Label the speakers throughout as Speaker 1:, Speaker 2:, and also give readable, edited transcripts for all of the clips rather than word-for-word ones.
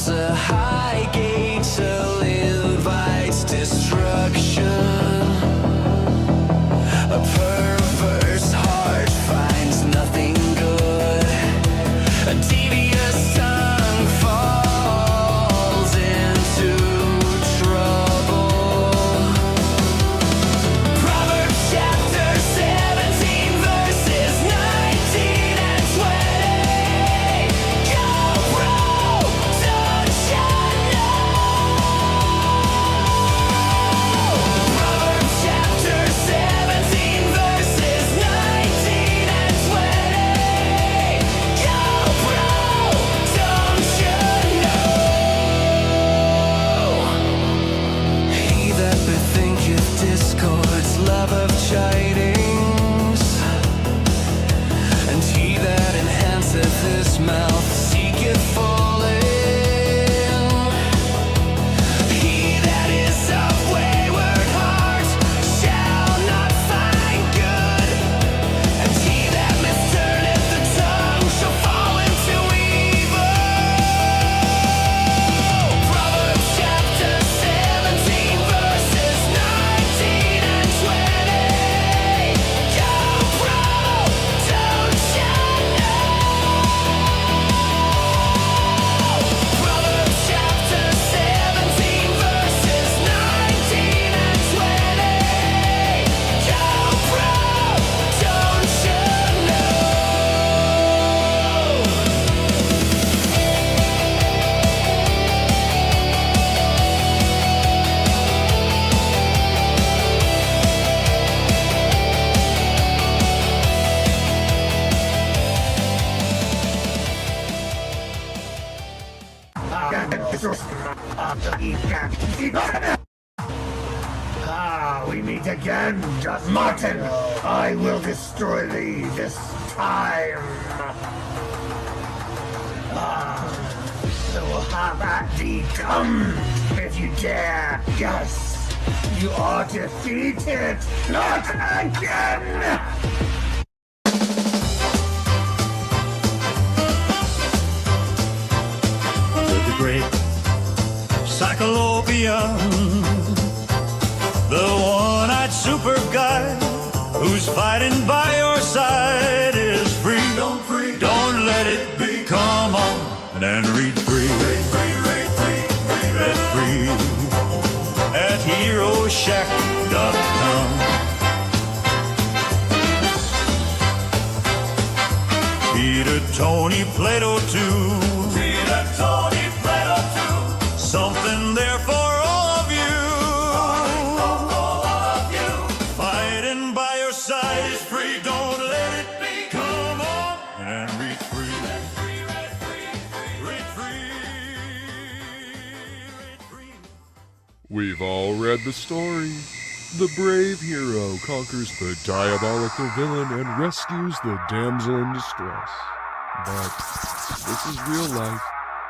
Speaker 1: a high gate till invites destruction. A perverse heart finds nothing good. A devious tongue falls into trouble. Proverbs chapter 17 verses 19 and 20. Go bro, don't you know? Proverbs chapter 17 verses 19 and 20. Go bro, don't you know? He that bethinketh discords, love of chidings, and he that enhanceth his mouth seeketh falling. He that is of wayward heart shall not find good, and he that misturneth the tongue shall fall into evil. Proverbs chapter 17 verses 19 and 20. Go bro, don't you know? Proverbs chapter 17 verses 19 and 20. Go bro, don't you know?
Speaker 2: We meet again, just Martin. I will destroy thee this time. I will have at thee come if you dare. Yes, you are defeated. Not again.
Speaker 3: The great Cyclopean, the one-eyed super guy who's fighting by your side is free. Don't let it be. Come on and read free. Read free at HeroShack.com. Peter, Tony, Plato too. Something there for all of you. Fighting by your side is free. Don't let it be. Come on and read free. Read free.
Speaker 4: We've all read the story. The brave hero conquers the diabolical villain and rescues the damsel in distress. But this is real life,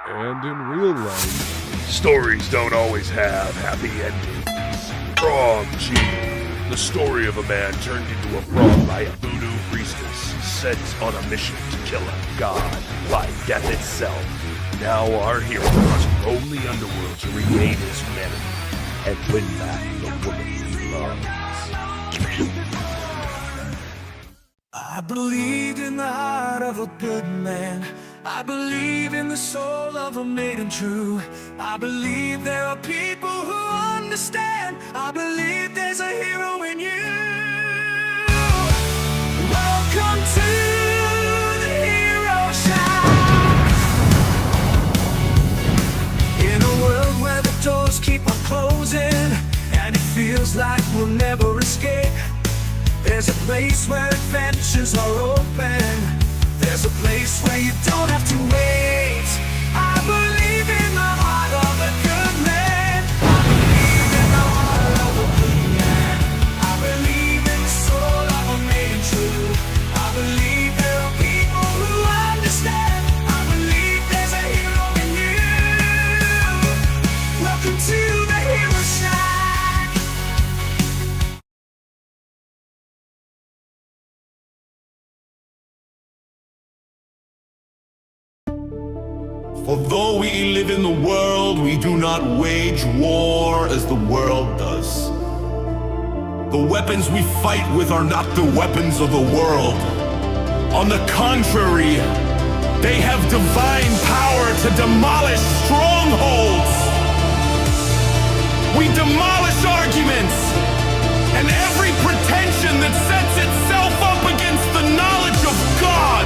Speaker 4: and in real life, stories don't always have happy endings. Frog G, the story of a man turned into a frog by a voodoo priestess sent on a mission to kill a god by death itself. Now our hero must roam the underworld to regain his humanity and win back the woman he loves.
Speaker 1: I believed in the heart of a good man. I believe in the soul of a maiden true. I believe there are people who understand. I believe there's a hero in you. Welcome to the Hero Shack. In a world where the doors keep on closing and it feels like we'll never escape, there's a place where adventures are open. There's a place where you don't have to wait. I believe in the heart of a good man. I believe in the heart of a good man. I believe in the soul of a maiden true. I believe there are people who understand. I believe there's a hero in you. Welcome to
Speaker 5: For though we live in the world, we do not wage war as the world does. The weapons we fight with are not the weapons of the world. On the contrary, they have divine power to demolish strongholds. We demolish arguments and every pretension that sets itself up against the knowledge of God.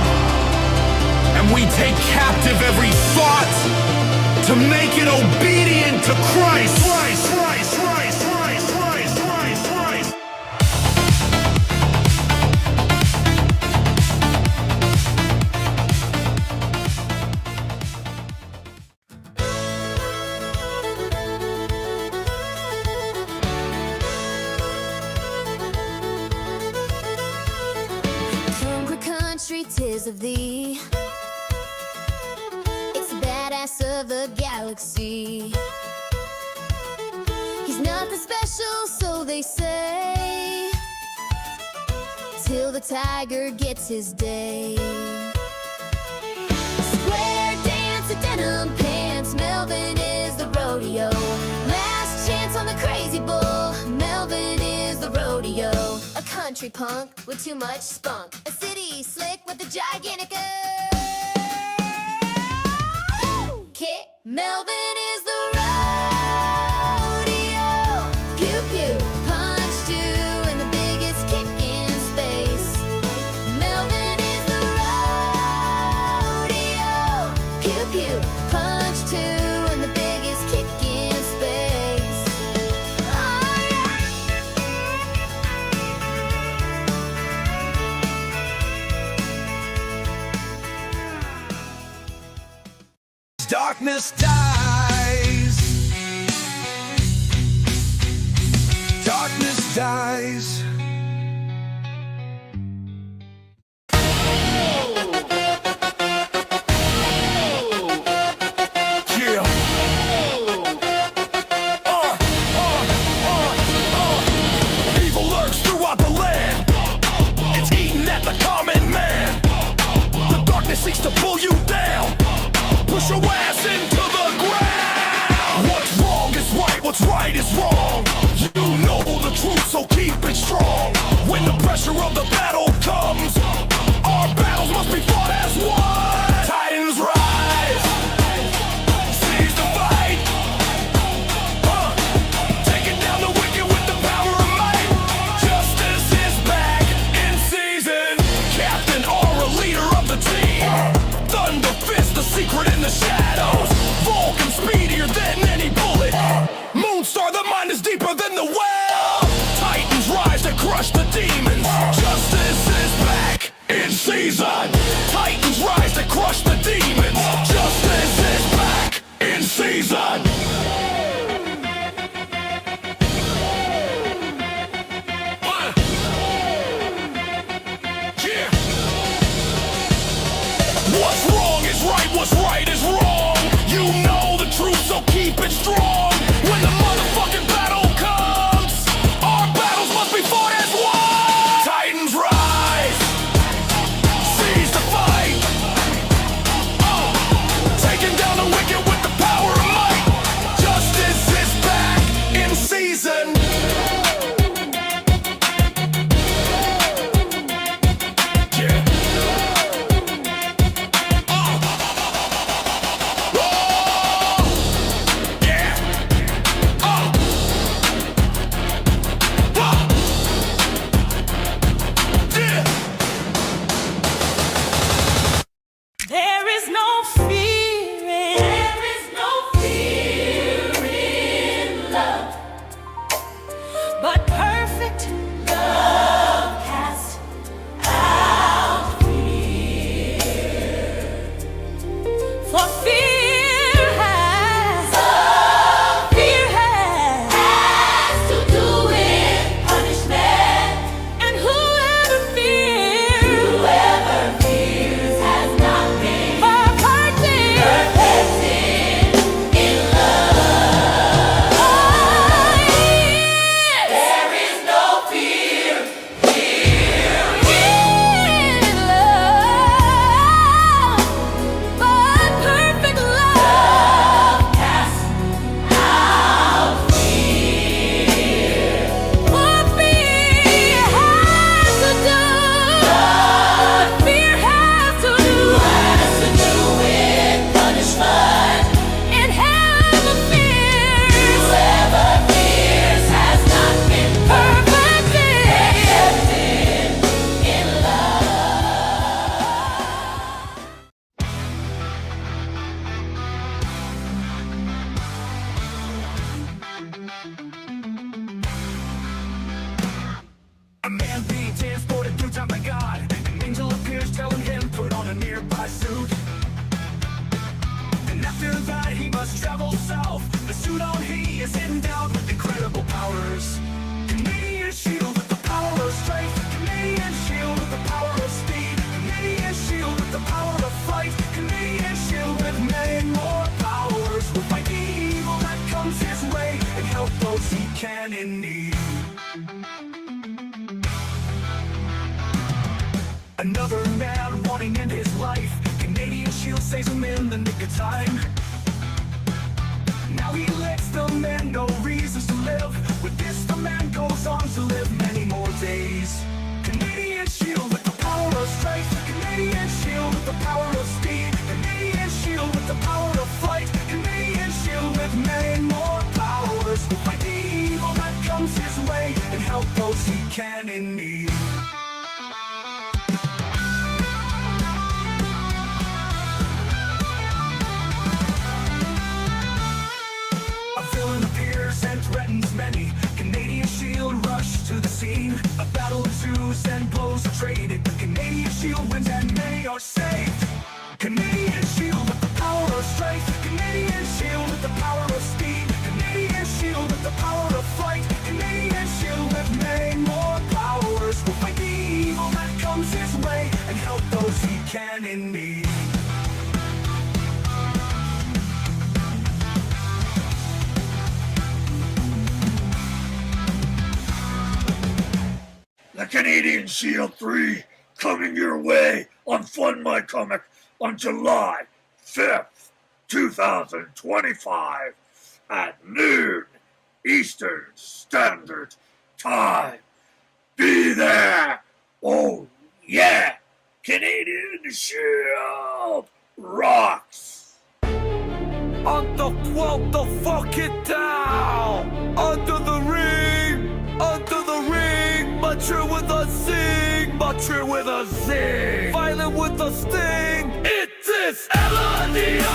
Speaker 5: And we take captive every thought to make it obedient to Christ. Christ, Christ, Christ, Christ, Christ, Christ, Christ.
Speaker 6: Hungry country, 'tis of thee. It's the badass of the galaxy. He's nothing special, so they say, till the tiger gets his day. Square dance, a denim pants, Melvin is the rodeo. Last chance on the crazy bull, Melvin is the rodeo. A country punk with too much spunk, a city slick with a gigantic kick. Melvin is the rodeo. Pew pew, punch two, and the biggest kick in space. Melvin is the rodeo. Pew pew, punch two, and the biggest kick in space. Oh yeah.
Speaker 1: Darkness dies. Darkness dies.
Speaker 5: Yeah. Evil lurks throughout the land. It's eating at the common man. The darkness seeks to pull you down. Push your ass into the ground. What's wrong is right, what's right is wrong. You know the truth, so keep it strong. When the pressure of the battle comes, our battles must be fought as one. Titans rise, seize the fight. Taking down the wicked with the power of might. Justice is back in season. Captain or a leader of the team. Thunder fist, the secret in the shadows. Vulcan speedier than any bullet. Moonstar, the mind is deeper than the well. Titans rise to crush the demons. Justice is back in season. Titans rise to crush the demons. Justice is back in season. Yeah. What's wrong is right, what's right is wrong. You know the truth, so keep it strong. When the motherfucking battle comes, our battles must be fought as one. Titans rise, seize the fight. Taking down the wicked with the power of might. Justice is back in season. Yeah.
Speaker 7: There is no fear in love, but perfect love casts out fear. For fear has to do with punishment, and whoever fears has not been perfected in love. There is no fear in love, but perfect
Speaker 1: can in need. Another man wanting to end his life. Canadian Shield saves him in the nick of time. Now he lets the man know reasons to live. With this, the man goes on to live many more days. Canadian Shield with the power of strength. Canadian Shield with the power of speed. Canadian Shield with the power of flight. Canadian Shield with many more powers. Will fight the evil that comes his way and help those he can in need. A villain appears and threatens many. Canadian Shield rush to the scene. A battle ensues and blows are traded. The Canadian Shield wins and many are saved. Canadian Shield with the power of strength. Canadian Shield with the power of speed. Canadian Shield with the power of flight. Canadian Shield with many more powers. Will fight the evil that comes his way and help those he can in need.
Speaker 2: The Canadian Shield 3 coming your way on Fund My Comic on July 5th, 2025 at noon Eastern Standard Time. Be there! Oh yeah! Canadian Shield rocks!
Speaker 5: On the 12th, the fuck it down! Under the ring! Under the ring! Mature with a zing! Mature with a zing! Violent with a sting! It is Eladio!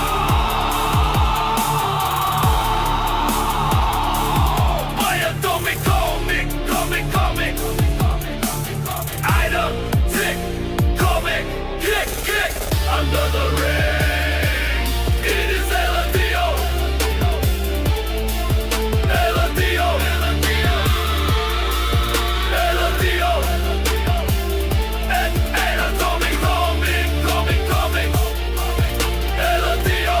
Speaker 5: My atomic comic! Item, tick, comic, kick! Under the ring! It is Eladio! Eladio! And atomic comic! Eladio!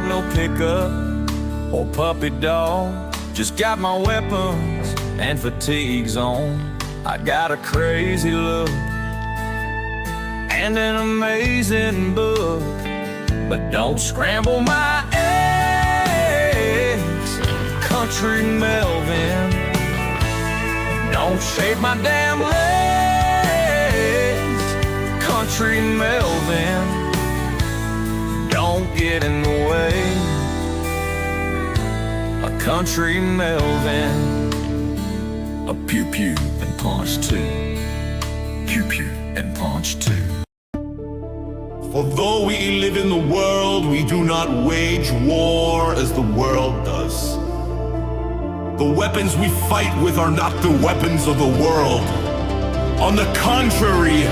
Speaker 5: no pickup or puppy dog. Just got my weapons and fatigues on. I got a crazy look and an amazing book, but don't scramble my eggs, Country Melvin. Don't shave my damn legs, Country Melvin. Don't get in the way, a Country Melvin. A pew pew and punch two, pew pew and punch two.
Speaker 3: For though we live in the world, we do not wage war as the world does. The weapons we fight with are not the weapons of the world. On the contrary,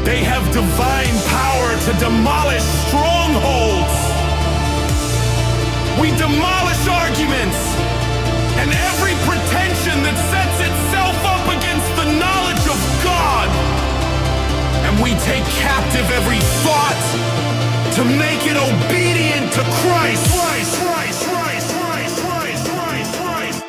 Speaker 3: they have divine power to demolish strongholds. We demolish arguments and every pretension that sets itself up against the knowledge of God. And we take captive every thought to make it obedient to Christ. Christ, Christ, Christ, Christ, Christ, Christ, Christ.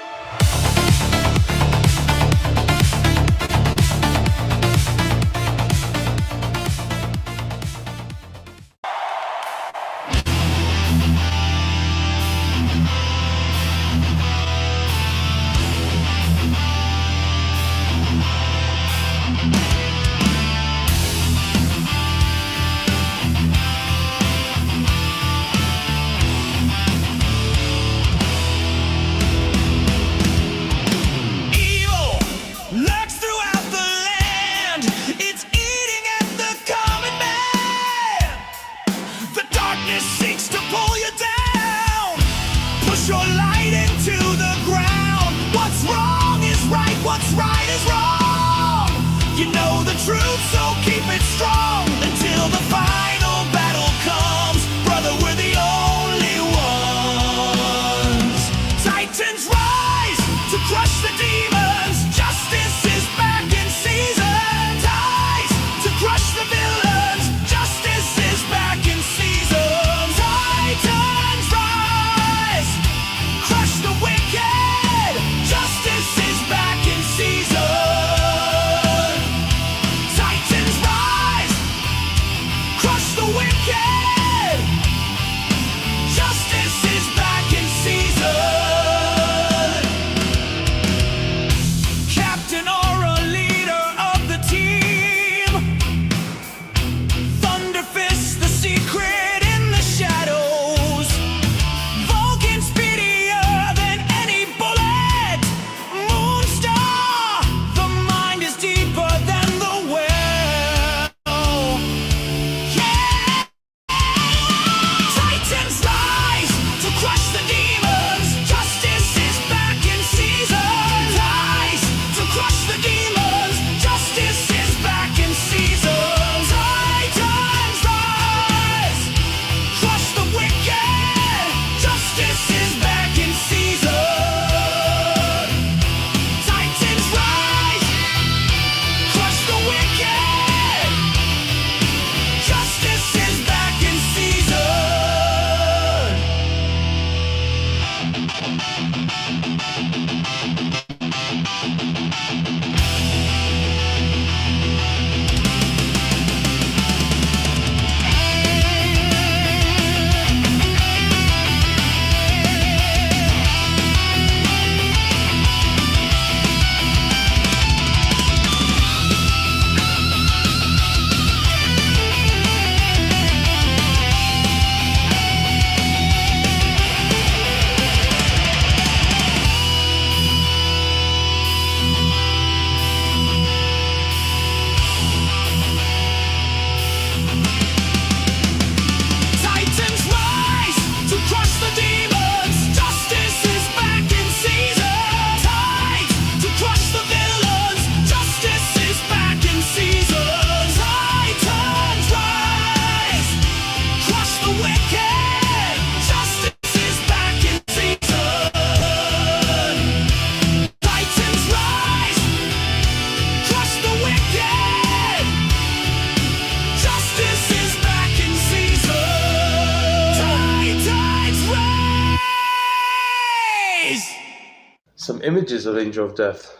Speaker 8: images of Angel of Death.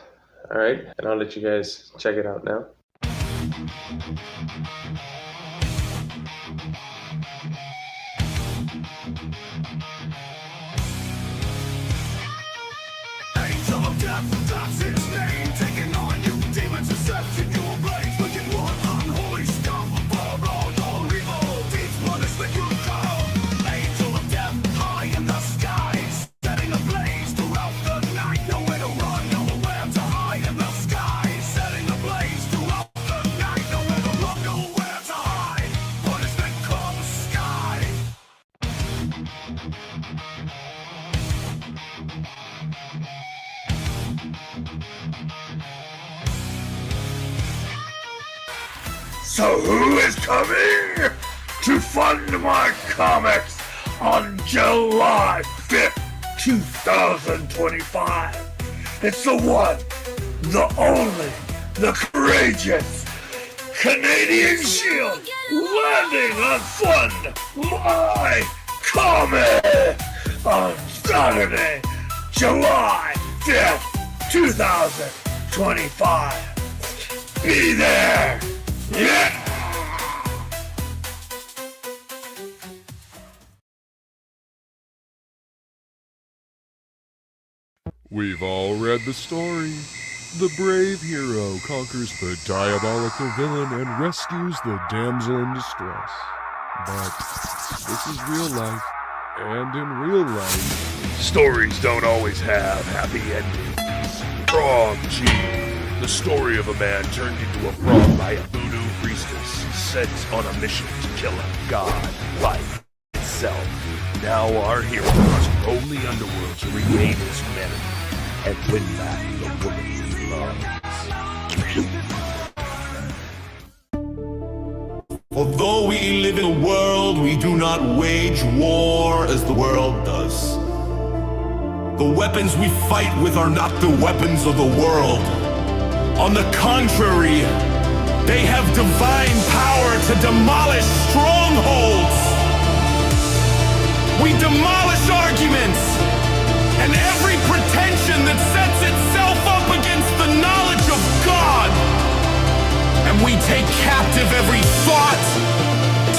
Speaker 8: All right, and I'll let you guys check it out now.
Speaker 1: Angel of Death, that's his name. Taking on you, demons and sets in your blades. Wicked one, unholy scum, above all evil deeds, punishment you come. Angel of Death, high in the skies, setting ablaze throughout the night. Nowhere to run, nowhere to hide in the sky. Setting ablaze throughout the night. Nowhere to run, nowhere to hide. Punishment comes sky.
Speaker 2: So who is coming to fund my comics on July 5th, 2025? It's the one, the only, the courageous Canadian Shield landing on Fund My Comic on Saturday, July 5th, 2025. Be there! Yeah!
Speaker 4: We've all read the story. The brave hero conquers the diabolical villain and rescues the damsel in distress. But this is real life, and in real life,
Speaker 2: Stories don't always have happy endings. Frog G, the story of a man turned into a frog by a voodoo priestess sent on a mission to kill a god, life itself. Now our hero must roam the underworld to regain his humanity and win back the woman he loves.
Speaker 3: Although we live in a world, we do not wage war as the world does. The weapons we fight with are not the weapons of the world. On the contrary, they have divine power to demolish strongholds. We demolish arguments and every pretension that sets itself up against the knowledge of God. And we take captive every thought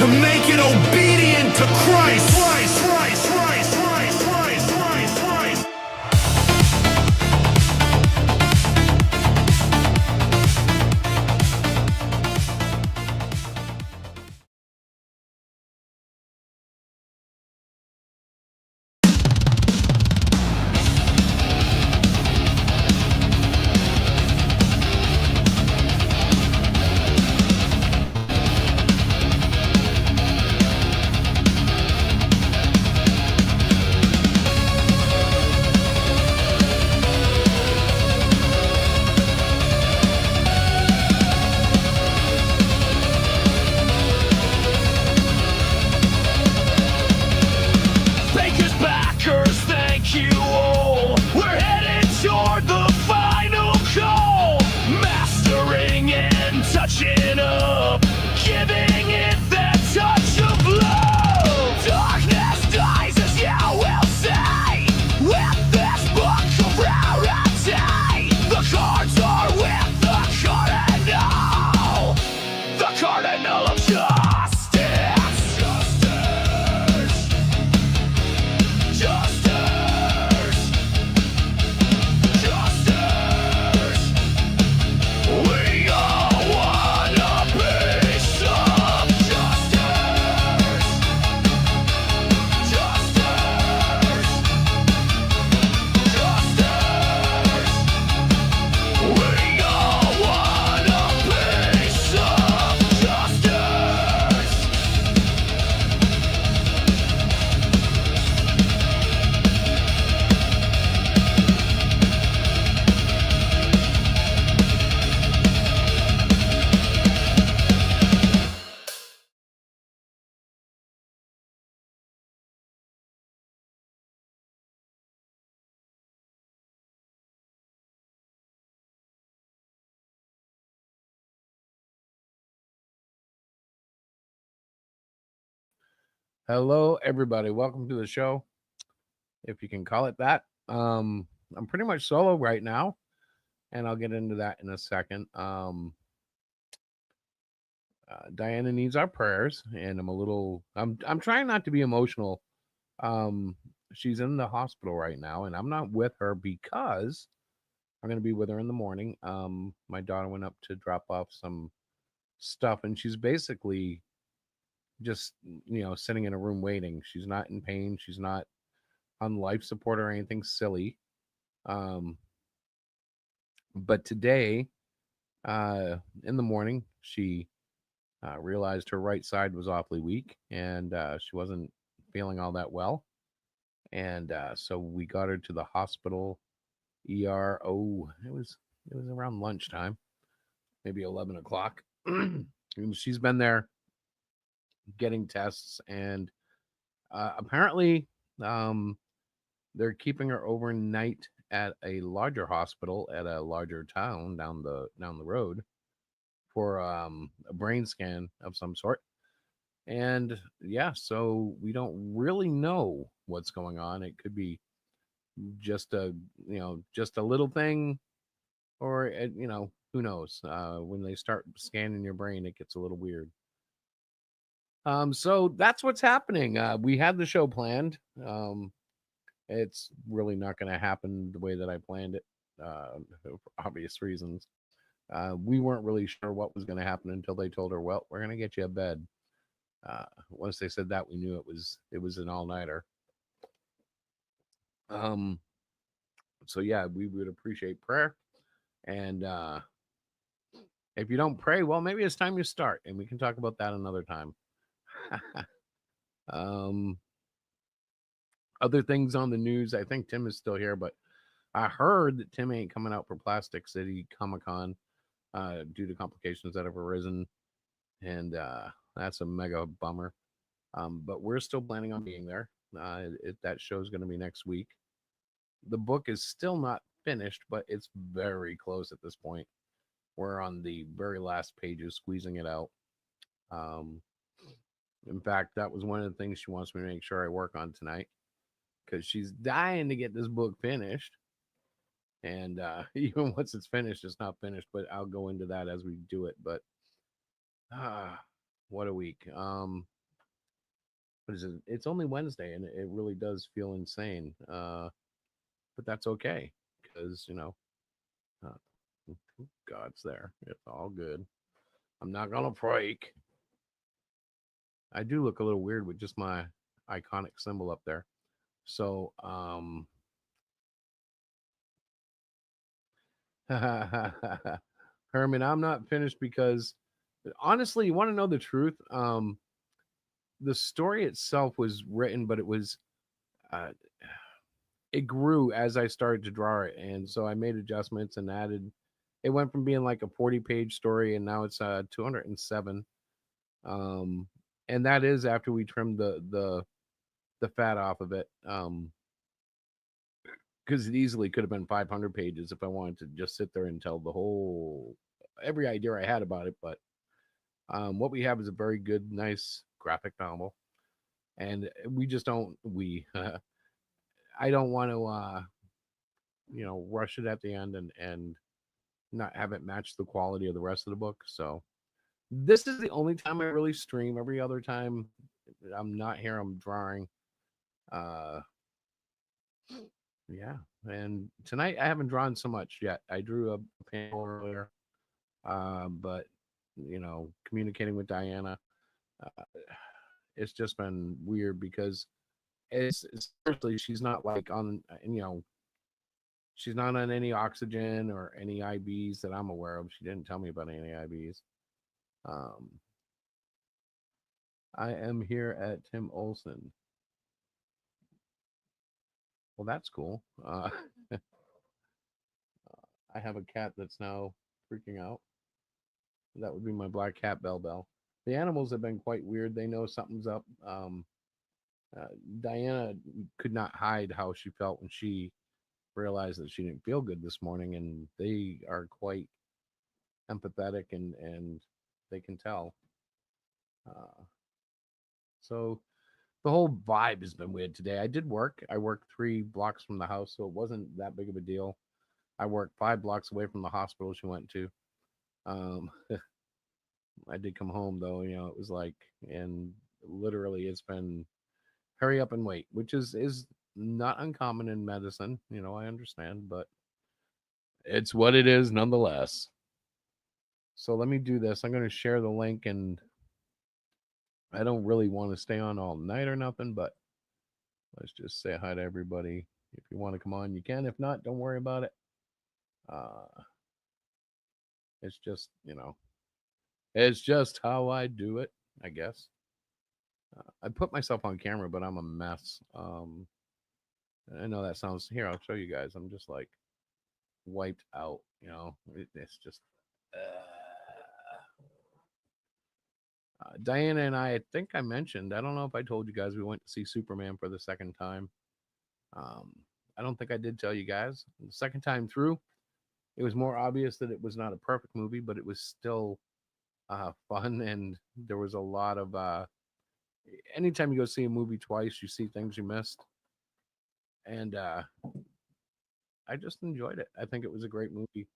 Speaker 3: to make it obedient to Christ. Christ, Christ, Christ, Christ, Christ, Christ, Christ.
Speaker 5: Bakers, backers, thank you all. We're headed toward the final call. Mastering and touching up, giving it that touch of love. Darkness dies as you will say, with this book of rarity. The cards are with the cardinal, the cardinal of justice. Justice. Justice, justice. We all want a piece of justice. Justice, justice. We all want a piece of justice.
Speaker 9: Hello, everybody. Welcome to the show, if you can call it that. I'm pretty much solo right now, and I'll get into that in a second. Diana needs our prayers, and I'm trying not to be emotional. Um, she's in the hospital right now, and I'm not with her because I'm going to be with her in the morning. My daughter went up to drop off some stuff, and she's basically just sitting in a room waiting. She's not in pain. She's not on life support or anything silly. Um, but today, in the morning, she realized her right side was awfully weak, and she wasn't feeling all that well. And so we got her to the hospital. ER. Oh, it was around lunchtime, maybe 11 o'clock. And she's been there getting tests, and apparently, um, they're keeping her overnight at a larger hospital at a larger town down the road for a brain scan of some sort. And yeah, so we don't really know what's going on. It could be just just a little thing, or who knows. When they start scanning your brain, it gets a little weird. So that's what's happening. We had the show planned. It's really not going to happen the way that I planned it, for obvious reasons. We weren't really sure what was going to happen until they told her, "Well, we're going to get you a bed." Once they said that, we knew it was an all nighter. Um, so yeah, we would appreciate prayer, and if you don't pray, well, maybe it's time you start, and we can talk about that another time. um, Other things on the news. I think Tim is still here, but I heard that Tim ain't coming out for Plastic City Comic Con due to complications that have arisen, and that's a mega bummer. But we're still planning on being there. That show is going to be next week. The book is still not finished, but it's very close at this point. We're on the very last pages, squeezing it out. Um, in fact, that was one of the things she wants me to make sure I work on tonight, because she's dying to get this book finished. And even once it's finished, it's not finished. But I'll go into that as we do it. But what a week! What is it? It's only Wednesday, and it really does feel insane. But that's okay, because uh, God's there. It's all good. I'm not gonna break. I do look a little weird with just my iconic symbol up there. So, Herman, I'm not finished because honestly, you want to know the truth? The story itself was written, but uh, it grew as I started to draw it, and so I made adjustments and added. It went from being like a 40-page story, and now it's 207. Um, and that is after we trimmed the fat off of it. Because it easily could have been 500 pages if I wanted to just sit there and tell the whole every idea I had about it. But what we have is a very good, nice graphic novel, and we just don't we. I don't want to rush it at the end and not have it match the quality of the rest of the book. So this is the only time I really stream. Every other time I'm not here, I'm drawing. Uh, yeah, and tonight I haven't drawn so much yet. I drew a panel earlier, but communicating with Diana, uh, it's just been weird because it's seriously she's not like on she's not on any oxygen or any IVs that I'm aware of. She didn't tell me about any IVs. Um, I am here at Tim Olson. Well, that's cool. I have a cat that's now freaking out. That would be my black cat, Bell Bell. The animals have been quite weird. They know something's up. Uh, Diana could not hide how she felt when she realized that she didn't feel good this morning, and they are quite empathetic and they can tell. Uh, so the whole vibe has been weird today. I did work. I worked 3 blocks from the house, so it wasn't that big of a deal. I worked 5 blocks away from the hospital she went to. Um, I did come home though. It was like, and literally, it's been hurry up and wait, which is not uncommon in medicine. I understand, but it's what it is nonetheless. So let me do this. I'm going to share the link, and I don't really want to stay on all night or nothing, but let's just say hi to everybody. If you want to come on, you can. If not, don't worry about it. It's just, it's just how I do it, I guess. I put myself on camera, but I'm a mess. I know that sounds, here, I'll show you guys. I'm just like wiped out, it's just, Diana and I think I mentioned, I don't know if I told you guys, we went to see Superman for the second time. I don't think I did tell you guys. The second time through, it was more obvious that it was not a perfect movie, but it was still fun, and there was a lot of anytime you go see a movie twice, you see things you missed, and I just enjoyed it. I think it was a great movie.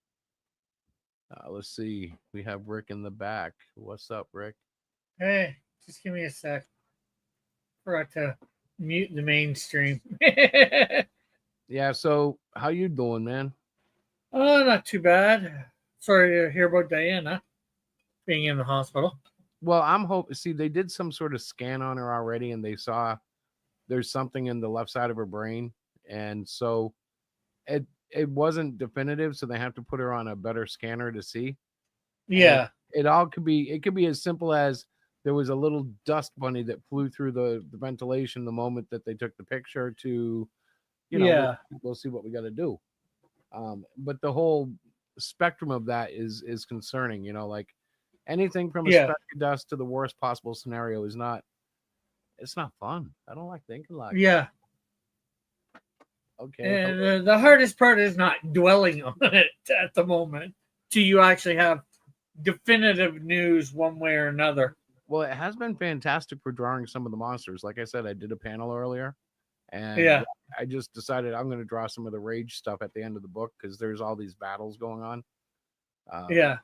Speaker 9: Let's see, we have Rick in the back. What's up, Rick?
Speaker 10: Hey, just give me a sec. Forgot to mute the mainstream.
Speaker 9: Yeah, so how you doing, man?
Speaker 10: Oh, not too bad. Sorry to hear about Diana being in the hospital.
Speaker 9: Well, I'm hoping. See, they did some sort of scan on her already, and they saw there's something in the left side of her brain, and so it wasn't definitive. So they have to put her on a better scanner to see.
Speaker 10: Yeah,
Speaker 9: And it could be as simple as there was a little dust bunny that flew through the ventilation the moment that they took the picture. To
Speaker 10: yeah,
Speaker 9: we'll see what we got to do. But the whole spectrum of that is concerning. Like anything from a
Speaker 10: Yeah.
Speaker 9: speck of dust to the worst possible scenario is not. It's not fun. I don't like thinking like.
Speaker 10: yeah.
Speaker 9: Okay.
Speaker 10: And the hardest part is not dwelling on it at the moment till you actually have definitive news one way or another.
Speaker 9: Well, it has been fantastic for drawing some of the monsters. Like I said, I did a panel earlier, and
Speaker 10: Yeah.
Speaker 9: I just decided I'm going to draw some of the rage stuff at the end of the book because there's all these battles going on.
Speaker 10: Yeah.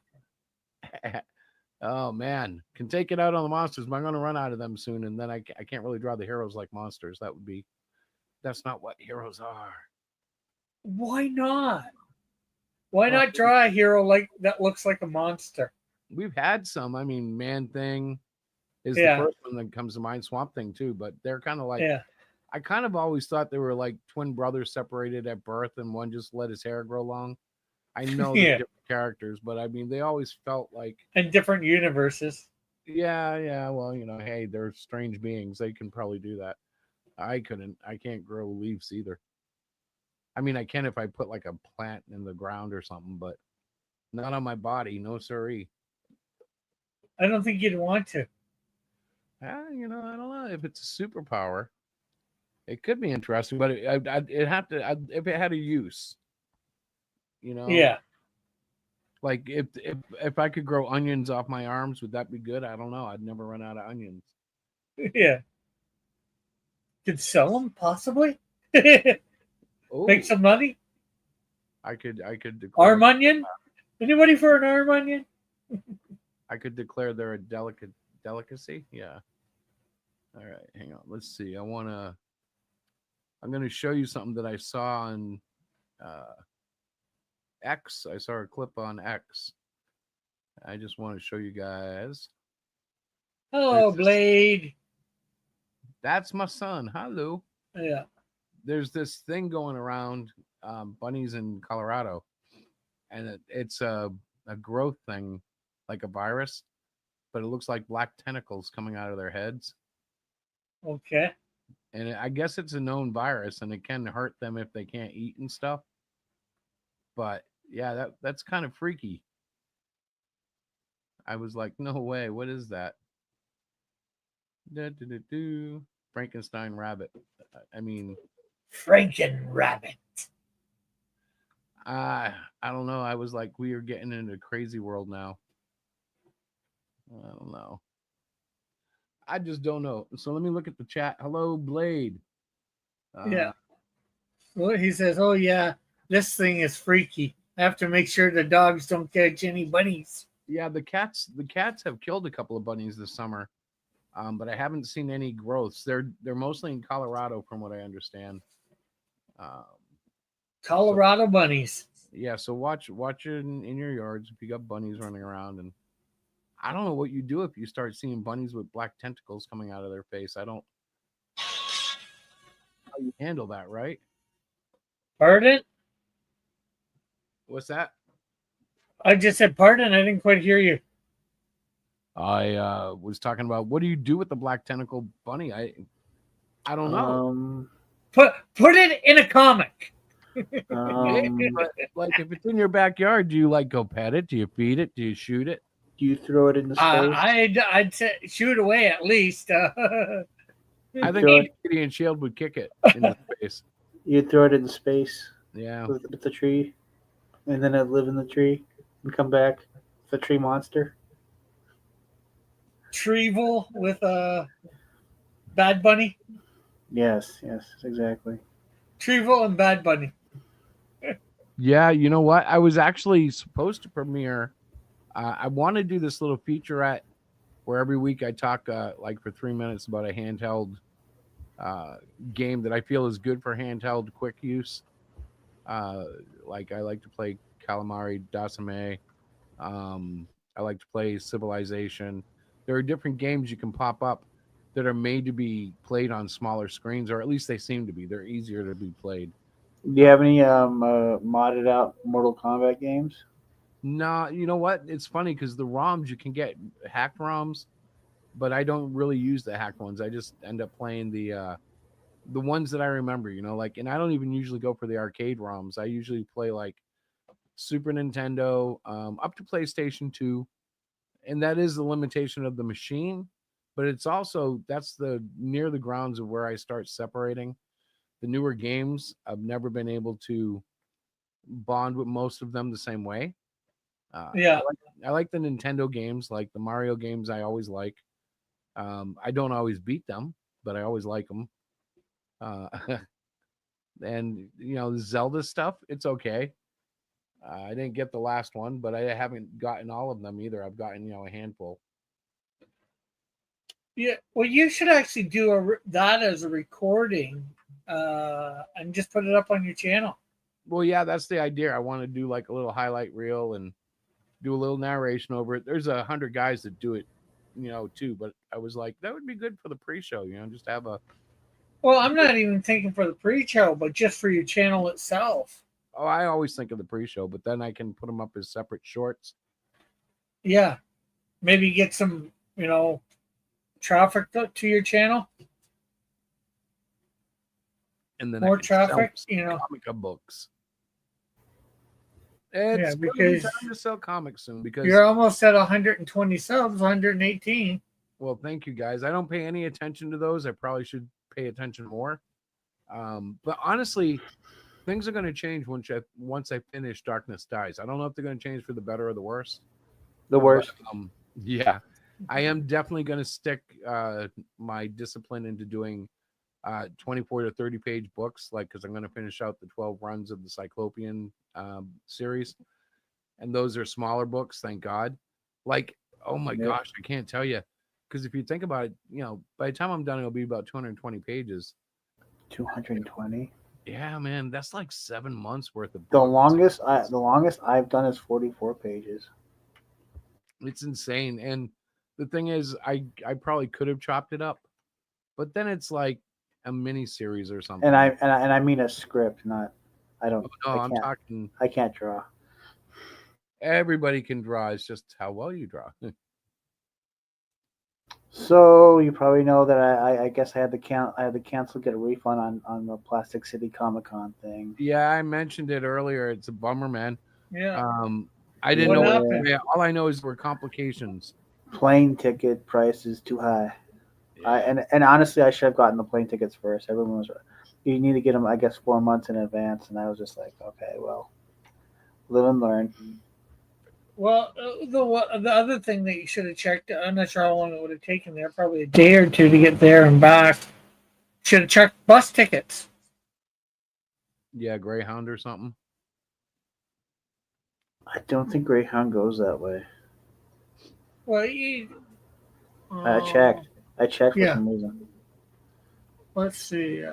Speaker 9: Oh man, can take it out on the monsters, but I'm going to run out of them soon, and then I can't really draw the heroes like monsters. That's not what heroes are.
Speaker 10: Why not? Why not draw a hero like that looks like a monster?
Speaker 9: We've had some. I mean, Man Thing is
Speaker 10: Yeah.
Speaker 9: the first one that comes to mind. Swamp Thing too, but they're kind of like.
Speaker 10: Yeah.
Speaker 9: I kind of always thought they were like twin brothers separated at birth, and one just let his hair grow long. I know they're
Speaker 10: Yeah.
Speaker 9: different characters, but I mean, they always felt like.
Speaker 10: In different universes.
Speaker 9: Yeah. Well, hey, they're strange beings. They can probably do that. I couldn't. I can't grow leaves either. I mean, I can if I put like a plant in the ground or something, but not on my body. No, siree.
Speaker 10: I don't think you'd want to.
Speaker 9: I don't know if it's a superpower. It could be interesting, but it'd have to if it had a use.
Speaker 10: Yeah.
Speaker 9: Like if I could grow onions off my arms, would that be good? I don't know. I'd never run out of onions.
Speaker 10: Yeah. Could sell them possibly.
Speaker 9: Oh,
Speaker 10: Make some money.
Speaker 9: I could declare
Speaker 10: Arm onion. Anybody for an arm onion?
Speaker 9: I could declare they're a delicacy. Yeah. All right, hang on. Let's see. I'm going to show you something that I saw on X. I saw a clip on X. I just want to show you guys.
Speaker 10: Hello, Blade.
Speaker 9: That's my son. Hello.
Speaker 10: Yeah.
Speaker 9: There's this thing going around bunnies in Colorado, and it's a growth thing, like a virus, but it looks like black tentacles coming out of their heads.
Speaker 10: Okay.
Speaker 9: And I guess it's a known virus, and it can hurt them if they can't eat and stuff. But yeah, that's kind of freaky. I was like, no way. What is that? Frankenstein rabbit. I mean,
Speaker 10: Franken rabbit.
Speaker 9: I don't know. I was like, we are getting into a crazy world now. I don't know. I just don't know. So let me look at the chat. Hello, Blade.
Speaker 10: Yeah. Well, he says, "Oh yeah, this thing is freaky. I have to make sure the dogs don't catch any bunnies."
Speaker 9: Yeah, the cats have killed a couple of bunnies this summer, but I haven't seen any growths. They're mostly in Colorado, from what I understand. Um,
Speaker 10: Colorado bunnies.
Speaker 9: yeah, so watch it in your yards if you got bunnies running around. And I don't know what you do if you start seeing bunnies with black tentacles coming out of their face. I don't how you handle that, right?
Speaker 10: Pardon?
Speaker 9: What's that?
Speaker 10: I just said pardon. I didn't quite hear you.
Speaker 9: I was talking about what do you do with the black tentacle bunny? I don't know.
Speaker 10: Put it in a comic.
Speaker 9: But, like if it's in your backyard, do you like go pet it? Do you feed it? Do you shoot it?
Speaker 11: Do you throw it into space?
Speaker 10: I'd say shoot away at least.
Speaker 9: I think
Speaker 11: throw it-
Speaker 9: Gideon Shield would kick it into space.
Speaker 11: You throw it into space
Speaker 9: Yeah.
Speaker 11: with the tree, and then it live in the tree and come back. The tree monster.
Speaker 10: Trevel with a Bad Bunny.
Speaker 11: Yes, exactly.
Speaker 10: Trevel and Bad Bunny.
Speaker 9: Yeah, you know what? I was actually supposed to premiere. I want to do this little featurette where every week I talk like for 3 minutes about a handheld game that I feel is good for handheld quick use. Like I like to play Calamari Dasame. I like to play Civilization. There are different games you can pop up that are made to be played on smaller screens, or at least they seem to be. They're easier to be played.
Speaker 11: Do you have any modded out Mortal Kombat games?
Speaker 9: No, you know what? It's funny because the ROMs you can get hacked ROMs, but I don't really use the hacked ones. I just end up playing the ones that I remember. You know, like, and I don't even usually go for the arcade ROMs. I usually play like Super Nintendo up to PlayStation 2, and that is the limitation of the machine. But it's also that's the near the grounds of where I start separating the newer games. I've never been able to bond with most of them the same way.
Speaker 10: Yeah.
Speaker 9: I like the Nintendo games, like the Mario games. I always like. I don't always beat them, but I always like them. And you know, the Zelda stuff, it's okay. I didn't get the last one, but I haven't gotten all of them either. I've gotten a handful.
Speaker 10: Yeah. Well, you should actually do that as a recording and just put it up on your channel.
Speaker 9: Well, yeah, that's the idea. I want to do like a little highlight reel and do a little narration over it. There's 100 guys that do it, too. But I was like, that would be good for the pre-show, just have a.
Speaker 10: Well, I'm not even thinking for the pre-show, but just for your channel itself.
Speaker 9: Oh, I always think of the pre-show, but then I can put them up as separate shorts.
Speaker 10: Yeah, maybe get some, traffic to your channel.
Speaker 9: And then
Speaker 10: more traffic,
Speaker 9: comic books. It's
Speaker 10: because
Speaker 9: time to sell comics soon because
Speaker 10: you're almost at 120 subs, 118.
Speaker 9: Well, thank you guys. I don't pay any attention to those. I probably should pay attention more. But honestly, things are going to change once I finish Darkness Dies. I don't know if they're going to change for the better or the worse.
Speaker 11: The worst.
Speaker 9: But, yeah, I am definitely going to stick my discipline into doing 24 to 30 page books, because I'm going to finish out the 12 runs of the Cyclopean series, and those are smaller books, thank God. Oh my gosh, I can't tell you, because if you think about it, by the time I'm done, it'll be about 220 pages.
Speaker 11: 220.
Speaker 9: Yeah, man, that's like 7 months worth of books.
Speaker 11: The longest I've done is 44 pages.
Speaker 9: It's insane, and the thing is, I probably could have chopped it up, but then it's like a mini series or something.
Speaker 11: And I mean a script, not. I don't.
Speaker 9: No,
Speaker 11: I'm
Speaker 9: talking.
Speaker 11: I can't draw.
Speaker 9: Everybody can draw. It's just how well you draw.
Speaker 11: So you probably know that I guess I had to cancel, get a refund on the Plastic City Comic-Con thing.
Speaker 9: Yeah, I mentioned it earlier. It's a bummer, man.
Speaker 10: Yeah.
Speaker 9: I didn't know what to say. All I know is there were complications.
Speaker 11: Plane ticket price is too high. Yeah. And honestly, I should have gotten the plane tickets first. Everyone was. You need to get them, I guess, 4 months in advance, and I was just like, okay, well, live and learn.
Speaker 10: Well, the other thing that you should have checked, I'm not sure how long it would have taken there, probably a day or two to get there and back. Should have checked bus tickets.
Speaker 9: Yeah, Greyhound or something.
Speaker 11: I don't think Greyhound goes that way.
Speaker 10: Well,
Speaker 11: I checked. I checked for
Speaker 10: yeah.
Speaker 11: some reason.
Speaker 10: Let's see.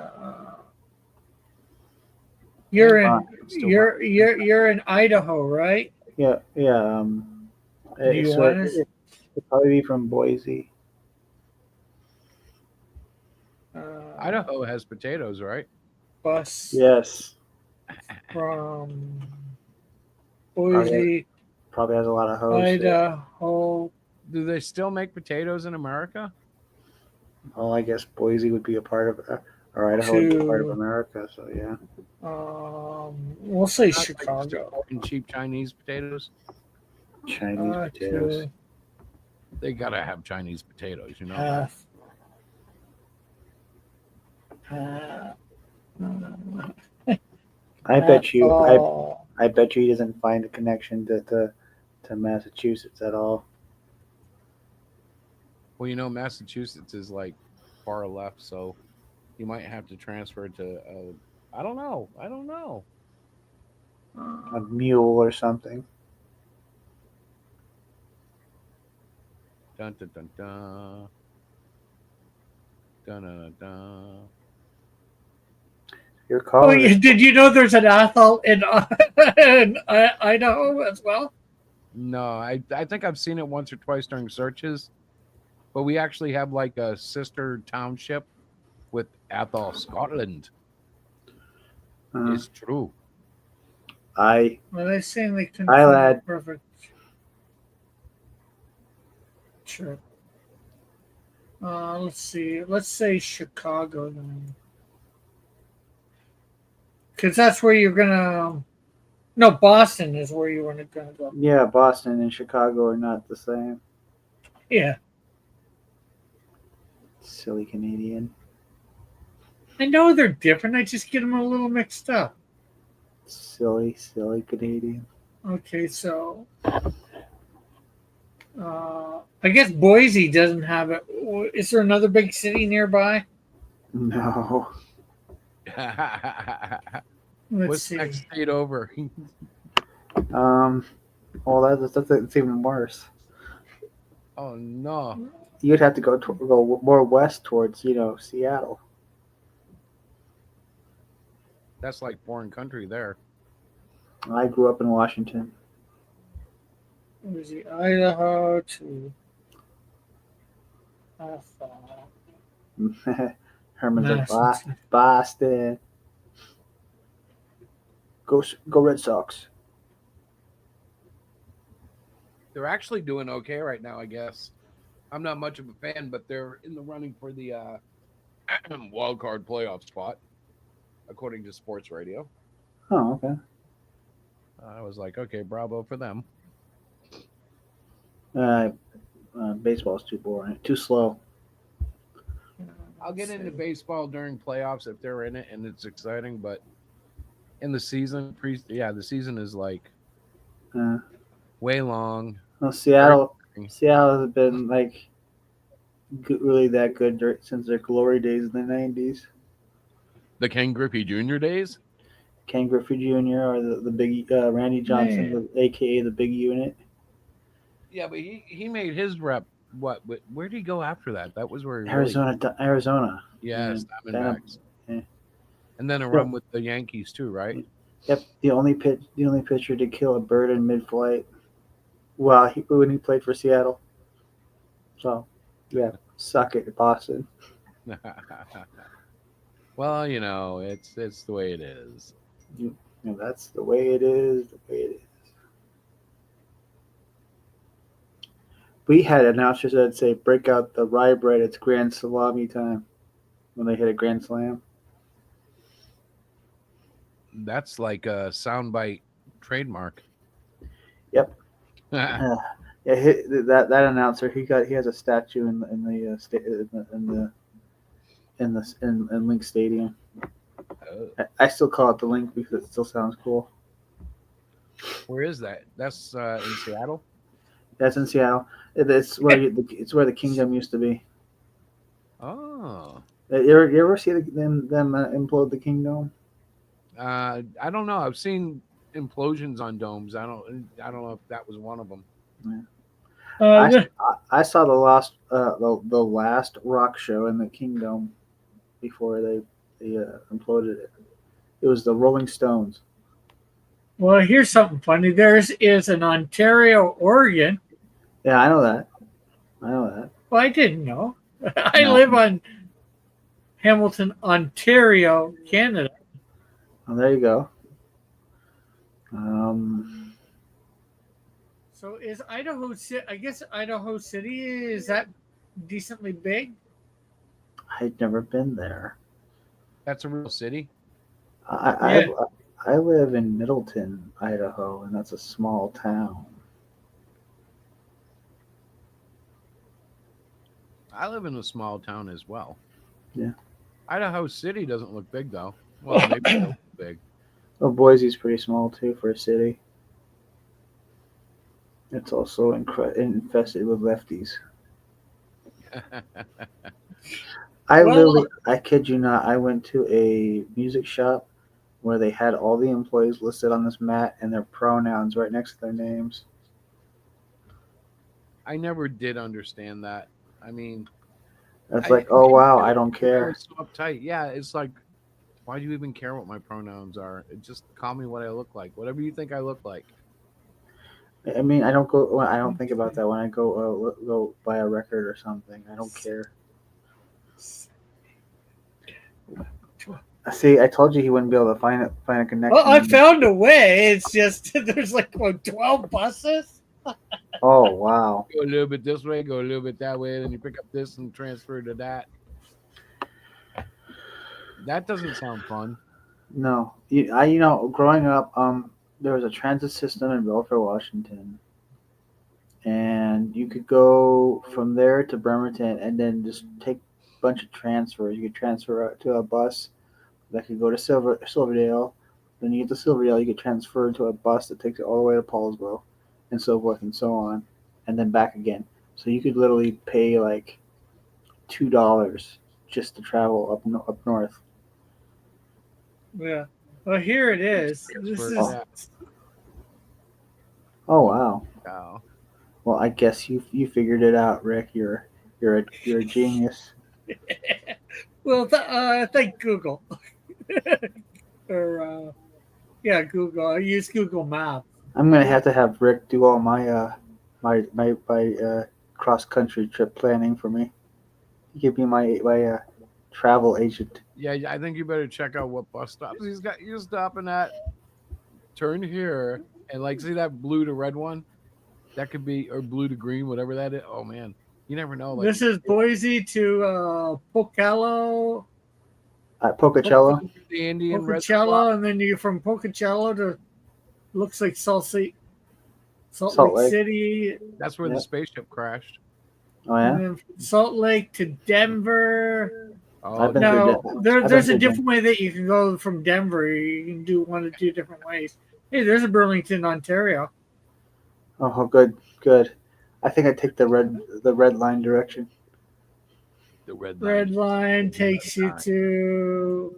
Speaker 10: You're in Idaho, right?
Speaker 11: Yeah, yeah.
Speaker 10: Do you
Speaker 11: So
Speaker 10: want
Speaker 11: it'd probably be from Boise.
Speaker 9: Idaho has potatoes, right?
Speaker 10: Bus
Speaker 11: Yes,
Speaker 10: from Boise,
Speaker 11: probably has a lot of hoes.
Speaker 10: Idaho.
Speaker 9: Do they still make potatoes in America?
Speaker 11: Well, I guess Boise would be a part of, or Idaho would be a part of
Speaker 10: To-
Speaker 11: America. So yeah,
Speaker 10: We'll say
Speaker 9: Not like
Speaker 10: Chicago.
Speaker 9: cheap Chinese potatoes.
Speaker 11: Chinese potatoes.
Speaker 10: To
Speaker 9: They gotta have Chinese potatoes, you know.
Speaker 10: half.
Speaker 11: I bet you.
Speaker 10: Oh,
Speaker 11: I bet you he doesn't find a connection to Massachusetts at all.
Speaker 9: Well, you know, Massachusetts is like far left, so you might have to transfer to. I don't know. I don't know.
Speaker 11: A mule or something.
Speaker 9: Dun dun dun dun. Dun dun dun dun.
Speaker 11: Your
Speaker 10: Oh,
Speaker 11: caller.
Speaker 10: yeah. Did you know there's an Athol in Idaho as well?
Speaker 9: No, I think I've seen it once or twice during searches, but we actually have like a sister township with Athol, Scotland. It's true.
Speaker 11: I
Speaker 10: Well, they're saying they can.
Speaker 11: Hi, lad.
Speaker 10: Perfect. Sure. Let's see. Let's say Chicago then, because that's where you're gonna. No, Boston is where you were gonna go.
Speaker 11: yeah, Boston and Chicago are not the same.
Speaker 10: Yeah,
Speaker 11: Silly Canadian.
Speaker 10: I know they're different. I just get them a little mixed up.
Speaker 11: Silly Canadian.
Speaker 10: Okay, so I guess Boise doesn't have it. Is there another big city nearby?
Speaker 11: No.
Speaker 10: Let's
Speaker 9: What's
Speaker 10: see.
Speaker 9: next state over?
Speaker 11: Well, that's even worse.
Speaker 9: Oh no.
Speaker 11: You'd have to go more west towards, Seattle.
Speaker 9: That's like foreign country there.
Speaker 11: I grew up in Washington.
Speaker 10: Where's the Idaho to
Speaker 11: Herman's like
Speaker 10: Massachusetts.
Speaker 11: Boston. Go Red Sox.
Speaker 9: They're actually doing okay right now, I guess. I'm not much of a fan, but they're in the running for the wild card playoff spot, according to Sports Radio.
Speaker 11: Oh, okay.
Speaker 9: I was like, okay, bravo for them.
Speaker 11: Baseball's too boring, too slow.
Speaker 9: I'll get into baseball during playoffs if they're in it and it's exciting, but in the season, the season is like way long.
Speaker 11: Well, Seattle has been like really that good since their glory days in the '90s.
Speaker 9: The Ken Griffey Jr. days?
Speaker 11: Ken Griffey Jr. or the big Randy Johnson, aka the Big Unit.
Speaker 9: Yeah, but he made his rep. Where did he go after that? That was where he
Speaker 11: Arizona.
Speaker 9: Yes, Diamondbacks.
Speaker 11: Yeah.
Speaker 9: And then a run with the Yankees too, right?
Speaker 11: Yep, the only pitcher to kill a bird in mid-flight. Well, when he played for Seattle. So, yeah, suck it, Boston.
Speaker 9: Well, it's the way it is.
Speaker 11: That's the way it is. The way it is. We had announcers that say, "Break out the rye bread. It's grand salami time." When they hit a grand slam.
Speaker 9: That's like a soundbite trademark.
Speaker 11: Yep. Yeah, that announcer he has a statue in Link Stadium.
Speaker 9: Oh.
Speaker 11: I still call it the Link because it still sounds cool.
Speaker 9: Where is that? That's in Seattle.
Speaker 11: That's in Seattle. It's where it's where the kingdom used to be.
Speaker 9: Oh,
Speaker 11: You ever see them implode the kingdom?
Speaker 9: I don't know. I've seen implosions on domes. I don't know if that was one of them.
Speaker 11: I saw the last rock show in the kingdom before they imploded it. It was the Rolling Stones.
Speaker 10: Well, here's something funny. There's is an Ontario, Oregon.
Speaker 11: Yeah, I know that. I know that.
Speaker 10: Well, I didn't know. I
Speaker 11: No.
Speaker 10: live on Hamilton, Ontario, Canada.
Speaker 11: Oh, there you go.
Speaker 10: So is Idaho City? I guess Idaho City is that decently big?
Speaker 11: I'd never been there.
Speaker 9: That's a real city.
Speaker 11: I live in Middleton, Idaho, and that's a small town.
Speaker 9: I live in a small town as well.
Speaker 11: Yeah.
Speaker 9: Idaho City doesn't look big though. Well, maybe it looks big.
Speaker 11: Well, Boise's pretty small too for a city. It's also infested with lefties. I kid you not, I went to a music shop where they had all the employees listed on this mat and their pronouns right next to their names.
Speaker 9: I never did understand that. I mean,
Speaker 11: That's like, oh wow, I don't care.
Speaker 9: It's so uptight. Yeah, it's like, why do you even care what my pronouns are? Just call me what I look like. Whatever you think I look like.
Speaker 11: I mean, I don't think about that when I go buy a record or something. I don't care. See, I told you he wouldn't be able to find a connection.
Speaker 10: Well, I found a way. It's just there's like 12 buses.
Speaker 11: Oh wow!
Speaker 9: Go a little bit this way, go a little bit that way, then you pick up this and transfer to that. That doesn't sound fun.
Speaker 11: No, growing up, there was a transit system in Belfair, Washington, and you could go from there to Bremerton, and then just take a bunch of transfers. You could transfer out to a bus that could go to Silverdale. Then you get to Silverdale, you get transferred to a bus that takes it all the way to Paulsville, and so forth and so on, and then back again. So you could literally pay like $2 just to travel up north.
Speaker 10: Yeah. Well, here it is. This is.
Speaker 11: Oh wow!
Speaker 9: Wow.
Speaker 11: Well, I guess you figured it out, Rick. You're a genius.
Speaker 10: Well, thank Google. Or yeah, Google. I use Google Maps.
Speaker 11: I'm gonna have to have Rick do all my my cross country trip planning for me. He could be my travel agent.
Speaker 9: Yeah, I think you better check out what bus stops he's got you stopping at. Turn here and like see that blue to red one? That could be or blue to green, whatever that is. Oh man. You never know. Like,
Speaker 10: This is Boise to Pocatello.
Speaker 11: Pocatello.
Speaker 9: The Indian
Speaker 10: Pocatello, and then you from Pocatello to looks like Salt Lake City.
Speaker 9: That's where the spaceship crashed.
Speaker 11: Oh yeah.
Speaker 10: And then from Salt Lake to Denver.
Speaker 9: Oh,
Speaker 10: No, there's a different way that you can go from Denver. You can do one of two different ways. Hey, there's a Burlington, Ontario.
Speaker 11: Oh, good. I think I take the red line direction.
Speaker 9: The red
Speaker 10: line takes you to.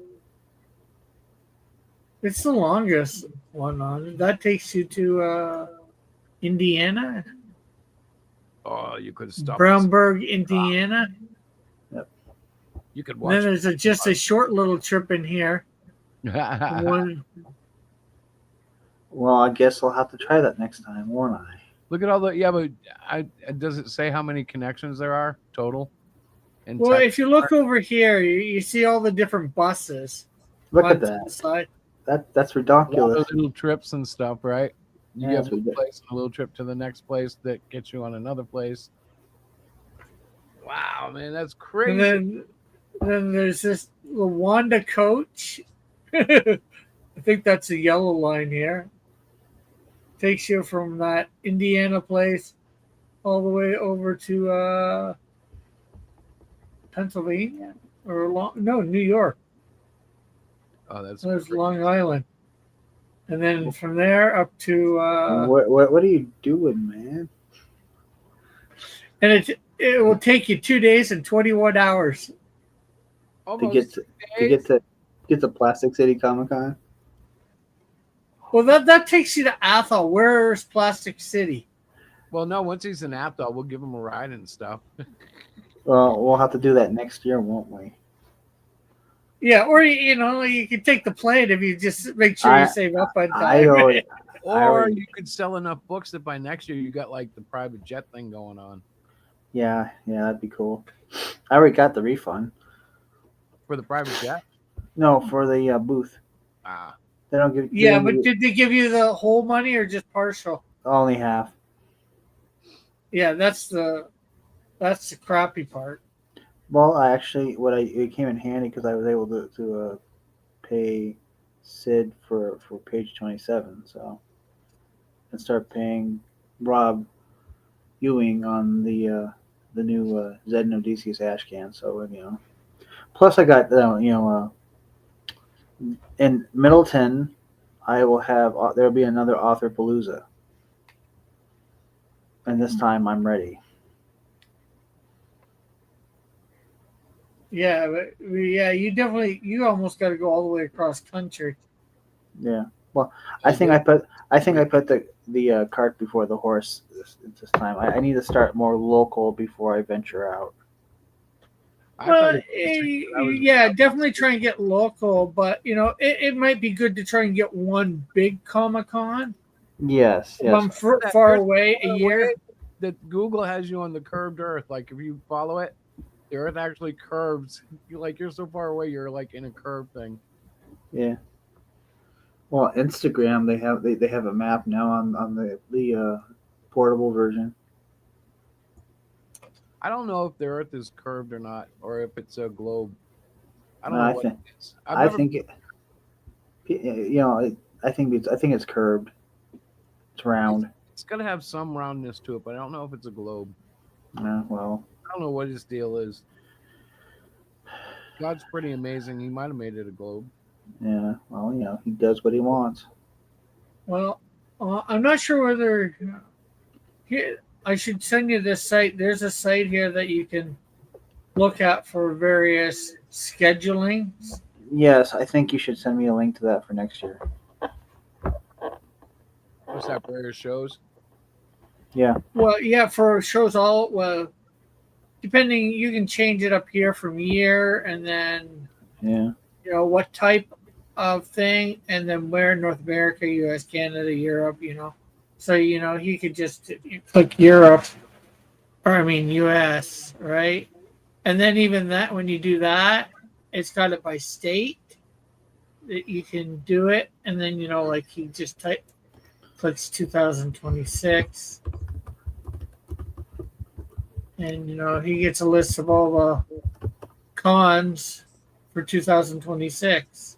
Speaker 10: It's the longest one on. That takes you to Indiana.
Speaker 9: Oh, you could have stopped.
Speaker 10: Brownburg, Indiana.
Speaker 9: You could
Speaker 10: And
Speaker 9: watch.
Speaker 10: then there's just a short little trip in here. One.
Speaker 11: Well, I guess I'll have to try that next time, won't I?
Speaker 9: Look at all the but does it say how many connections there are total? And
Speaker 10: Well, if you look over here, you see all the different buses.
Speaker 11: Look
Speaker 10: on
Speaker 11: at
Speaker 10: to the side.
Speaker 11: That's
Speaker 9: all
Speaker 11: ridiculous.
Speaker 9: the little trips and stuff, right? You
Speaker 11: Yeah,
Speaker 9: get
Speaker 11: that's
Speaker 9: one
Speaker 11: ridiculous.
Speaker 9: place, a little trip to the next place that gets you on another place. Wow, man, that's crazy.
Speaker 10: And then there's this Wanda coach. I think that's a yellow line here. Takes you from that Indiana place all the way over to Pennsylvania or New York.
Speaker 9: Oh, that's
Speaker 10: There's
Speaker 9: crazy.
Speaker 10: Long Island. and then from there up to
Speaker 11: What are you doing, man?
Speaker 10: and it will take you 2 days and 21 hours.
Speaker 11: To
Speaker 9: Almost
Speaker 11: get to,
Speaker 9: 2 days.
Speaker 11: get to Plastic City Comic Con?
Speaker 10: Well, that takes you to Athol. Where's Plastic City?
Speaker 9: Well, no, once he's in Apto, we'll give him a ride and stuff.
Speaker 11: Well, we'll have to do that next year, won't we?
Speaker 10: Yeah, or you can take the plane if you just make sure you save up on
Speaker 11: I
Speaker 10: time.
Speaker 11: already,
Speaker 9: Or you could sell enough books that by next year you got like the private jet thing going on
Speaker 11: yeah, that'd be cool. I already got the refund.
Speaker 9: for the private jet.
Speaker 11: No, for the booth.
Speaker 9: Ah,
Speaker 11: They don't give.
Speaker 10: Yeah, but did they give you the whole money or just partial?
Speaker 11: only half.
Speaker 10: Yeah, that's the crappy part.
Speaker 11: Well, it came in handy because I was able to pay Sid for page 27, so and start paying Rob Ewing on the new Zed No Odysseus ash can. So plus I got in Middleton, I will have there'll be another Author Palooza, and this time I'm ready.
Speaker 10: Yeah, but you almost got to go all the way across country.
Speaker 11: Yeah. Well, I think I put the cart before the horse this time. I need to start more local before I venture out.
Speaker 10: Well, yeah, definitely try and get local, but it might be good to try and get one big Comic-Con.
Speaker 11: Yes.
Speaker 10: If I'm far away a year.
Speaker 9: That Google has you on the curved Earth. Like if you follow it, the Earth actually curves. You're so far away, you're like in a curved thing.
Speaker 11: Yeah. Well, Instagram they have a map now on the portable version.
Speaker 9: I don't know if the Earth is curved or not, or if it's a globe. I don't know what it is.
Speaker 11: I think it's curved. It's round.
Speaker 9: It's gonna have some roundness to it, but I don't know if it's a globe.
Speaker 11: Well,
Speaker 9: I don't know what his deal is. God's pretty amazing. He might have made it a globe.
Speaker 11: yeah. Well, he does what he wants.
Speaker 10: Well, I'm not sure whether here I should send you this site. There's a site here that you can look at for various scheduling.
Speaker 11: Yes, I think you should send me a link to that for next year.
Speaker 9: What's that, various shows?
Speaker 11: Yeah.
Speaker 10: Well, yeah, for shows depending, you can change it up here from year and then
Speaker 11: Yeah.
Speaker 10: what type of thing, and then where in North America, US, Canada, Europe, So, he could just click Europe, or I mean US, right? And then even that, when you do that, it's got it by state that you can do it. And then, like he just clicks 2026. And, he gets a list of all the cons for 2026.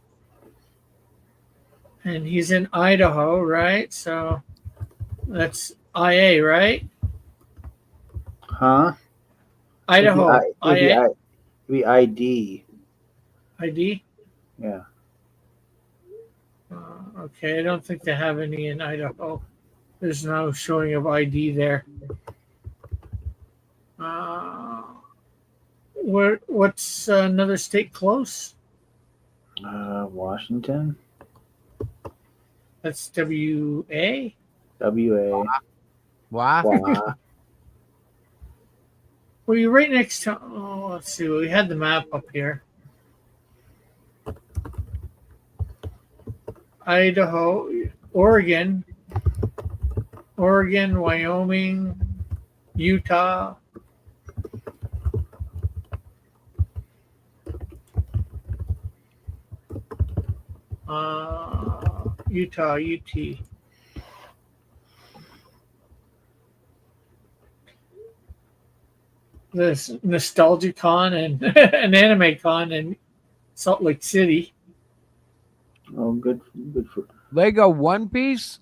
Speaker 10: And he's in Idaho, right? So that's IA, right?
Speaker 11: Huh?
Speaker 10: Idaho. IA?
Speaker 11: It'd be ID.
Speaker 10: ID?
Speaker 11: Yeah.
Speaker 10: Okay, I don't think they have any in Idaho. There's no showing of ID there. What's another state close?
Speaker 11: Washington.
Speaker 10: That's WA.
Speaker 11: WA.
Speaker 9: Wow.
Speaker 11: Wow.
Speaker 10: Well, you're right next to. Oh, let's see. We had the map up here. Idaho, Oregon, Wyoming, Utah. Utah, UT. This Nostalgia Con and an Anime Con in Salt Lake City.
Speaker 11: Oh, good for.
Speaker 9: Lego One Piece.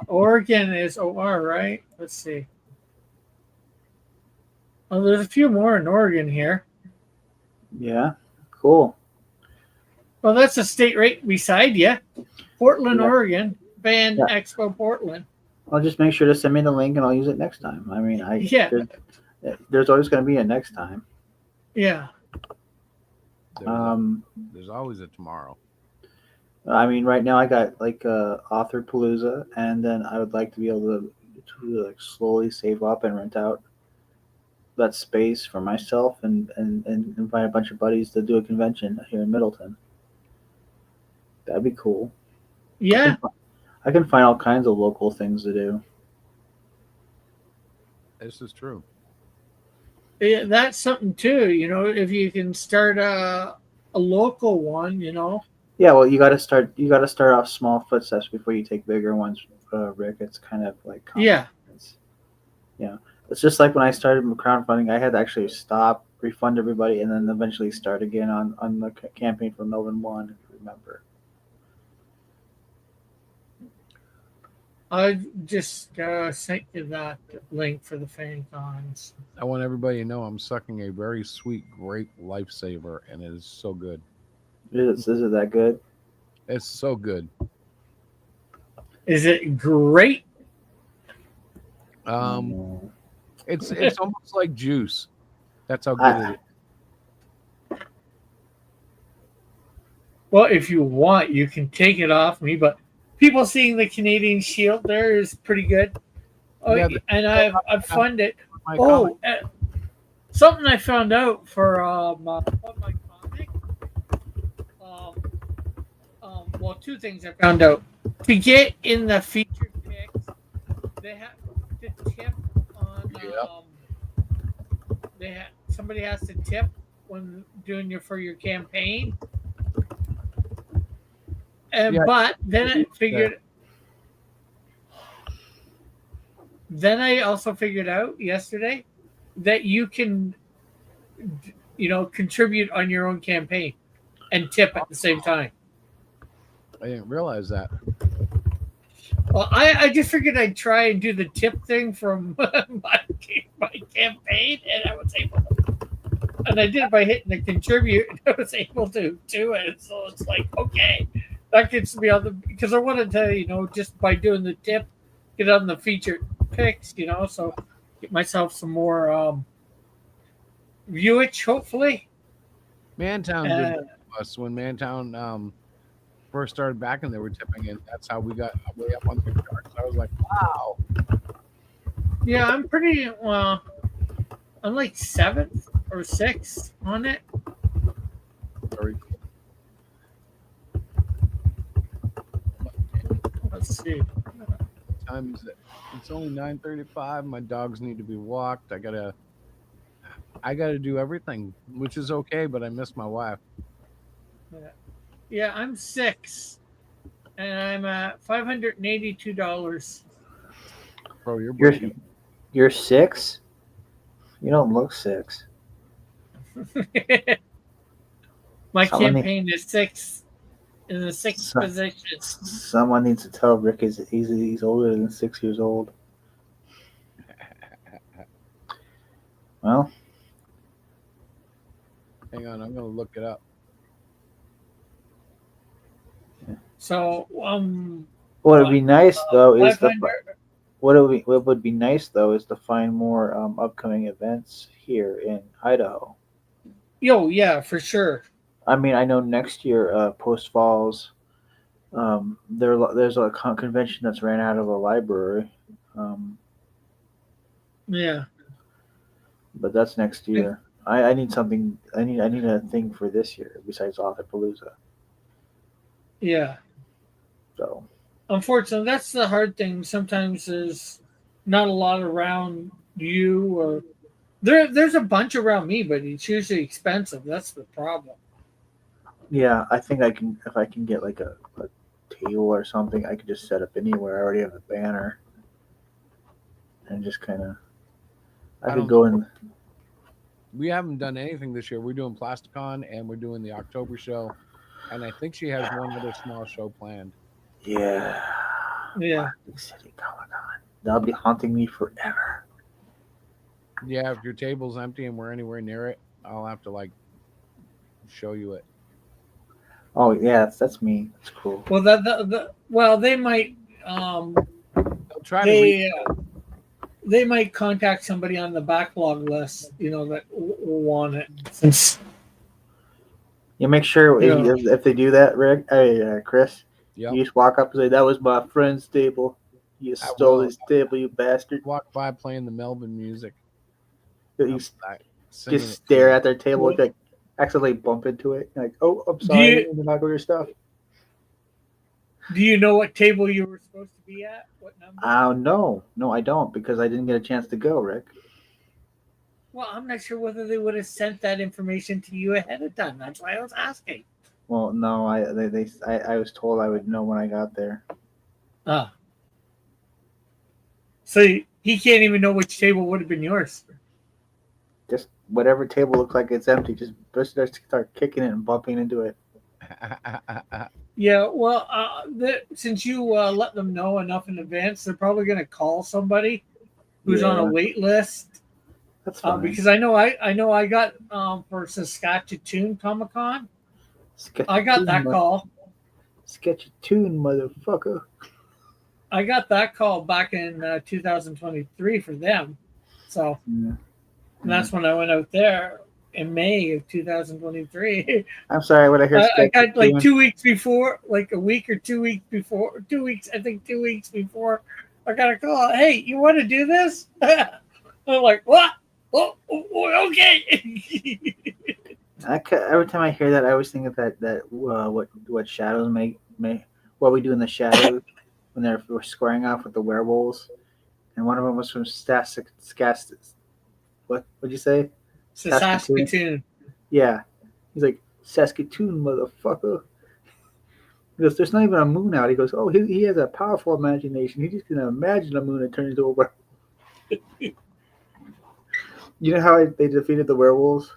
Speaker 10: Oregon is OR, right? Let's see. Oh, there's a few more in Oregon here.
Speaker 11: Yeah. Cool.
Speaker 10: Well, that's a state right beside you. Portland,
Speaker 11: Yeah.
Speaker 10: Oregon. Band
Speaker 11: Yeah.
Speaker 10: Expo Portland.
Speaker 11: I'll just make sure to send me the link and I'll use it next time. I mean,
Speaker 10: Yeah.
Speaker 11: there's always going to be a next time.
Speaker 10: Yeah.
Speaker 9: There's always a tomorrow.
Speaker 11: I mean, right now I got like Author Palooza, and then I would like to be able to like slowly save up and rent out that space for myself and invite a bunch of buddies to do a convention here in Middleton. That'd be cool.
Speaker 10: Yeah.
Speaker 11: I can find all kinds of local things to do.
Speaker 9: This is true.
Speaker 10: Yeah, that's something too. You know, if you can start a local one, you know.
Speaker 11: Yeah, well, you got to start. You got to start off small footsteps before you take bigger ones, Rick. It's kind of like
Speaker 10: Yeah.
Speaker 11: Yeah, it's just like when I started crowdfunding, I had to actually stop, refund everybody, and then eventually start again on the campaign for Melvin One. If you remember.
Speaker 10: I just sent you that link for the fan cons.
Speaker 9: I want everybody to know I'm sucking a very sweet grape lifesaver, and it is so good.
Speaker 11: Is it that good?
Speaker 9: It's so good.
Speaker 10: Is it great?
Speaker 9: It's almost like juice. That's how good it is.
Speaker 10: Well, if you want, you can take it off me, but people seeing the Canadian Shield there is pretty good. Oh,
Speaker 9: Yeah,
Speaker 10: and I've funded.
Speaker 9: My
Speaker 10: Oh, something I found out for my comic. Well, two things I found out. To get in the featured picks, they have to tip on. Somebody has to tip when doing your campaign. And
Speaker 9: Yeah.
Speaker 10: but then I figured. Then I also figured out yesterday that you can, contribute on your own campaign and tip at the same time.
Speaker 9: I didn't realize that.
Speaker 10: Well, I just figured I'd try and do the tip thing from my campaign, and I was able to. And I did it by hitting the contribute, and I was able to do it. So it's like, okay, that gets me on the, because I wanted to, just by doing the tip, get on the featured picks, so get myself some more viewage, hopefully.
Speaker 9: Mantown did that to us when Mantown first started back and they were tipping in. That's how we got way up on the charts. I was like, wow.
Speaker 10: Yeah, I'm pretty well. I'm like 7th or 6th on it.
Speaker 9: Very cool.
Speaker 10: Let's see.
Speaker 9: What time is it? It's only 9:35. My dogs need to be walked. I gotta do everything, which is okay, but I miss my wife.
Speaker 10: Yeah, I'm 6, and I'm at $582.
Speaker 9: Bro, you're breaking.
Speaker 11: You're 6. You don't look 6.
Speaker 10: My
Speaker 11: Someone
Speaker 10: campaign is 6 in the 6th position.
Speaker 11: Someone needs to tell Rick he's older than 6 years old. Well,
Speaker 9: Hang on, I'm gonna look it up.
Speaker 10: So,
Speaker 11: what would be nice though is
Speaker 10: 500
Speaker 11: what would be nice though is to find more upcoming events here in Idaho.
Speaker 10: yeah, for sure.
Speaker 11: I mean, I know next year, Post Falls, there's a convention that's ran out of a library,
Speaker 10: Yeah.
Speaker 11: but that's next year. I need something. I need a thing for this year besides Authorpalooza.
Speaker 10: Yeah.
Speaker 11: So
Speaker 10: Unfortunately, that's the hard thing. Sometimes there's not a lot around you, or there's a bunch around me, but it's usually expensive. That's the problem.
Speaker 11: yeah, I think I can if I can get like a table or something. I could just set up anywhere. I already have a banner, and just kind of. I could go in.
Speaker 9: We haven't done anything this year. We're doing Plasticon and we're doing the October show, and I think she has one other small show planned.
Speaker 11: Yeah.
Speaker 10: Yeah.
Speaker 11: Big City Comic-Con. That'll be haunting me forever.
Speaker 9: Yeah, if your table's empty and we're anywhere near it, I'll have to show you it.
Speaker 11: Oh yeah, that's me. That's cool.
Speaker 10: Well, well, they might
Speaker 9: They'll try to read.
Speaker 10: they might contact somebody on the backlog list, that will want it. Since
Speaker 11: You make sure
Speaker 10: Yeah.
Speaker 11: if they do that, Rick, hey Chris,
Speaker 9: Yep.
Speaker 11: you just walk up and say, "That was my friend's table. You
Speaker 9: I
Speaker 11: stole
Speaker 9: will.
Speaker 11: his table, you bastard."
Speaker 9: Walk by playing the Melbourne music.
Speaker 11: You
Speaker 9: Singing
Speaker 11: just
Speaker 9: it
Speaker 11: stare
Speaker 9: to
Speaker 11: at their table, like accidentally bump into it. Like, oh, I'm
Speaker 10: Do
Speaker 11: sorry,
Speaker 10: you-
Speaker 11: I didn't knock over your stuff.
Speaker 10: do you know what table you were supposed to be at? What number?
Speaker 11: No, I don't because I didn't get a chance to go, Rick.
Speaker 10: Well, I'm not sure whether they would have sent that information to you ahead of time. That's why I was asking.
Speaker 11: Well, no, I was told I would know when I got there.
Speaker 10: Ah. So he can't even know which table would have been yours.
Speaker 11: Just whatever table looks like it's empty, just start kicking it and bumping into it.
Speaker 10: Yeah, well, since you let them know enough in advance, they're probably going to call somebody who's on a
Speaker 11: Yeah.
Speaker 10: wait list.
Speaker 11: That's fine.
Speaker 10: Because I know I got for Saskatchewan Comic Con. I got that call.
Speaker 11: Sketchatune, motherfucker.
Speaker 10: I got that call back in 2023 for them. So
Speaker 11: Yeah.
Speaker 10: and that's when I went out there in May of 2023.
Speaker 11: I'm sorry, when I hear
Speaker 10: I got like
Speaker 11: Sketchatune,
Speaker 10: 2 weeks before, like a week or 2 weeks before, 2 weeks, I think 2 weeks before, I got a call. Hey, you want to do this? I'm like, what? Oh, okay.
Speaker 11: every time I hear that, I always think of that what shadows make what we do in the shadows when we're squaring off with the werewolves, and one of them was from what'd you say?
Speaker 10: Saskatoon.
Speaker 11: Yeah, he's like Saskatoon, motherfucker. He goes, "There's not even a moon out." He goes, "Oh, he has a powerful imagination. He just can imagine a moon and turn into a werewolf." You know how they defeated the werewolves?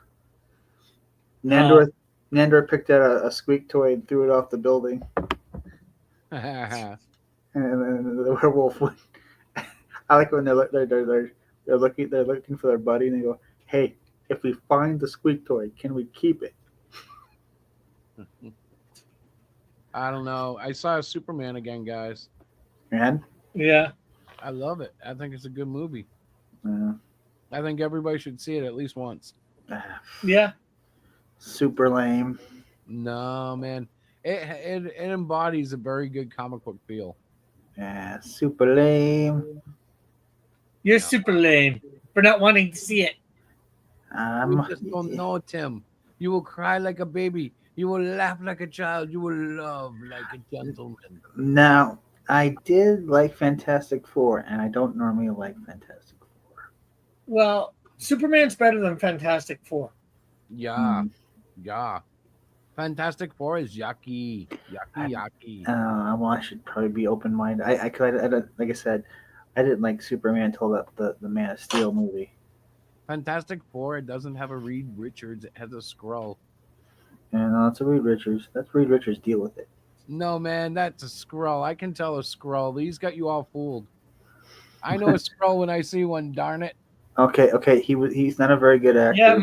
Speaker 11: Nandor picked out a squeak toy and threw it off the building, and the werewolf went. I like when they're looking for their buddy, and they go, "Hey, if we find the squeak toy, can we keep it?"
Speaker 9: I don't know. I saw Superman again, guys.
Speaker 11: And
Speaker 10: Yeah.
Speaker 9: I love it. I think it's a good movie.
Speaker 11: uh,
Speaker 9: I think everybody should see it at least once.
Speaker 10: Yeah.
Speaker 11: super lame.
Speaker 9: No, man. It embodies a very good comic book feel.
Speaker 11: Yeah, super lame.
Speaker 10: You're super lame for not wanting to see it.
Speaker 9: You just don't know, Tim. You will cry like a baby. You will laugh like a child. You will love like a gentleman.
Speaker 11: Now, I did like Fantastic Four, and I don't normally like Fantastic Four.
Speaker 10: Well, Superman's better than Fantastic Four.
Speaker 9: Yeah. Yeah. Fantastic Four is yucky. Yucky.
Speaker 11: Well, I should probably be open minded. I like I said, I didn't like Superman until the Man of Steel movie.
Speaker 9: Fantastic Four, it doesn't have a Reed Richards. It has a Skrull.
Speaker 11: And that's a Reed Richards. That's Reed Richards. Deal with it.
Speaker 9: No, man, that's a Skrull. I can tell a Skrull. These got you all fooled. I know a Skrull when I see one, darn it.
Speaker 11: Okay. He's not a very good actor.
Speaker 10: Yeah,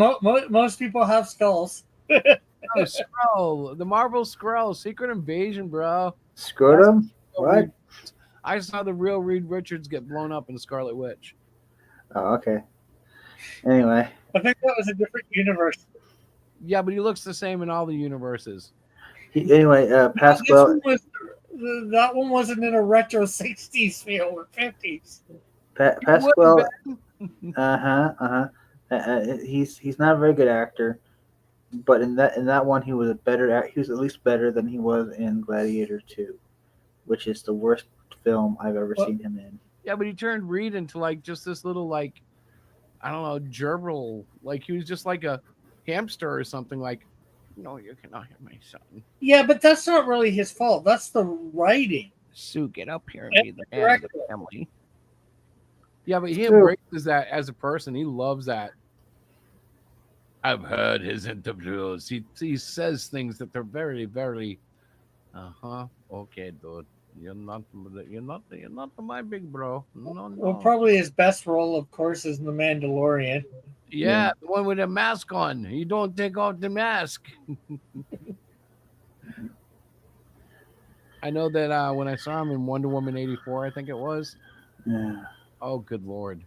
Speaker 10: most people have skulls.
Speaker 9: Oh, Skrull. The Marvel Skrull. Secret Invasion, bro.
Speaker 11: Scrotum? What?
Speaker 9: I saw the real Reed Richards get blown up in Scarlet Witch.
Speaker 11: Oh, okay. Anyway,
Speaker 10: I think that was a different universe.
Speaker 9: Yeah, but he looks the same in all the universes.
Speaker 11: Pasquale.
Speaker 10: That one wasn't in a retro 60s feel or 50s.
Speaker 11: Pasquale. He's not a very good actor, but in that one he was he was at least better than he was in Gladiator 2, which is the worst film I've ever seen him in.
Speaker 9: Yeah, but he turned Reed into like just this little like I don't know gerbil. Like he was just like a hamster or something. Like, no, you cannot have my son.
Speaker 10: Yeah, but that's not really his fault. That's the writing.
Speaker 9: Sue, get up here and
Speaker 10: And
Speaker 9: be the
Speaker 10: the
Speaker 9: man of the
Speaker 10: director.
Speaker 9: family. Yeah, but he
Speaker 11: True.
Speaker 9: embraces that as a person. He loves that. I've heard his interviews. He says things that they're very, very okay, dude. You're not my big bro. No.
Speaker 10: Well, probably his best role, of course, is The Mandalorian.
Speaker 9: Yeah, the one with a mask on. You don't take off the mask. I know that when I saw him in Wonder Woman 84, I think it was.
Speaker 11: Yeah.
Speaker 9: Oh, good lord.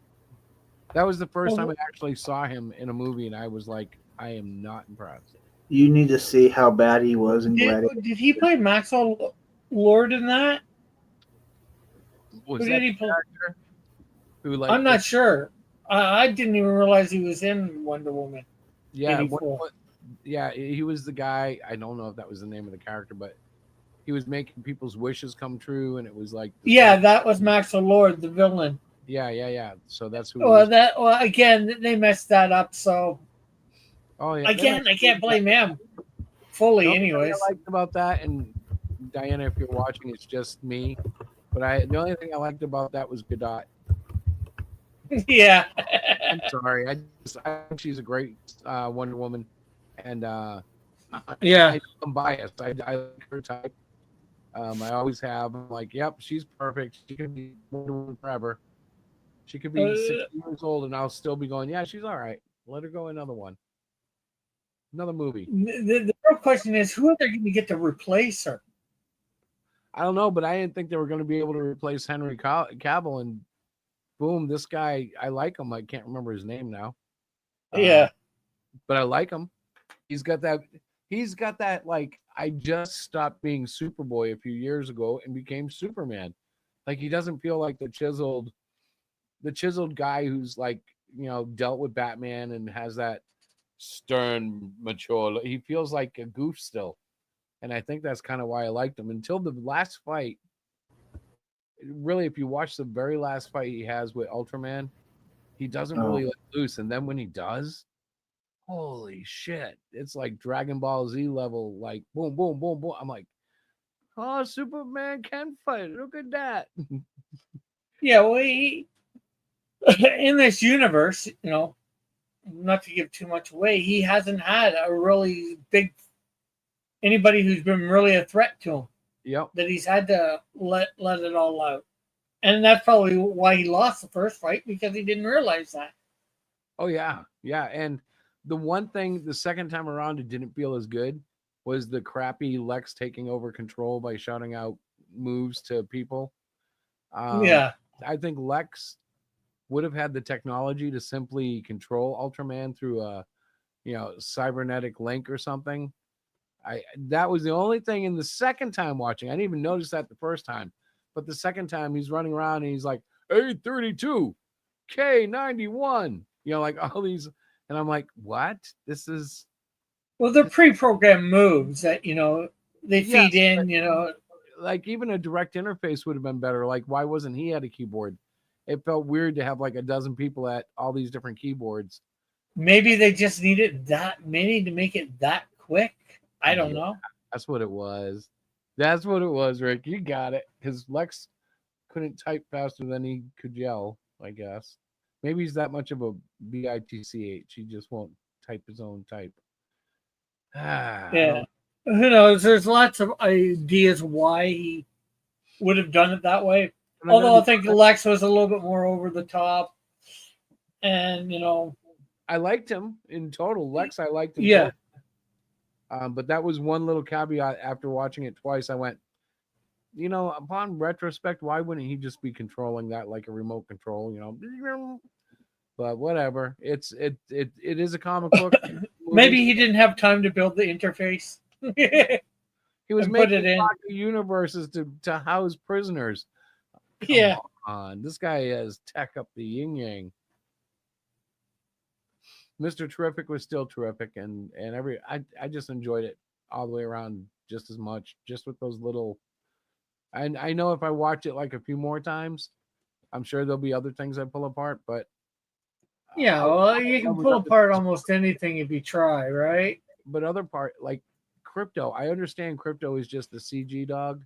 Speaker 9: That was the first time
Speaker 10: Well,
Speaker 9: I actually saw him in a movie, and I was like, I am not impressed.
Speaker 11: You need to see how bad he was in Gladiator.
Speaker 10: did he play Maxwell Lord in that?
Speaker 9: Was
Speaker 10: Who
Speaker 9: that
Speaker 10: did he
Speaker 9: the
Speaker 10: play?
Speaker 9: character who like?
Speaker 10: I'm not sure. I didn't even realize he was in Wonder Woman
Speaker 9: Yeah,
Speaker 10: '84.
Speaker 9: yeah, he was the guy. I don't know if that was the name of the character, but he was making people's wishes come true, and it was like this
Speaker 10: Yeah,
Speaker 9: whole.
Speaker 10: that was Maxwell Lord, the villain.
Speaker 9: Yeah, yeah, yeah. So that's who he
Speaker 10: Well,
Speaker 9: was.
Speaker 10: again, they messed that up. So
Speaker 9: Oh yeah.
Speaker 10: again, I can't blame him
Speaker 9: The
Speaker 10: fully,
Speaker 9: only thing
Speaker 10: anyways.
Speaker 9: I liked about that, and Diana, if you're watching, it's just me. But the only thing I liked about that was Godot.
Speaker 10: Yeah.
Speaker 9: I'm sorry. I think she's a great Wonder Woman, and
Speaker 10: Yeah.
Speaker 9: I'm biased. I like her type. I always have. I'm like, yep, she's perfect. She can be Wonder Woman forever. She could be 60 years old, and I'll still be going, yeah, she's all right. Let her go another one, another movie.
Speaker 10: The real question is, who are they going to get to replace her?
Speaker 9: I don't know, but I didn't think they were going to be able to replace Henry Cavill, and boom, this guy, I like him. I can't remember his name now.
Speaker 10: Yeah.
Speaker 9: But I like him. He's got that like, I just stopped being Superboy a few years ago and became Superman. Like, he doesn't feel like the chiseled guy who's like, dealt with Batman and has that stern, mature. He feels like a goof still. And I think that's kind of why I liked him until the last fight. Really, if you watch the very last fight he has with Ultraman, he doesn't really let loose. And then when he does, holy shit, it's like Dragon Ball Z level, like boom, boom, boom, boom. I'm like, oh, Superman can fight. Look at that.
Speaker 10: Yeah, well, in this universe, not to give too much away, he hasn't had a really big anybody who's been really a threat to him.
Speaker 9: Yep.
Speaker 10: That he's had to let it all out. And that's probably why he lost the first fight, because he didn't realize that.
Speaker 9: Oh yeah. Yeah. And the one thing the second time around it didn't feel as good was the crappy Lex taking over control by shouting out moves to people.
Speaker 10: Yeah.
Speaker 9: I think Lex would have had the technology to simply control Ultraman through a cybernetic link or something. That was the only thing in the second time watching. I didn't even notice that the first time, but the second time he's running around and he's like 832 K91, like all these, and I'm like, what? This is
Speaker 10: they're pre-programmed moves that they feed in.
Speaker 9: Like even a direct interface would have been better. Like, why wasn't he at a keyboard? It felt weird to have like a dozen people at all these different keyboards.
Speaker 10: Maybe they just needed that many to make it that quick. I don't know.
Speaker 9: That's what it was. That's what it was, Rick. You got it. Because Lex couldn't type faster than he could yell, I guess. Maybe he's that much of a bitch. He just won't type his own type.
Speaker 10: Yeah. Who knows? There's lots of ideas why he would have done it that way. Although I think Lex was a little bit more over the top. And,
Speaker 9: I liked him in total. Lex, I liked him.
Speaker 10: Yeah.
Speaker 9: But that was one little caveat. After watching it twice, I went, upon retrospect, why wouldn't he just be controlling that like a remote control? But whatever. It is a comic book.
Speaker 10: Maybe he didn't have time to build the interface.
Speaker 9: He was making universes to house prisoners. Come on. This guy has tech up the yin yang. Mr. Terrific was still terrific, and I just enjoyed it all the way around just as much, just with those little. And I know if I watch it like a few more times, I'm sure there'll be other things I pull apart, but
Speaker 10: yeah, well, you can pull apart almost anything if you try, right?
Speaker 9: But other part, like Crypto, I understand Crypto is just the CG dog,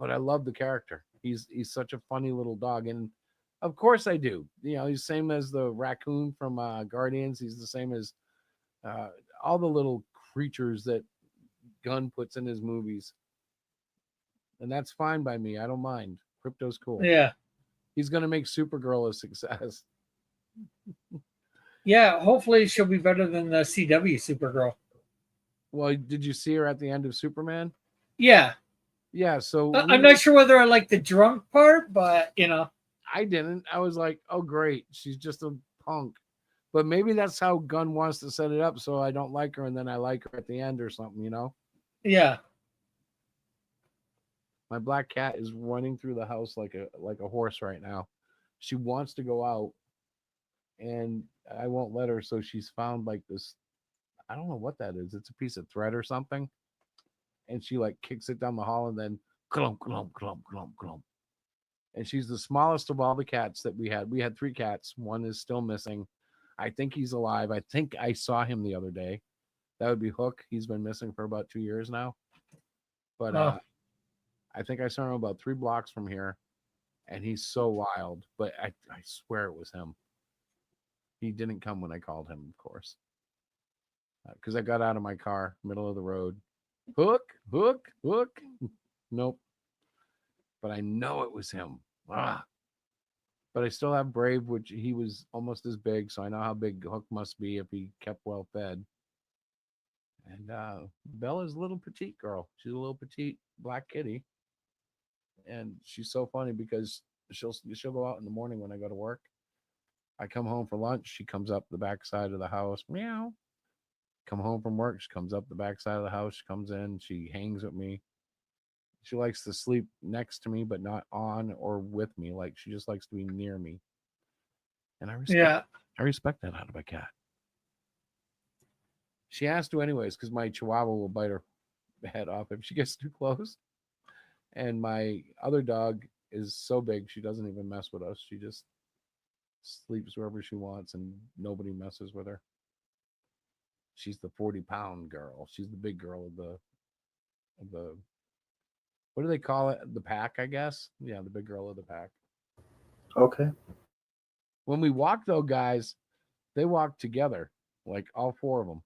Speaker 9: but I love the character. He's such a funny little dog, and of course I do. He's the same as the raccoon from Guardians. He's the same as all the little creatures that Gunn puts in his movies. And that's fine by me. I don't mind. Crypto's cool.
Speaker 10: Yeah.
Speaker 9: He's going to make Supergirl a success.
Speaker 10: Yeah, hopefully she'll be better than the CW Supergirl.
Speaker 9: Well, did you see her at the end of Superman?
Speaker 10: Yeah.
Speaker 9: Yeah, so
Speaker 10: I'm not sure whether I like the drunk part, but
Speaker 9: I didn't. I was like, oh great, she's just a punk. But maybe that's how Gunn wants to set it up, so I don't like her, and then I like her at the end or something, you know.
Speaker 10: yeah.
Speaker 9: My black cat is running through the house like a horse right now. She wants to go out, and I won't let her. So she's found like this. I don't know what that is. It's a piece of thread or something, and she like kicks it down the hall, and then clump clump clump clump clump. And she's the smallest of all the cats that we had. We had 3 cats. One is still missing. I think he's alive. I think I saw him the other day. That would be Hook. He's been missing for about 2 years now. But I think I saw him about 3 blocks from here, and he's so wild. But I swear it was him. He didn't come when I called him, of course, because I got out of my car, middle of the road. Hook, Hook, Hook. Nope. But I know it was him. But I still have Brave, which he was almost as big, so I know how big Hook must be if he kept well fed. And Bella's a little petite girl. She's a little petite black kitty. And she's so funny because she'll go out in the morning when I go to work. I come home for lunch. She comes up the back side of the house. Meow. Come home from work. She comes up the back side of the house. She comes in. She hangs with me. She likes to sleep next to me, but not on or with me. Like she just likes to be near me. And I respect that out of a cat. She has to anyways, because my Chihuahua will bite her head off if she gets too close. And my other dog is so big, she doesn't even mess with us. She just sleeps wherever she wants, and nobody messes with her. She's the 40-pound girl. She's the big girl of the what do they call it? The pack, I guess. Yeah, the big girl of the pack.
Speaker 11: Okay.
Speaker 9: When we walk, though, guys, they walk together, like all 4 of them.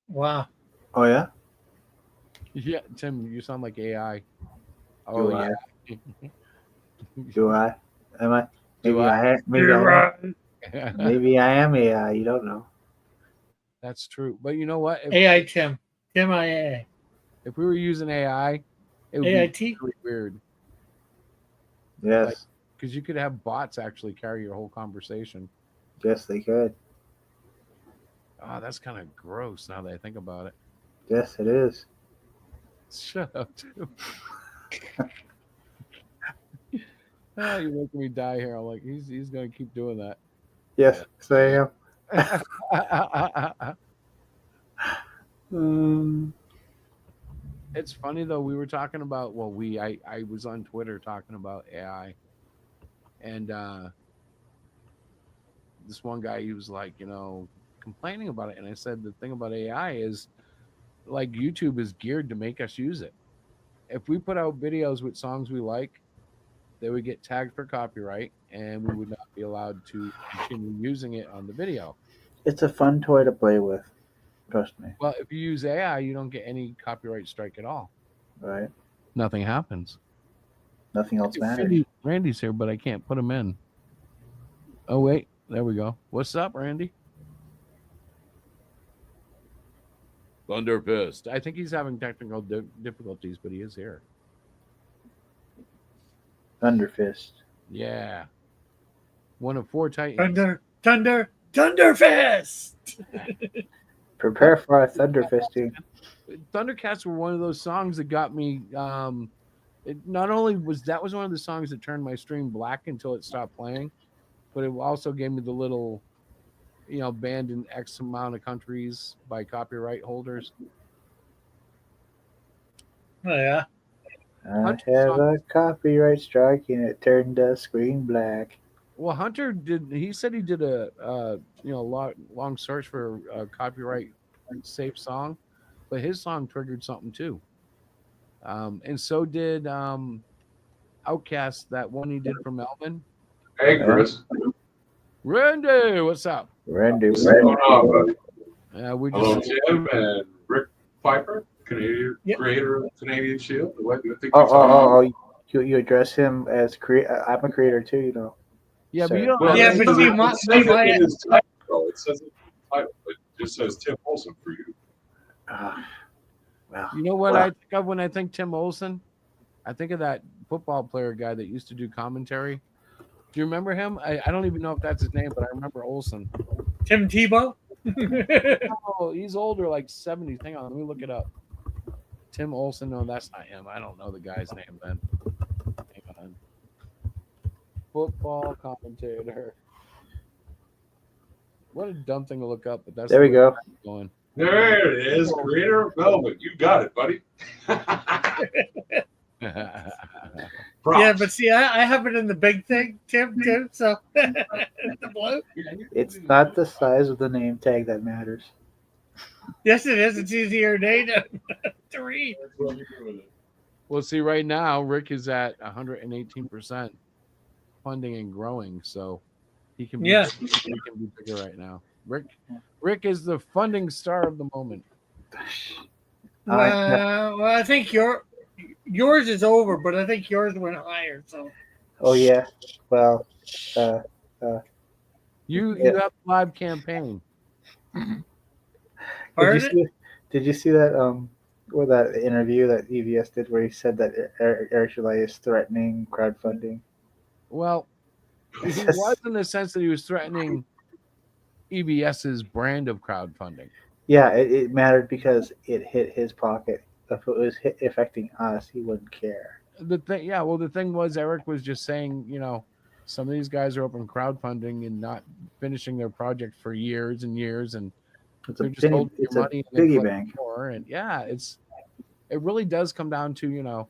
Speaker 10: Wow.
Speaker 11: Oh yeah.
Speaker 9: Yeah, Tim, you sound like AI.
Speaker 11: Do
Speaker 9: Oh
Speaker 11: I? Do I? Am I? Maybe
Speaker 9: Do I?
Speaker 11: Maybe I am AI. You don't know.
Speaker 9: That's true. But you know what?
Speaker 10: AI Tim. Tim IA.
Speaker 9: If we were using AI, it would
Speaker 10: AIT?
Speaker 9: be really weird.
Speaker 11: Yes.
Speaker 9: Because you could have bots actually carry your whole conversation.
Speaker 11: Yes, they could.
Speaker 9: Oh, that's kind of gross now that I think about it.
Speaker 11: Yes, it is.
Speaker 9: Shut up, Tim. Oh, you're making me die here. I'm like, he's going to keep doing that.
Speaker 11: Yes, I am.
Speaker 9: It's funny though. We were talking about I was on Twitter talking about AI, and this one guy, he was like, complaining about it, and I said the thing about AI is, like, YouTube is geared to make us use it. If we put out videos with songs we like, they would get tagged for copyright, and we would not be allowed to continue using it on the video.
Speaker 11: It's a fun toy to play with. Trust me.
Speaker 9: Well, if you use AI, you don't get any copyright strike at all.
Speaker 11: Right.
Speaker 9: Nothing happens.
Speaker 11: Nothing else matters.
Speaker 9: Randy's here, but I can't put him in. Oh, wait. There we go. What's up, Randy? Thunderfist. I think he's having technical difficulties, but he is here.
Speaker 11: Thunderfist.
Speaker 9: Yeah. One of 4 Titans.
Speaker 10: Thunderfist!
Speaker 11: Prepare for our Thunderfisting.
Speaker 9: Thundercats were one of those songs that got me. Not only was one of the songs that turned my stream black until it stopped playing, but it also gave me the little, banned in X amount of countries by copyright holders.
Speaker 10: Oh yeah.
Speaker 11: I have a copyright strike and it turned the screen black.
Speaker 9: Well, Hunter he said he did a long search for a copyright safe song, but his song triggered something too. And so did Outkast, that one he did for Melvin.
Speaker 12: Hey, Chris.
Speaker 9: Randy, what's up?
Speaker 11: Randy,
Speaker 12: What's going on, buddy?
Speaker 9: We
Speaker 12: Hello,
Speaker 9: just
Speaker 12: Tim and Rick Piper, creator of Canadian Shield. What do you think?
Speaker 11: You address him as I'm a creator too,
Speaker 9: Yeah,
Speaker 11: so.
Speaker 9: but you don't.
Speaker 10: But
Speaker 12: it says
Speaker 10: you must be
Speaker 12: in his title. It says it in the title, but it just says Tim Olson for you.
Speaker 11: Well,
Speaker 9: You know what
Speaker 11: well,
Speaker 9: I think of when I think Tim Olson? I think of that football player guy that used to do commentary. Do you remember him? I don't even know if that's his name, but I remember Olson.
Speaker 10: Tim Tebow.
Speaker 9: Oh, he's older, like 70s. Hang on, let me look it up. Tim Olson. No, that's not him. I don't know the guy's name then. Hang on. Football commentator. What a dumb thing to look up, but that's
Speaker 11: there we
Speaker 9: the way
Speaker 11: go.
Speaker 9: it's going.
Speaker 12: There it is. Creator of Velvet. You got it, buddy.
Speaker 10: Yeah, but see, I have it in the big thing, Tim, too. So the blue.
Speaker 11: It's not the size of the name tag that matters.
Speaker 10: Yes, it is. It's easier data to read.
Speaker 9: Well, see, right now Rick is at 118% funding and growing, so he can be,
Speaker 10: Yeah.
Speaker 9: he can be bigger right now. Rick is the funding star of the moment.
Speaker 10: Well, I think yours is over, but I think yours went higher. So
Speaker 11: Oh yeah. Well,
Speaker 9: You
Speaker 11: Yeah.
Speaker 9: have a live campaign.
Speaker 11: did you see that with that interview that EVS did where he said that Eric Chalet is threatening crowdfunding?
Speaker 9: Well, he was in the sense that he was threatening EBS's brand of crowdfunding.
Speaker 11: Yeah, it mattered because it hit his pocket. If it was affecting us, he wouldn't care.
Speaker 9: The thing was Eric was just saying, some of these guys are open crowdfunding and not finishing their project for years and years, and
Speaker 11: It's a
Speaker 9: they're just holding
Speaker 11: it's
Speaker 9: your
Speaker 11: a
Speaker 9: money and
Speaker 11: piggy
Speaker 9: then
Speaker 11: bank.
Speaker 9: more. And yeah, it really does come down to,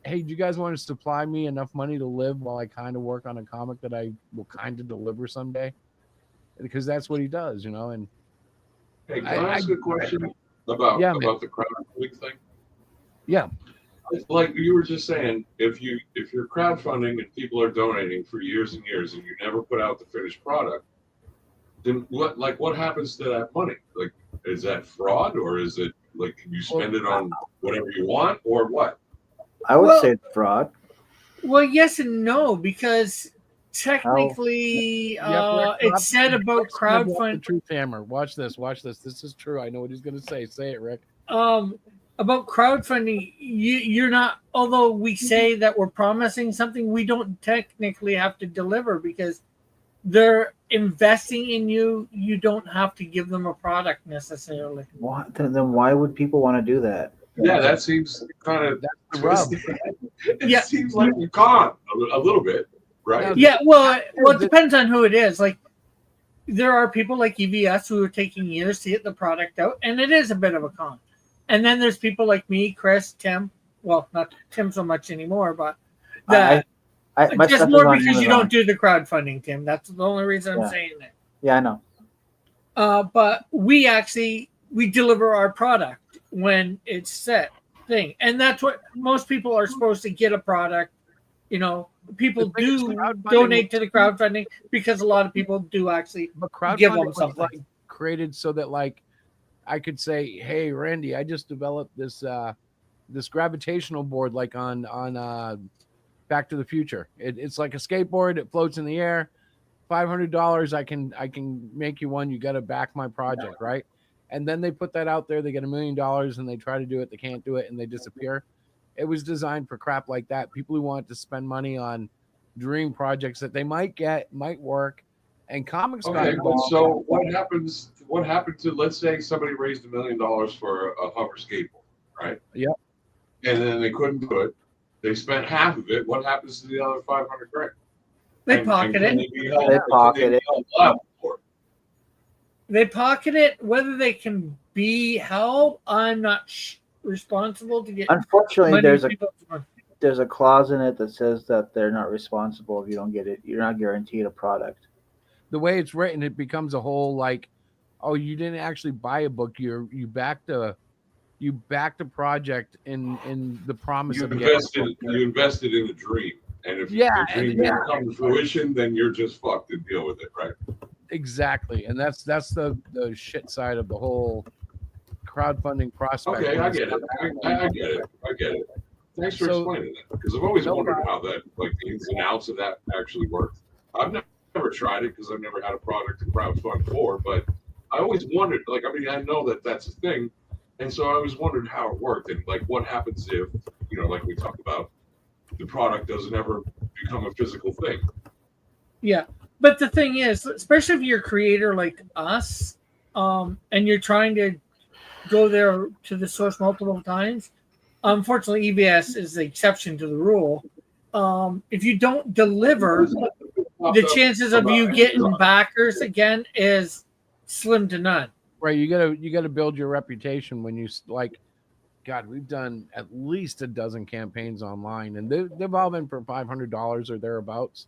Speaker 9: hey, do you guys want to supply me enough money to live while I kind of work on a comic that I will kind of deliver someday? Because that's what he does, and
Speaker 12: Hey, can I ask a question about the crowdfunding thing?
Speaker 9: Yeah.
Speaker 12: It's like you were just saying, if you're crowdfunding and people are donating for years and years and you never put out the finished product, then what happens to that money? Like, is that fraud, or is it like, can you spend it on whatever you want, or what?
Speaker 11: I would say it's fraud.
Speaker 10: well, yes and no, because technically it said about
Speaker 9: The
Speaker 10: crowdfunding.
Speaker 9: truth hammer. Watch this. This is true. I know what he's going to say. Say it, Rick.
Speaker 10: About crowdfunding, you're not, although we say that we're promising something, we don't technically have to deliver because they're investing in you. You don't have to give them a product necessarily.
Speaker 11: Then why would people want to do that?
Speaker 12: Yeah, that seems kind of
Speaker 9: the rub.
Speaker 12: It seems like you con a little bit, right?
Speaker 10: Yeah, well, it depends on who it is. Like, there are people like EVS who are taking years to get the product out, and it is a bit of a con. And then there's people like me, Chris, Tim. Well, not Tim so much anymore, but that
Speaker 11: my
Speaker 10: just
Speaker 11: stuff
Speaker 10: more
Speaker 11: is on
Speaker 10: because you
Speaker 11: Amazon.
Speaker 10: don't do the crowdfunding, Tim. That's the only reason I'm saying that.
Speaker 11: Yeah, I know.
Speaker 10: But we deliver our product when it's set thing, and that's what most people are supposed to get a product. People do donate to the crowdfunding because a lot of people do actually give them something.
Speaker 9: Was, created so that I could say, hey, Randy, I just developed this gravitational board like on Back to the Future. It's like a skateboard. It floats in the air. $500. I can make you one. You got to back my project, right? And then they put that out there. They get $1 million and they try to do it. They can't do it and they disappear. It was designed for crap like that. People who want to spend money on dream projects that they might work. And comics.
Speaker 12: Okay, but so what happens? What happened to, let's say somebody raised $1 million for a hover skateboard, right?
Speaker 9: Yep.
Speaker 12: And then they couldn't do it. They spent half of it. What happens to the other $500 grand?
Speaker 10: They pocket it.
Speaker 11: They pocket it.
Speaker 10: They pocket it. Whether they can be held, I'm not responsible to get.
Speaker 11: Unfortunately,
Speaker 10: money
Speaker 11: there's a clause in it that says that they're not responsible if you don't get it. You're not guaranteed a product.
Speaker 9: The way it's written, it becomes a whole you didn't actually buy a book. You backed a project in the promise of getting.
Speaker 12: You invested in a dream, and if the dream doesn't come to fruition, then you're just fucked to deal with it, right?
Speaker 9: Exactly, and that's the shit side of the whole crowdfunding prospect.
Speaker 12: Okay, I get it. I get it. Thanks for explaining that, because I've always wondered how that, the ins and outs of that actually works. I've never tried it because I've never had a product to crowdfund for, but I always wondered. I know that that's a thing, And so I was wondering how it worked and like what happens if, you know, like we talked about, the product doesn't ever become a physical thing.
Speaker 10: Yeah, but the thing is, especially if you're a creator like us, and you're trying to go there to the source multiple times, unfortunately, EBS is the exception to the rule. If you don't deliver, the chances of you getting backers again is slim to none.
Speaker 9: Right, you gotta build your reputation when you like. God, we've done at least a dozen campaigns online, and they've all been for $500 or thereabouts.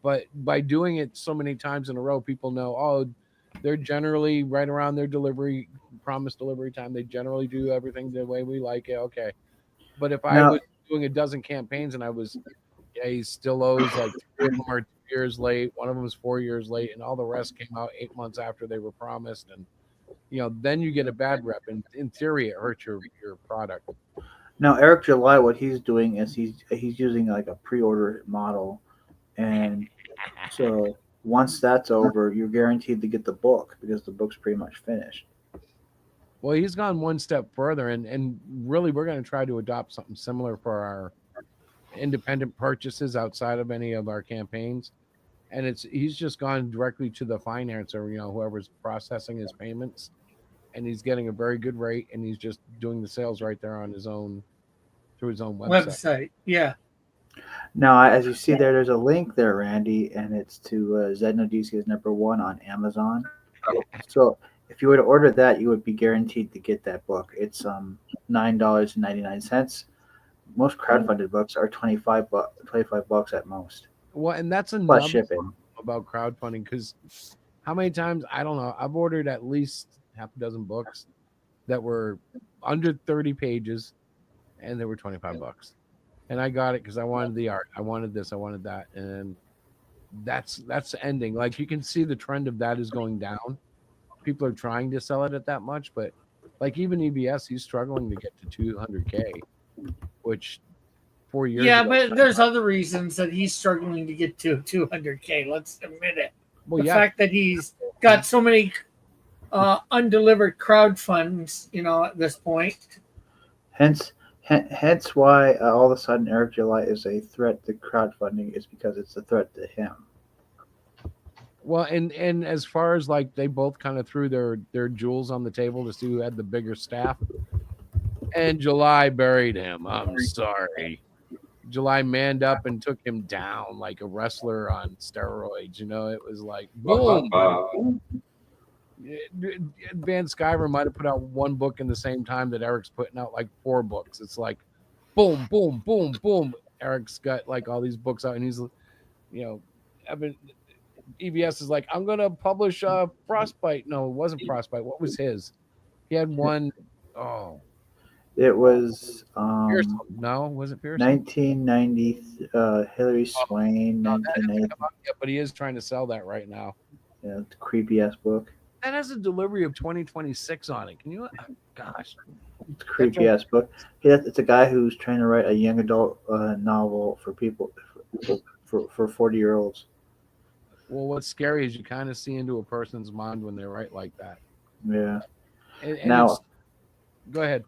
Speaker 9: But by doing it so many times in a row, people know, oh, they're generally right around their promised delivery time. They generally do everything the way we like it. Okay, but if I was doing a dozen campaigns and he still owes like 3 of them are 2 years late, one of them was 4 years late, and all the rest came out 8 months after they were promised, and then you get a bad rep, and in theory, it hurts your product.
Speaker 11: Now, Eric July, what he's doing is he's using like a pre-order model, and so once that's over, you're guaranteed to get the book because the book's pretty much finished.
Speaker 9: Well, he's gone one step further, and really, we're going to try to adopt something similar for our independent purchases outside of any of our campaigns. And he's just gone directly to the financer, whoever's processing his payments, and he's getting a very good rate, and he's just doing the sales right there on through his own website.
Speaker 10: Yeah.
Speaker 11: Now, as you see there's a link there, Randy, and it's to Zed Odysseus #1 on Amazon. So if you were to order that, you would be guaranteed to get that book. It's $9.99. Most crowdfunded books are $25 at most.
Speaker 9: Well, and that's
Speaker 11: plus
Speaker 9: another
Speaker 11: shipping
Speaker 9: about crowdfunding, because how many times, I don't know, I've ordered at least half a dozen books that were under 30 pages, and they were $25. And I got it because I wanted the art, I wanted this, I wanted that, and that's ending. Like, you can see the trend of that is going down. People are trying to sell it at that much, but like even EBS, he's struggling to get to 200K, which 4 years
Speaker 10: Yeah,
Speaker 9: ago,
Speaker 10: but there's other reasons that he's struggling to get to 200K. Let's admit it.
Speaker 9: Well,
Speaker 10: the
Speaker 9: yeah.
Speaker 10: fact that he's got so many undelivered crowd funds, at this point.
Speaker 11: Hence why all of a sudden Eric July is a threat to crowdfunding, is because it's a threat to him.
Speaker 9: Well, and as far as like they both kind of threw their jewels on the table to see who had the bigger staff, and July buried him. I'm sorry. July manned up and took him down like a wrestler on steroids. It was like boom. Van Sciver might have put out one book in the same time that Eric's putting out like 4 books. It's like boom, boom, boom, boom. Eric's got like all these books out, and he's, EBS is like, I'm gonna publish Frostbite. No, it wasn't Frostbite. What was his? He had one. Oh,
Speaker 11: it was
Speaker 9: Pearson. No, was it Pearson?
Speaker 11: 1990. Hillary Swain. 1990.
Speaker 9: Yeah, but he is trying to sell that right now.
Speaker 11: Yeah, the creepy ass book.
Speaker 9: That has a delivery of 2026 on it. Can you? Gosh,
Speaker 11: it's a creepy ass book. It's a guy who's trying to write a young adult novel for people for 40-year-olds.
Speaker 9: Well, what's scary is you kind of see into a person's mind when they write like that.
Speaker 11: Yeah.
Speaker 9: And
Speaker 11: now,
Speaker 9: go ahead.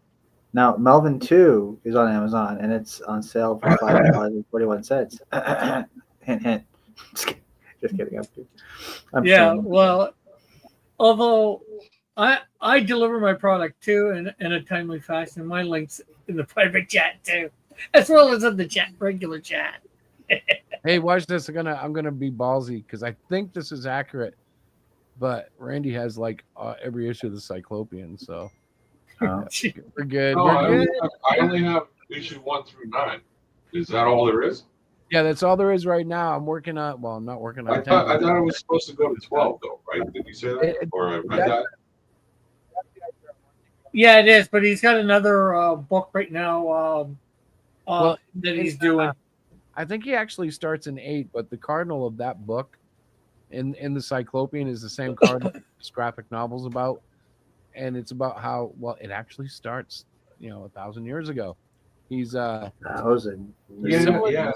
Speaker 11: Now, Melvin 2 is on Amazon, and it's on sale for $5.41. Hint, hint. Just kidding. I'm
Speaker 10: yeah,
Speaker 11: kidding.
Speaker 10: Well, although I deliver my product too in a timely fashion. My link's in the private chat too, as well as in the regular chat.
Speaker 9: Hey, watch this. I'm gonna be ballsy because I think this is accurate, but Randy has like every issue of the Cyclopean, so we're good.
Speaker 12: No,
Speaker 9: We're good.
Speaker 12: I only have issue 1 through 9. Is that all there is?
Speaker 9: Yeah, that's all there is right now. I'm working on. Well, I'm not working on.
Speaker 12: I thought it was supposed to go to 12 though, right? Did you say that? Or I read that?
Speaker 10: Yeah, it is, but he's got another book right now that he's doing.
Speaker 9: I think he actually starts in 8, but the cardinal of that book in the Cyclopean is the same cardinal this graphic novel's about. And it's about how, well, it actually starts, 1,000 years ago. He's
Speaker 11: 1,000.
Speaker 12: Yeah.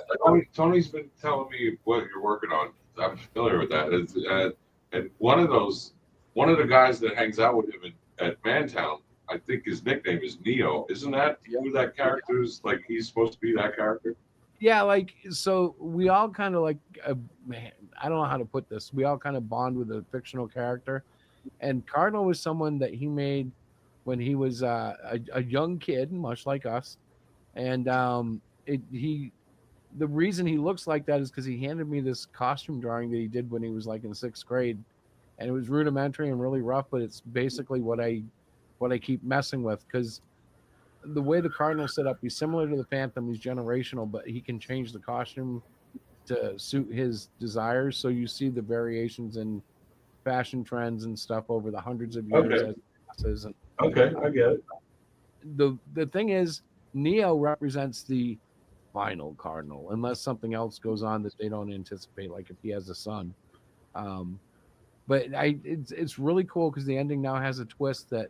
Speaker 12: Tony's been telling me what you're working on. I'm familiar with that. And one of the guys that hangs out with him at Mantown I think his nickname is Neo. Isn't that who that character is? Like he's supposed to be that character.
Speaker 9: Yeah, like so we all kind of like man, I don't know how to put this. We all kind of bond with a fictional character, and Cardinal was someone that he made when he was a young kid, much like us, and he the reason he looks like that is because he handed me this costume drawing that he did when he was like in 6th grade, and it was rudimentary and really rough, but it's basically what I keep messing with because the way the Cardinal's set up, he's similar to the Phantom. He's generational, but he can change the costume to suit his desires. So you see the variations in fashion trends and stuff over the hundreds of years.
Speaker 12: Okay.
Speaker 9: As it passes. And
Speaker 12: Okay, I get it.
Speaker 9: the thing is, Neo represents the final Cardinal, unless something else goes on that they don't anticipate, like if he has a son. But it's really cool because the ending now has a twist that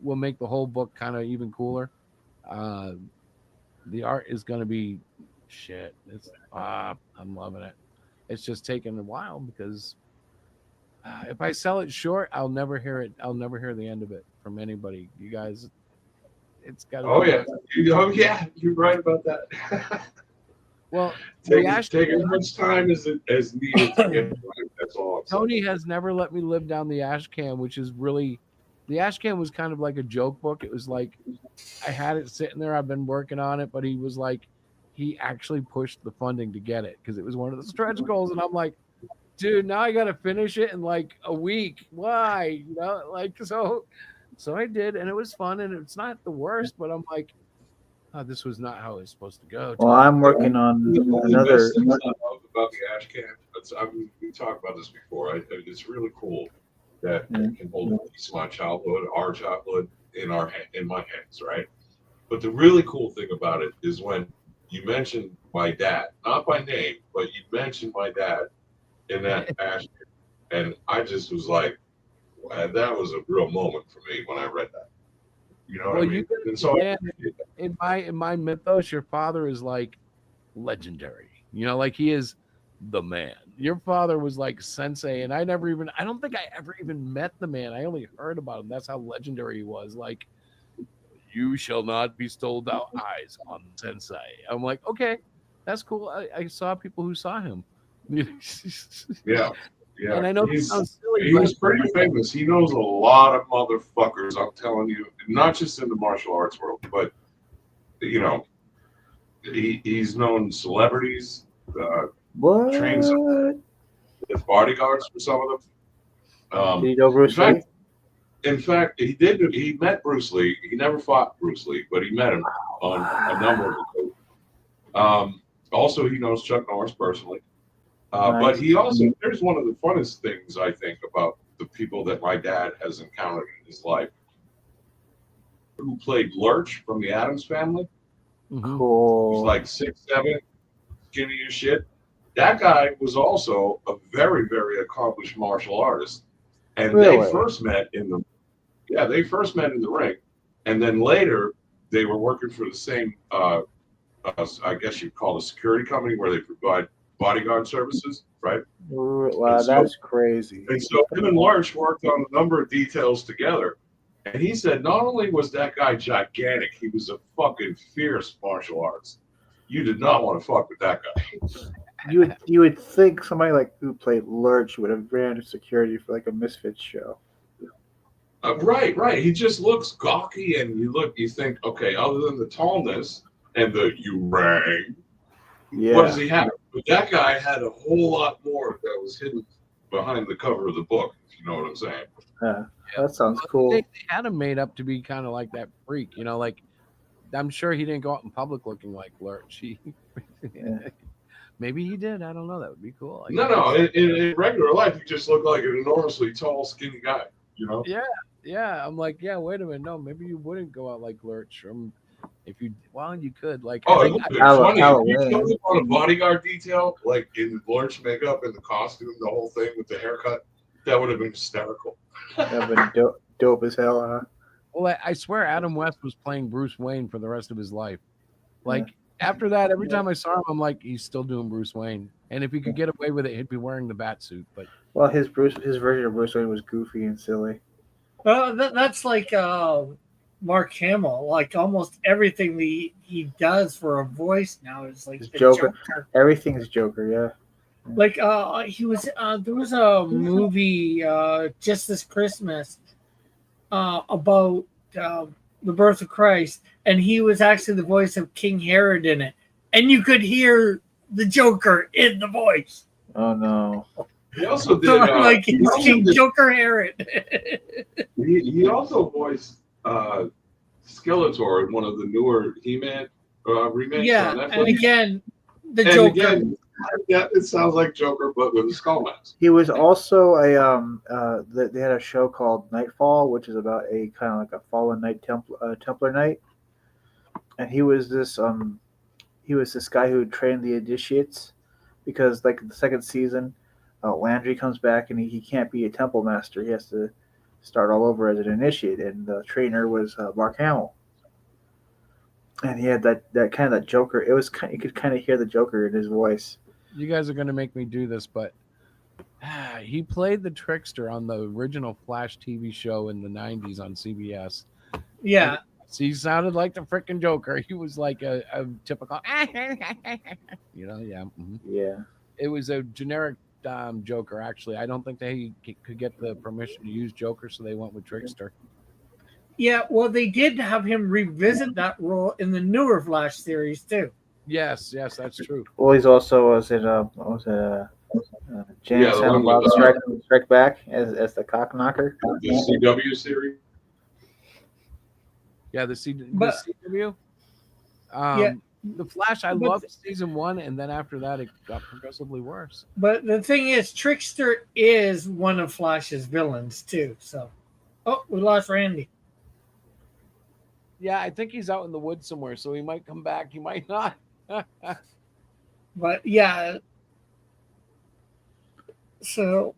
Speaker 9: will make the whole book kind of even cooler. The art is going to be shit. I'm loving it. It's just taking a while because if I sell it short, I'll never hear it. I'll never hear the end of it from anybody. You guys, it's got.
Speaker 12: Oh yeah, you're right about that.
Speaker 9: Well,
Speaker 12: take as much time as needed to get it right. That's all. I'm saying.
Speaker 9: Tony has never let me live down the ash can, which is really. The ash can was kind of like a joke book. It was like I had it sitting there. I've been working on it, but he was like, he actually pushed the funding to get it because it was one of the stretch goals, and I'm like, dude, now I got to finish it in like a week. Why? You know, like so I did, and it was fun, and it's not the worst, but I'm like, oh, this was not how it was supposed to go.
Speaker 11: Well, I'm working on another.
Speaker 12: Best things I love about the ash can. We talked about this before. It's really cool that it can hold a piece of my childhood, our childhood, in my hands, right? But the really cool thing about it is when you mentioned my dad, not by name, but you mentioned my dad in that ash can, and I just was like, wow, that was a real moment for me when I read that. You know what I mean? And so
Speaker 9: in my mythos, your father is like legendary. You know, like he is the man. Your father was like sensei, and I don't think I ever even met the man. I only heard about him. That's how legendary he was. Like, you shall not bestow thou eyes on sensei. I'm like, okay, that's cool. I saw people who saw him.
Speaker 12: Yeah.
Speaker 9: And I know
Speaker 12: he
Speaker 9: it sounds silly,
Speaker 12: was
Speaker 9: but
Speaker 12: pretty famous. He knows a lot of motherfuckers, I'm telling you, not just in the martial arts world, but you know, he's known celebrities,
Speaker 11: What?
Speaker 12: trains as bodyguards for some of them.
Speaker 11: Did you know Bruce Lee?
Speaker 12: In fact, he did. He met Bruce Lee. He never fought Bruce Lee, but he met him on a number of occasions. Also, he knows Chuck Norris personally. But he also, there's one of the funnest things I think about the people that my dad has encountered in his life, who played Lurch from the Addams Family.
Speaker 11: Cool.
Speaker 12: He's like 6'7", skinny as shit. That guy was also a very, very accomplished martial artist, and
Speaker 11: Really?
Speaker 12: they first met in the ring, and then later they were working for the same, I guess you'd call it a security company where they provide bodyguard services, right?
Speaker 11: Wow,
Speaker 12: And so-
Speaker 11: that's crazy.
Speaker 12: And so him and Lurch worked on a number of details together. And he said not only was that guy gigantic, he was a fucking fierce martial artist. You did not want to fuck with that guy.
Speaker 11: You would think somebody like who played Lurch would have ran security for like a Misfits show.
Speaker 12: Right. He just looks gawky, and you think, okay, other than the tallness and the Urang,
Speaker 11: Yeah.
Speaker 12: what does he have? But that guy had a whole lot more that was hidden behind the cover of the book, if you know what I'm saying.
Speaker 11: That sounds cool.
Speaker 9: they had him made up to be kind of like that freak, you know, like I'm sure he didn't go out in public looking like Lurch. Maybe he did. I don't know. That would be cool.
Speaker 12: No. In regular life, he just looked like an enormously tall, skinny guy, you know?
Speaker 9: Yeah. I'm like, yeah, wait a minute. No, maybe you wouldn't go out like Lurch. If you, well, you could. Like,
Speaker 12: Oh,
Speaker 9: I
Speaker 12: it
Speaker 9: think
Speaker 12: would be
Speaker 11: Halloween.
Speaker 12: funny. If you showed up on a bodyguard detail, like in Lurch makeup and the costume, the whole thing with the haircut, that would have been hysterical.
Speaker 11: That would have been dope as hell, huh?
Speaker 9: Well, I swear Adam West was playing Bruce Wayne for the rest of his life. Like, after that, every time I saw him, I'm like, he's still doing Bruce Wayne. And if he could get away with it, he'd be wearing the bat suit. But
Speaker 11: Well, his version of Bruce Wayne was goofy and silly.
Speaker 10: That's like Mark Hamill. Like almost everything he does for a voice now is like
Speaker 11: It's
Speaker 10: the
Speaker 11: Joker.
Speaker 10: Joker.
Speaker 11: Everything is Joker. Yeah.
Speaker 10: Like he was there was a movie just this Christmas about the birth of Christ, and he was actually the voice of King Herod in it, and you could hear the Joker in the voice.
Speaker 11: Oh no.
Speaker 12: He also did.
Speaker 10: So I'm like
Speaker 12: he
Speaker 10: he's
Speaker 12: also
Speaker 10: King
Speaker 12: did-
Speaker 10: Joker Herod.
Speaker 12: he also voiced Skeletor in one of the newer He-Man remakes
Speaker 10: Yeah,
Speaker 12: on Netflix.
Speaker 10: and again, the
Speaker 12: And
Speaker 10: Joker.
Speaker 12: again, yeah, it sounds like Joker, but with a skull mask.
Speaker 11: He was also a they had a show called Nightfall, which is about a kind of like a fallen knight Templar knight, and he was this guy who trained the initiates, because like the second season, Landry comes back and he can't be a temple master. He has to start all over as an initiate, and the trainer was Mark Hamill, and he had that kind of that Joker. It was you could kind of hear the Joker in his voice.
Speaker 9: You guys are going to make me do this, but he played the trickster on the original Flash TV show in the 90s on CBS.
Speaker 10: Yeah.
Speaker 9: He sounded like the freaking Joker. He was like a typical, yeah. Mhm.
Speaker 11: Yeah.
Speaker 9: It was a generic Joker, actually. I don't think they could get the permission to use Joker, so they went with Trickster.
Speaker 10: Yeah, well, they did have him revisit that role in the newer Flash series too.
Speaker 9: Yes, that's true.
Speaker 11: Well, he's also was in James
Speaker 12: Yeah, the
Speaker 11: Silent
Speaker 12: one
Speaker 11: Bob
Speaker 12: with,
Speaker 11: Strike Back as the cock knocker.
Speaker 12: The CW series.
Speaker 9: Yeah, the
Speaker 10: But-
Speaker 9: CW.
Speaker 10: Yeah.
Speaker 9: The Flash, I
Speaker 10: But-
Speaker 9: loved season 1, and then after that, it got progressively worse.
Speaker 10: But the thing is, Trickster is one of Flash's villains too. So, oh, we lost Randy.
Speaker 9: Yeah, I think he's out in the woods somewhere, so he might come back. He might not.
Speaker 10: But yeah, so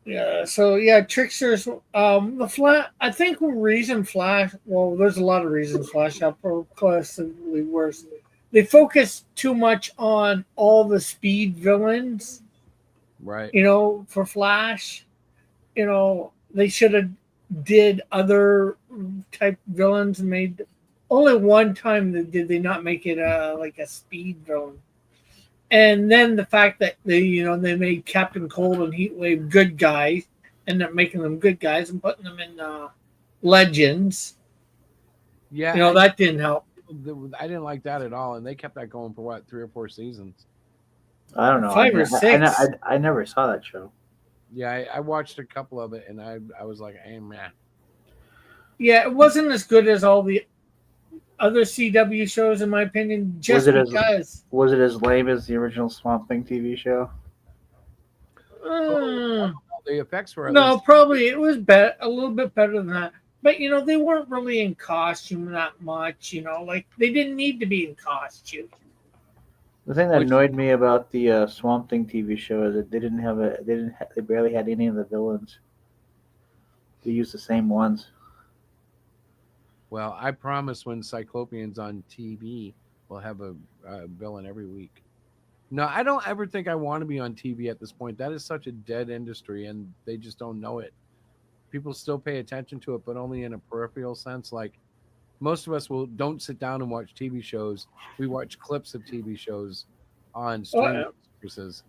Speaker 10: Trickster's the Flash. I think the reason Flash. Well, there's a lot of reasons Flash got progressively worse. They focus too much on all the speed villains.
Speaker 9: Right.
Speaker 10: You know, for Flash, you know, they should have did other type villains and made. Only one time did they not make it like a speed villain. And then the fact that they made Captain Cold and Heatwave good guys, ended up making them good guys and putting them in Legends.
Speaker 9: Yeah,
Speaker 10: That didn't help.
Speaker 9: I didn't like that at all, and they kept that going for what, 3 or 4 seasons.
Speaker 11: I don't know.
Speaker 10: 5 or 6.
Speaker 11: I never saw that show.
Speaker 9: Yeah, I watched a couple of it, and I was like, man.
Speaker 10: Yeah, it wasn't as good as all the other CW shows, in my opinion, just because.
Speaker 11: Was it as lame as the original Swamp Thing TV show?
Speaker 10: Mm,
Speaker 9: The effects were at
Speaker 10: no,
Speaker 9: least-
Speaker 10: probably it was a little bit better than that. But they weren't really in costume that much. Like they didn't need to be in costume.
Speaker 11: The thing that annoyed me about the Swamp Thing TV show is that they barely had any of the villains. They used the same ones.
Speaker 9: Well, I promise when Cyclopean's on TV, we'll have a villain every week. No, I don't ever think I want to be on TV at this point. That is such a dead industry, and they just don't know it. People still pay attention to it, but only in a peripheral sense. Like most of us don't sit down and watch TV shows. We watch clips of TV shows on streaming services.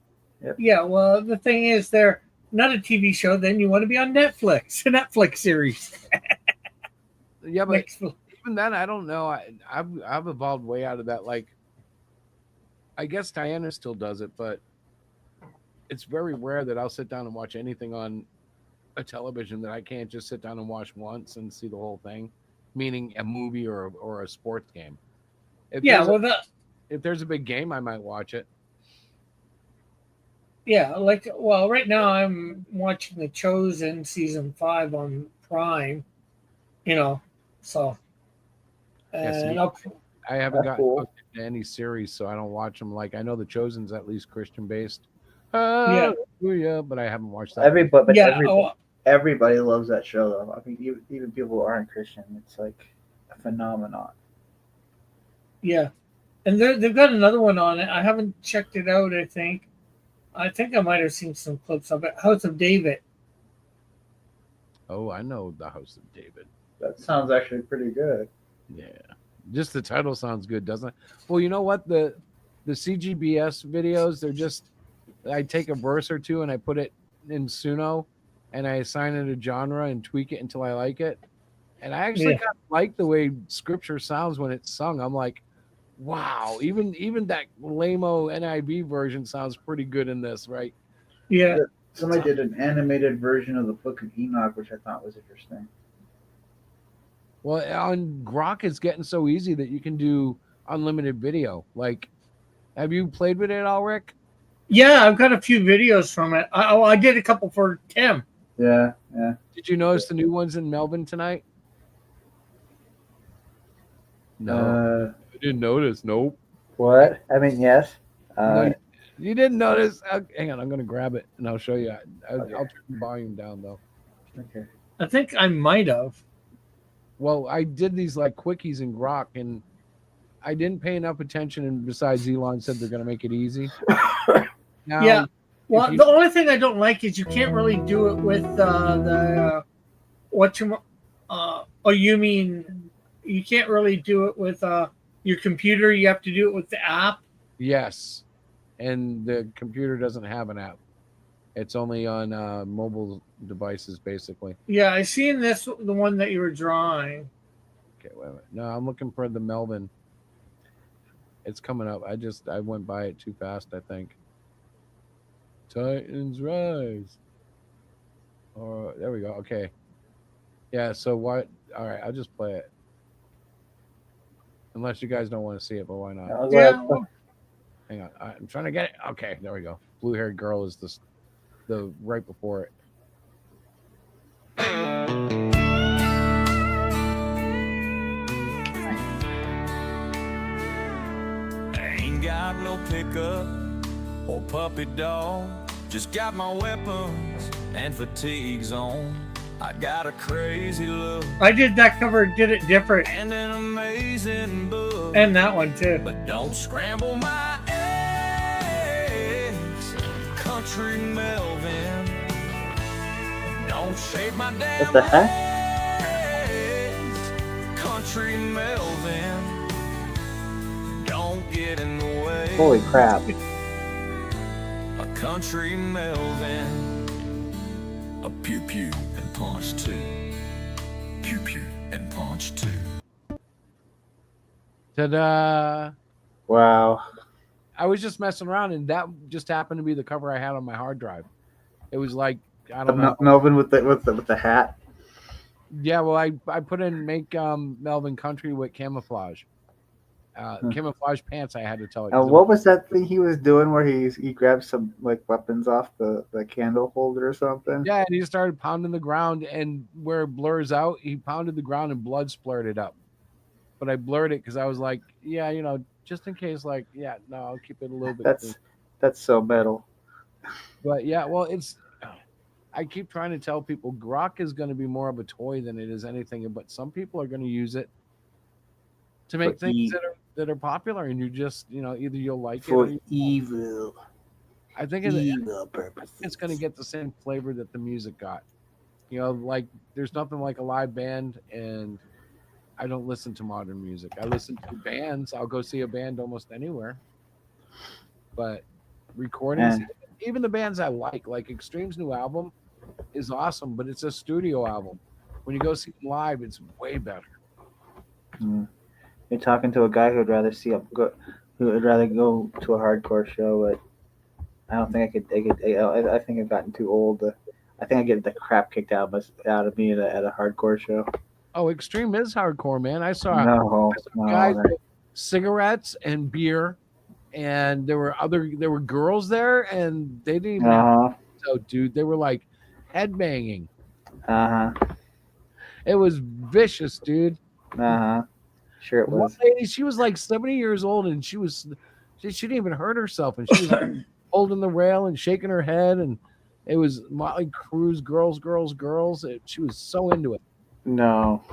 Speaker 10: Yeah, well, the thing is, they're not a TV show. Then you want to be on Netflix, a Netflix series.
Speaker 9: Yeah, but even then, I don't know. I've evolved way out of that. Like, I guess Diana still does it, but it's very rare that I'll sit down and watch anything on a television that I can't just sit down and watch once and see the whole thing, meaning a movie or a sports game. If there's a big game, I might watch it.
Speaker 10: Yeah, right now I'm watching The Chosen season 5 on Prime. So. And
Speaker 9: I haven't gotten hooked into any series, so I don't watch them. Like I know The Chosen's at least Christian based. Yeah, but I haven't watched that.
Speaker 11: Everybody loves that show, though. I mean, even people who aren't Christian, it's like a phenomenon.
Speaker 10: Yeah, and they've got another one on it. I haven't checked it out. I think I might have seen some clips of it. House of David.
Speaker 9: Oh, I know the House of David.
Speaker 11: That sounds actually pretty good.
Speaker 9: Yeah, just the title sounds good, doesn't it? Well, you know what, the CGBS videos, they're just, I take a verse or two and I put it in Suno, and I assign it a genre and tweak it until I like it. And I actually
Speaker 10: Yeah.
Speaker 9: kind of like the way scripture sounds when it's sung. I'm like, wow, even that lame-o NIV version sounds pretty good in this, right?
Speaker 10: Yeah.
Speaker 11: Somebody did an animated version of the Book of Enoch, which I thought was interesting.
Speaker 9: Well, on Grok, it's getting so easy that you can do unlimited video. Like, have you played with it all, Rick?
Speaker 10: Yeah, I've got a few videos from it. I did a couple for Tim.
Speaker 11: Yeah, yeah.
Speaker 9: Did you notice the new ones in Melbourne tonight? No, I didn't notice. Nope.
Speaker 11: What? I mean, yes.
Speaker 9: No, you didn't notice. Hang on, I'm gonna grab it and I'll show you. I'll turn the volume down though.
Speaker 11: Okay.
Speaker 10: I think I might have.
Speaker 9: Well, I did these like quickies in Grok, and I didn't pay enough attention. And besides, Elon said they're gonna make it easy. Now,
Speaker 10: Yeah. Well,
Speaker 9: if you-
Speaker 10: the only thing I don't like is you can't really do it with you mean you can't really do it with your computer. You have to do it with the app.
Speaker 9: Yes, and the computer doesn't have an app. It's only on mobile devices, basically.
Speaker 10: Yeah, I seen this, the one that you were drawing.
Speaker 9: Okay, wait a minute. No, I'm looking for the Melvin. It's coming up. I went by it too fast, I think. Titans Rise. Oh, there we go. Okay. Yeah, so what? All right, I'll just play it. Unless you guys don't want to see it, but why not?
Speaker 10: Yeah.
Speaker 9: Hang on. I'm trying to get it. Okay, there we go. Blue-haired girl is the right before it.
Speaker 5: Ain't got no pickup or puppy dog. Just got my weapons and fatigues on. I got a crazy look
Speaker 10: I did that cover, did it different,
Speaker 5: and an amazing book.
Speaker 10: and that one too.
Speaker 5: But don't scramble my eggs, Country Melvin. Don't shave my damn
Speaker 11: What the heck?
Speaker 5: legs, Country Melvin. Don't get in the way.
Speaker 11: Holy crap.
Speaker 5: A Country Melvin. A pew pew and punch two. Pew pew and punch two.
Speaker 9: Ta-da!
Speaker 11: Wow.
Speaker 9: I was just messing around, and that just happened to be the cover I had on my hard drive. It was like, I don't know.
Speaker 11: Melvin with the hat.
Speaker 9: Yeah, well, I put in make Melvin country with camouflage. Camouflage pants. I had to tell it. 'cause it
Speaker 11: What was that thing he was doing where he grabbed some like weapons off the candle holder or something?
Speaker 9: Yeah, and he started pounding the ground, and where it blurs out, he pounded the ground and blood splurted up. But I blurred it because I was like, yeah, you know, just in case, like, yeah, no, I'll keep it a little bit. clean.
Speaker 11: That's so metal.
Speaker 9: But yeah, well, I keep trying to tell people Grok is going to be more of a toy than it is anything, but some people are going to use it to make
Speaker 11: For
Speaker 9: things that are popular, and you just, you know, either you'll like
Speaker 11: For
Speaker 9: it or
Speaker 11: evil.
Speaker 9: I think
Speaker 11: Evil purposes.
Speaker 9: it's going to get the same flavor that the music got. You know, like there's nothing like a live band, and I don't listen to modern music. I listen to bands. I'll go see a band almost anywhere. But recordings,
Speaker 11: And-
Speaker 9: even the bands I like Extreme's new album is awesome, but it's a studio album. When you go see them live, it's way better.
Speaker 11: Mm. You're talking to a guy who would rather go to a hardcore show, but I don't think I could. I think I've gotten too old. I think I get the crap kicked out of me at a hardcore show.
Speaker 9: Oh, Extreme is hardcore, man. I saw
Speaker 11: No,
Speaker 9: guys
Speaker 11: no.
Speaker 9: with cigarettes and beer, and there were girls there, and they didn't even have so, dude. They were like headbanging. It was vicious, dude.
Speaker 11: Sure it
Speaker 9: One
Speaker 11: was.
Speaker 9: lady, she was like 70 years old, and she didn't even hurt herself, and she was like, holding the rail and shaking her head, and it was Motley Crue's girls. She was so into it.
Speaker 11: No.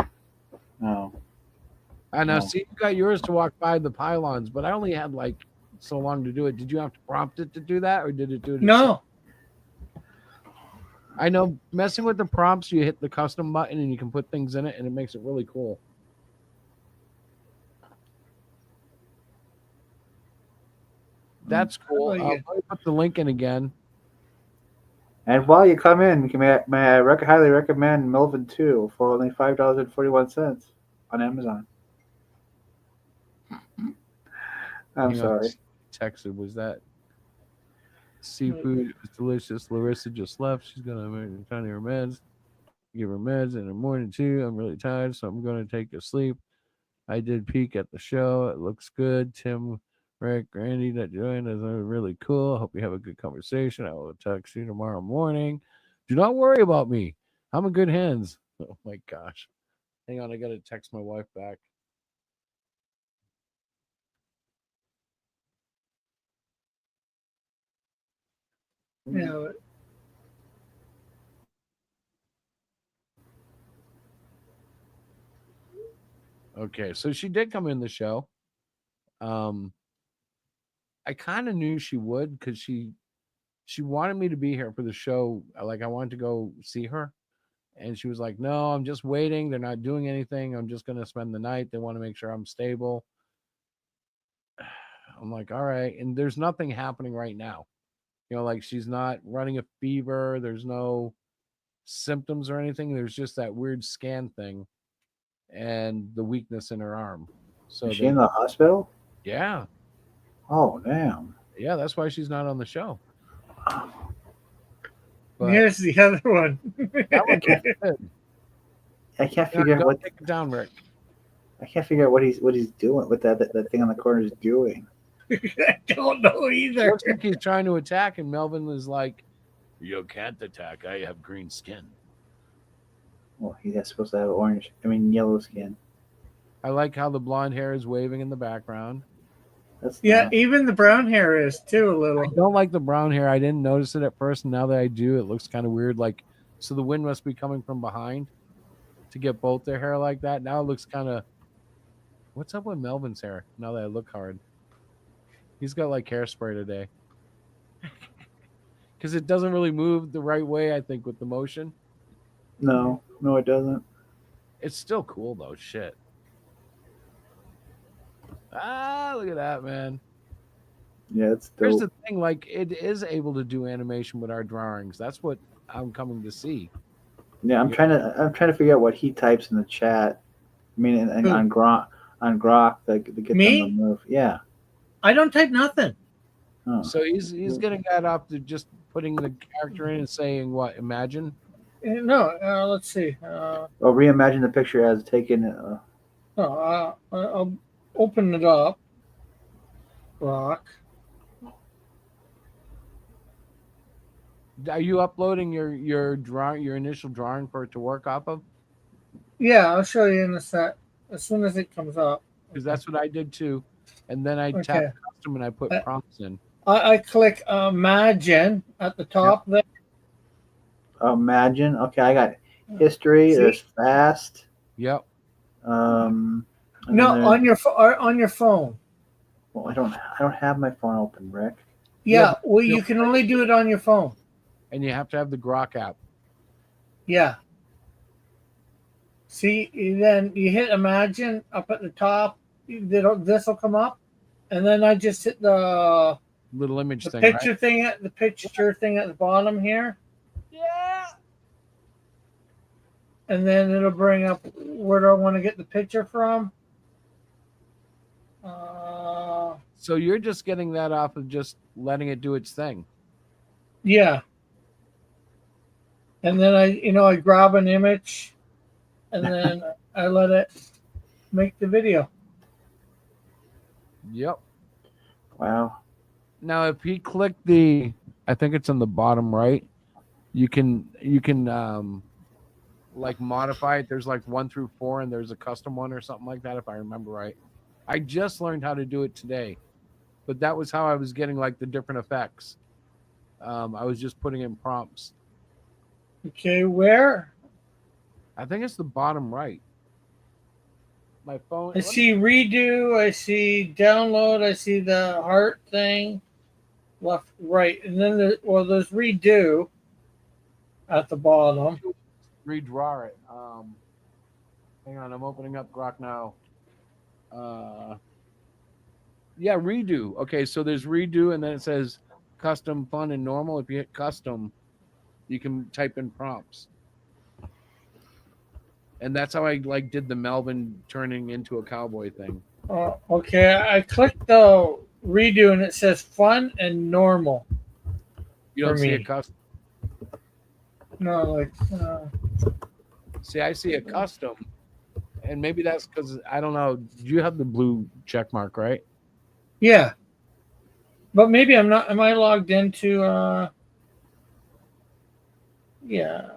Speaker 9: I know.
Speaker 11: No.
Speaker 9: See, you got yours to walk by the pylons, but I only had like so long to do it. Did you have to prompt it to do that, or did it do it?
Speaker 10: No.
Speaker 9: I know messing with the prompts, you hit the custom button and you can put things in it, and it makes it really cool. That's cool.
Speaker 10: like
Speaker 9: I'll
Speaker 10: it.
Speaker 9: put the link in again.
Speaker 11: And while you come in, may I highly recommend Melvin 2 for only $5.41 on Amazon. I'm
Speaker 9: Hang on,
Speaker 11: sorry.
Speaker 9: Texted, was that seafood? It was delicious. Larissa just left. She's gonna return her meds. Give her meds in the morning too. I'm really tired, so I'm gonna take a sleep. I did peek at the show. It looks good. Tim, Rick, Randy that joined us are really cool. Hope you have a good conversation. I will text you tomorrow morning. Do not worry about me. I'm in good hands. Oh my gosh. Hang on, I gotta text my wife back.
Speaker 10: Yeah.
Speaker 9: Okay, so she did come in the show. I kind of knew she would because she wanted me to be here for the show. Like I wanted to go see her, and she was like, "No, I'm just waiting. They're not doing anything. I'm just gonna spend the night. They want to make sure I'm stable." I'm like, "All right." And there's nothing happening right now. Like she's not running a fever. There's no symptoms or anything. There's just that weird scan thing and the weakness in her arm. So
Speaker 11: Is she in the hospital?
Speaker 9: yeah,
Speaker 11: Oh, damn.
Speaker 9: yeah, that's why she's not on the show. But
Speaker 10: Here's the other one.
Speaker 9: that one looks good.
Speaker 11: I can't
Speaker 9: Yeah,
Speaker 11: figure out
Speaker 9: don't
Speaker 11: what
Speaker 9: take it down, Rick.
Speaker 11: I can't figure out what he's doing, what that thing on the corner is doing.
Speaker 10: I don't know either.
Speaker 9: Looks like he's trying to attack, and Melvin was like, "You can't attack. I have green skin."
Speaker 11: Well, he's supposed to have yellow skin.
Speaker 9: I like how the blonde hair is waving in the background.
Speaker 11: That's
Speaker 10: Yeah,
Speaker 11: nice.
Speaker 10: even the brown hair is too a
Speaker 9: I
Speaker 10: little.
Speaker 9: don't like the brown hair. I didn't notice it at first, and now that I do, it looks kind of weird. Like, so the wind must be coming from behind to get both their hair like that. Now it looks kind of. What's up with Melvin's hair? Now that I look hard, he's got like hairspray today. Because it doesn't really move the right way, I think, with the motion.
Speaker 11: No, it doesn't.
Speaker 9: It's still cool though. Shit. Ah, look at that, man.
Speaker 11: Yeah, it's
Speaker 9: Here's
Speaker 11: dope.
Speaker 9: the thing, like it is able to do animation with our drawings. That's what I'm coming to see.
Speaker 11: Yeah, I'm trying to figure out what he types in the chat. I mean,
Speaker 10: Who?
Speaker 11: on Grok, to get
Speaker 10: Me?
Speaker 11: them to move. Yeah.
Speaker 10: I don't type nothing.
Speaker 11: Oh.
Speaker 9: So he's getting that off to just putting the character in and saying what? Imagine.
Speaker 10: No, let's see.
Speaker 11: Well, reimagine the picture as taken.
Speaker 10: No, I'll open it up. Rock.
Speaker 9: Are you uploading your drawing, your initial drawing for it to work off of?
Speaker 10: Yeah, I'll show you in a sec. As soon as it comes up.
Speaker 9: Because that's what I did too. And then I
Speaker 10: Okay.
Speaker 9: tap custom and I put prompts in.
Speaker 10: I click Imagine at the top there.
Speaker 11: Imagine. Okay, I got history.
Speaker 10: See?
Speaker 11: There's fast.
Speaker 9: Yep.
Speaker 11: And
Speaker 10: No,
Speaker 11: then
Speaker 10: on your phone.
Speaker 11: well, I don't have my phone open, Rick.
Speaker 10: Yeah,
Speaker 9: but
Speaker 10: well, you can only do it on your phone.
Speaker 9: And you have to have the Grok app.
Speaker 10: Yeah. See, then you hit Imagine up at the top. This will come up, and then I just hit the
Speaker 9: Little image thing,
Speaker 10: picture
Speaker 9: right?
Speaker 10: thing at the bottom here.
Speaker 9: Yeah.
Speaker 10: And then it'll bring up where do I want to get the picture from.
Speaker 9: So you're just getting that off of just letting it do its thing.
Speaker 10: Yeah. And then I grab an image, and then I let it make the video.
Speaker 9: Yep.
Speaker 11: Wow.
Speaker 9: Now, if he clicked I think it's on the bottom right, you can like modify it. There's like 1 through 4, and there's a custom one or something like that, if I remember right. I just learned how to do it today, but that was how I was getting like the different effects. I was just putting in prompts.
Speaker 10: Okay, where?
Speaker 9: I think it's the bottom right. My phone.
Speaker 10: I see redo, I see download, I see the heart thing, left, right, and then there's redo. at the bottom.
Speaker 9: Redraw it. Hang on, I'm opening up Grok now. Yeah, redo. Okay, so there's redo, and then it says custom, fun, and normal. If you hit custom, you can type in prompts. And that's how I like did the Melvin turning into a cowboy thing.
Speaker 10: Okay, I clicked the redo and it says fun and normal.
Speaker 9: You don't
Speaker 10: For
Speaker 9: see
Speaker 10: me.
Speaker 9: a custom.
Speaker 10: No, like
Speaker 9: See, I see a custom, and maybe that's because I don't know. You have the blue check mark, right?
Speaker 10: yeah. But maybe I'm not. Am I logged into? Yeah.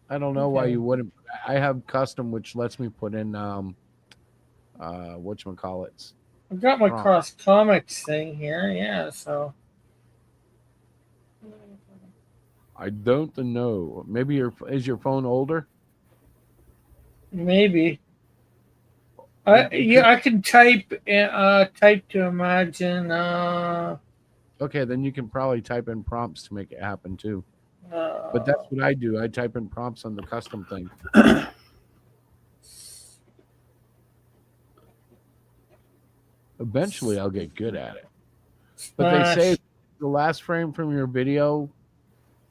Speaker 9: I don't know why
Speaker 10: Okay.
Speaker 9: you wouldn't. I have custom, which lets me put in whatchamacallits.
Speaker 10: I've got my
Speaker 9: Prompt.
Speaker 10: cross comics thing here. Yeah. So
Speaker 9: I don't know. Maybe is your phone older?
Speaker 10: maybe.
Speaker 9: It
Speaker 10: Yeah, I can type type to imagine
Speaker 9: Okay, then you can probably type in prompts to make it happen too. But that's what I do. I type in prompts on the custom thing. Eventually, I'll get good at it. But they say the last frame from your video,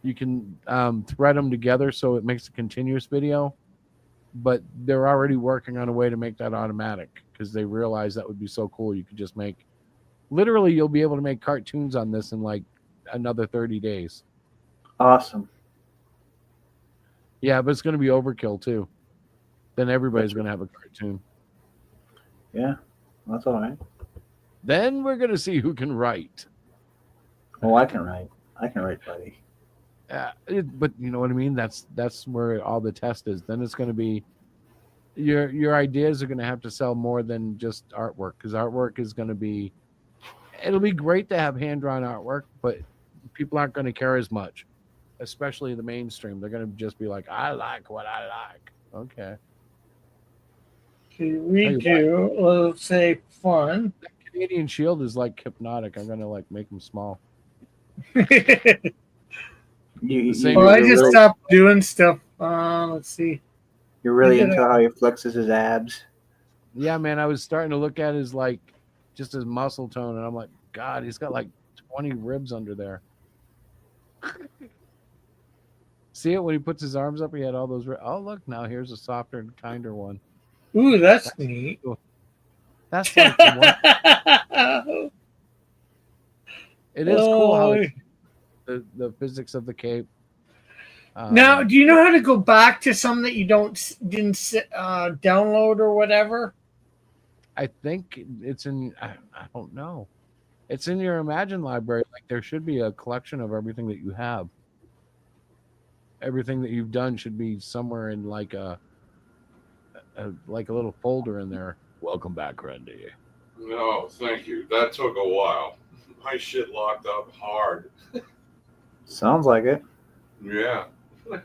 Speaker 9: you can thread them together so it makes a continuous video. But they're already working on a way to make that automatic because they realize that would be so cool. You could just make, literally, you'll be able to make cartoons on this in like another 30 days.
Speaker 11: Awesome.
Speaker 9: Yeah, but it's going to be overkill too. Then everybody's going to have a cartoon.
Speaker 11: Yeah, that's all right.
Speaker 9: Then we're going to see who can write.
Speaker 11: Oh, I can write. I can write, buddy.
Speaker 9: But you know what I mean? That's where all the test is. Then it's going to be your ideas are going to have to sell more than just artwork because artwork is going to be. It'll be great to have hand drawn artwork, but people aren't going to care as much, especially the mainstream. They're going to just be like, "I like what I like." Okay.
Speaker 10: redo. Let's say fun.
Speaker 9: That Canadian Shield is like hypnotic. I'm going to like make them small.
Speaker 10: Well, I just stopped doing stuff. Let's see.
Speaker 11: You're really
Speaker 10: Yeah.
Speaker 11: into how he flexes his abs.
Speaker 9: Yeah, man. I was starting to look at his like just his muscle tone, and I'm like, God, he's got like 20 ribs under there. See it when he puts his arms up? He had all those. Oh, look, now here's a softer and kinder one.
Speaker 10: Ooh, that's neat.
Speaker 9: Cool. That's like the one. It is cool how it's, the physics of the cape.
Speaker 10: Now, do you know how to go back to some that you didn't download or whatever?
Speaker 9: I think it's in. I don't know. It's in your Imagine library. Like there should be a collection of everything that you have. Everything that you've done should be somewhere in like a little folder in there. Welcome back, Randy.
Speaker 12: No, thank you. That took a while. My shit locked up hard.
Speaker 11: Sounds like it.
Speaker 12: Yeah. But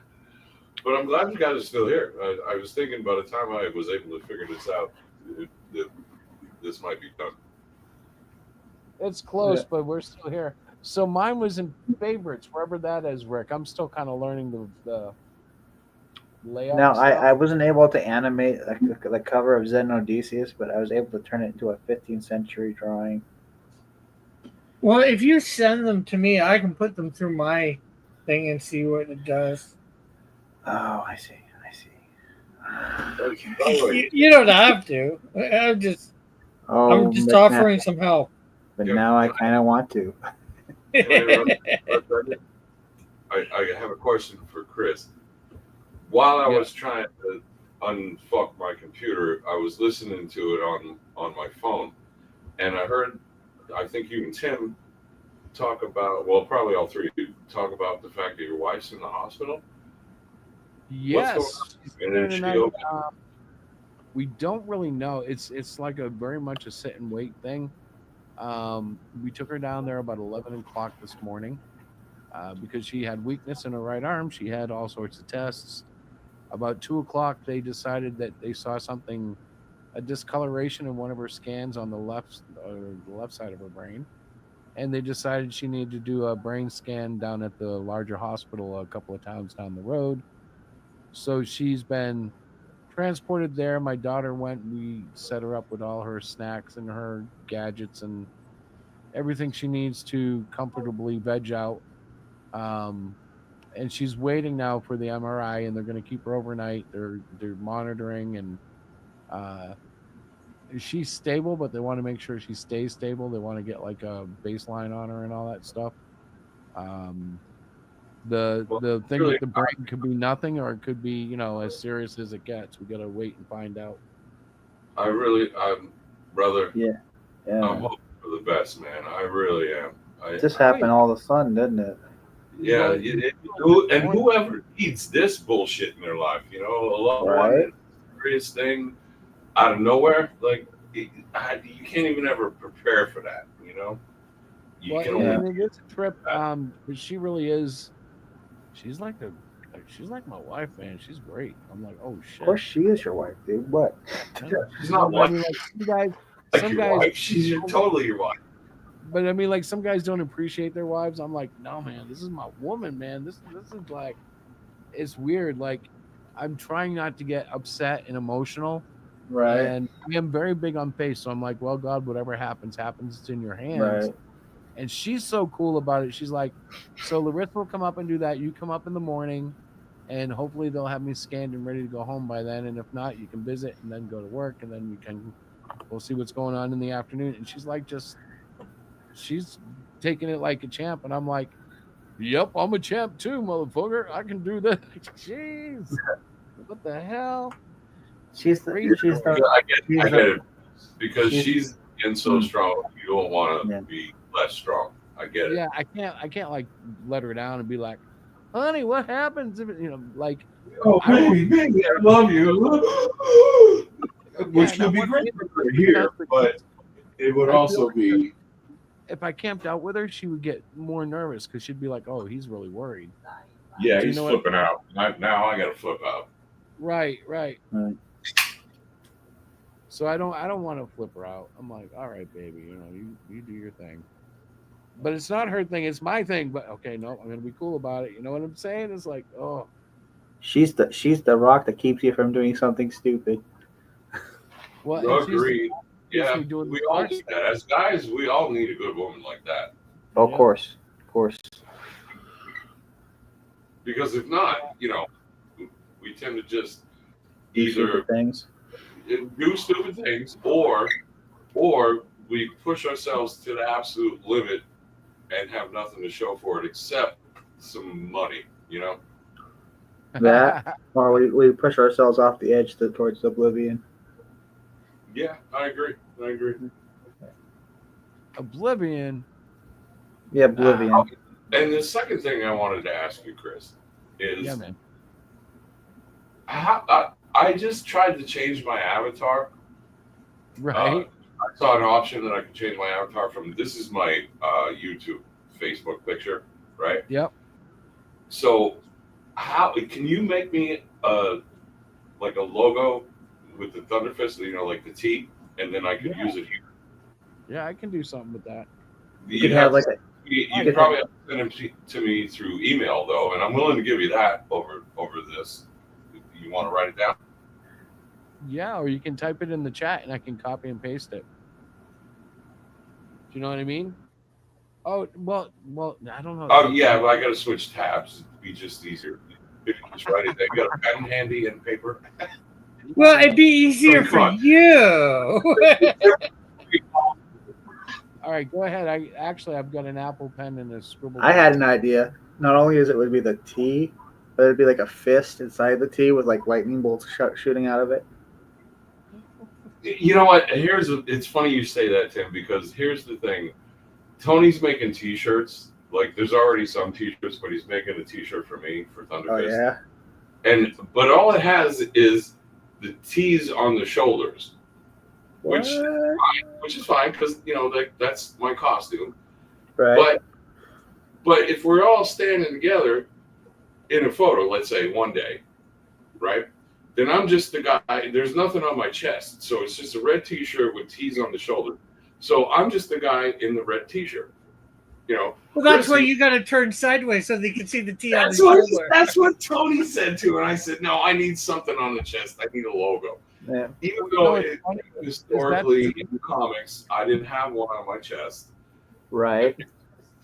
Speaker 12: I'm glad you guys are still here. I was thinking by the time I was able to figure this out, this might be done.
Speaker 9: It's close, but we're still here. So mine was in favorites, wherever that is, Rick. I'm still kind of learning the layout.
Speaker 11: Now,
Speaker 9: stuff.
Speaker 11: I wasn't able to animate the cover of Zen Odysseus, but I was able to turn it into a 15th century drawing.
Speaker 10: Well, if you send them to me, I can put them through my thing and see what it does.
Speaker 11: Oh, I see.
Speaker 10: You don't have to. I'm just
Speaker 11: Oh, but
Speaker 10: offering some help.
Speaker 11: But now I kind of want to.
Speaker 12: I have a question for Chris. While I was trying to unfuck my computer, I was listening to it on my phone, and I heard, I think you and Tim talk about, well, probably all three of you talk about the fact that your wife's in the hospital.
Speaker 9: Yes.
Speaker 12: And is she okay?
Speaker 9: We don't really know. It's like a very much a sit and wait thing. We took her down there about 11 o'clock this morning because she had weakness in her right arm. She had all sorts of tests. About 2 o'clock, they decided that they saw something, a discoloration in one of her scans on the left side of her brain. and they decided she needed to do a brain scan down at the larger hospital a couple of towns down the road. So she's been transported there. My daughter went. We set her up with all her snacks and her gadgets and everything she needs to comfortably veg out. And she's waiting now for the MRI, and they're going to keep her overnight. They're monitoring, and she's stable, but they want to make sure she stays stable. They want to get like a baseline on her and all that stuff. The thing with the brain could be nothing, or it could be, you know, as serious as it gets. We got to wait and find out.
Speaker 12: I'm brother.
Speaker 11: Yeah.
Speaker 12: I'm hoping for the best, man. I really am.
Speaker 11: This happened all of a sudden, didn't it?
Speaker 12: Yeah, and whoever needs this bullshit in their life, you know, a loved one, serious thing out of nowhere, like you can't even ever prepare for that, you know. You can only.
Speaker 9: It is a trip. But she really is. She's like my wife, man. She's great. I'm like, oh shit.
Speaker 11: Of course, she is your wife, dude. What?
Speaker 12: She's not
Speaker 9: I mean, like, some
Speaker 12: your
Speaker 9: guys,
Speaker 12: wife. She's totally your wife.
Speaker 9: But I mean, like, some guys don't appreciate their wives. I'm like, no, man, this is my woman, man. This is like, it's weird. Like, I'm trying not to get upset and emotional.
Speaker 11: Right.
Speaker 9: And I am very big on faith. So I'm like, well, God, whatever happens, it's in your hands.
Speaker 11: Right.
Speaker 9: And she's so cool about it. She's like, so Larissa will come up and do that. You come up in the morning, and hopefully they'll have me scanned and ready to go home by then. And if not, you can visit and then go to work, and then we'll see what's going on in the afternoon. And she's like, she's taking it like a champ. And I'm like, yep, I'm a champ too, motherfucker. I can do this. Jeez. What the hell?
Speaker 12: I get it. Because she's in so strong, you don't want to be less strong. I get it.
Speaker 9: Yeah, I can't like let her down and be like, honey, what happens if like,
Speaker 12: oh baby, I love you. Which would be great for her here, but it would also be,
Speaker 9: if I camped out with her, she would get more nervous because she'd be like, oh, he's really worried.
Speaker 12: Yeah, he's flipping out. Now I gotta flip out.
Speaker 9: Right. So I don't want to flip her out. I'm like, all right, baby, you do your thing. But it's not her thing, it's my thing. But okay, no, I'm gonna be cool about it. You know what I'm saying? It's like, oh.
Speaker 11: She's the rock that keeps you from doing something stupid.
Speaker 9: Well,
Speaker 12: agreed. Yeah, we all need that. As guys, we all need a good woman like that.
Speaker 11: Oh, of course.
Speaker 12: Because if not, we tend to just
Speaker 11: either
Speaker 12: do stupid things, or we push ourselves to the absolute limit and have nothing to show for it except some money,
Speaker 11: That, or we push ourselves off the edge towards oblivion.
Speaker 12: Yeah, I agree.
Speaker 9: Oblivion.
Speaker 11: Yeah, oblivion.
Speaker 12: And the second thing I wanted to ask you, Chris, is
Speaker 9: man.
Speaker 12: I just tried to change my avatar.
Speaker 9: Right.
Speaker 12: I saw an option that I could change my avatar from. This is my YouTube, Facebook picture, right?
Speaker 9: Yep.
Speaker 12: So, how can you make me like a logo with the Thunder Fist, like the T, and then I could use it here?
Speaker 9: Yeah, I can do something with that.
Speaker 12: You'd probably have to send them to me through email though, and I'm willing to give you that over this. You want to write it down?
Speaker 9: Yeah, or you can type it in the chat and I can copy and paste it. Do you know what I mean? Oh, well, I don't know.
Speaker 12: Oh, yeah, but I got to switch tabs. It'd be just easier. If you just write it there. You got a pen handy and paper?
Speaker 10: Well, it'd be easier for you.
Speaker 9: All right, go ahead. I've got an Apple Pen and a scribble.
Speaker 11: I had an idea. Not only would be the T, but it'd be like a fist inside the T with like lightning bolts shooting out of it.
Speaker 12: You know what? It's funny you say that, Tim, because here's the thing. Tony's making T-shirts. Like, there's already some T-shirts, but he's making a T-shirt for me for Thunder Fist.
Speaker 11: Oh, yeah?
Speaker 12: But all it has is the T's on the shoulders, which is fine because, that's my costume.
Speaker 11: Right.
Speaker 12: But if we're all standing together in a photo, let's say one day, right? Then I'm just the guy. There's nothing on my chest. So it's just a red T-shirt with T's on the shoulder. So I'm just the guy in the red T-shirt. You know,
Speaker 10: Well, that's
Speaker 12: Chris,
Speaker 10: why you got to turn sideways so they can see the T on the
Speaker 12: that's what
Speaker 10: shoulder.
Speaker 12: that's what Tony said too, and I said, no, I need something on the chest. I need a logo.
Speaker 11: Yeah.
Speaker 12: Even
Speaker 9: You know
Speaker 12: though
Speaker 9: what's funny
Speaker 12: historically in the comics, I didn't have one on my chest.
Speaker 11: Right.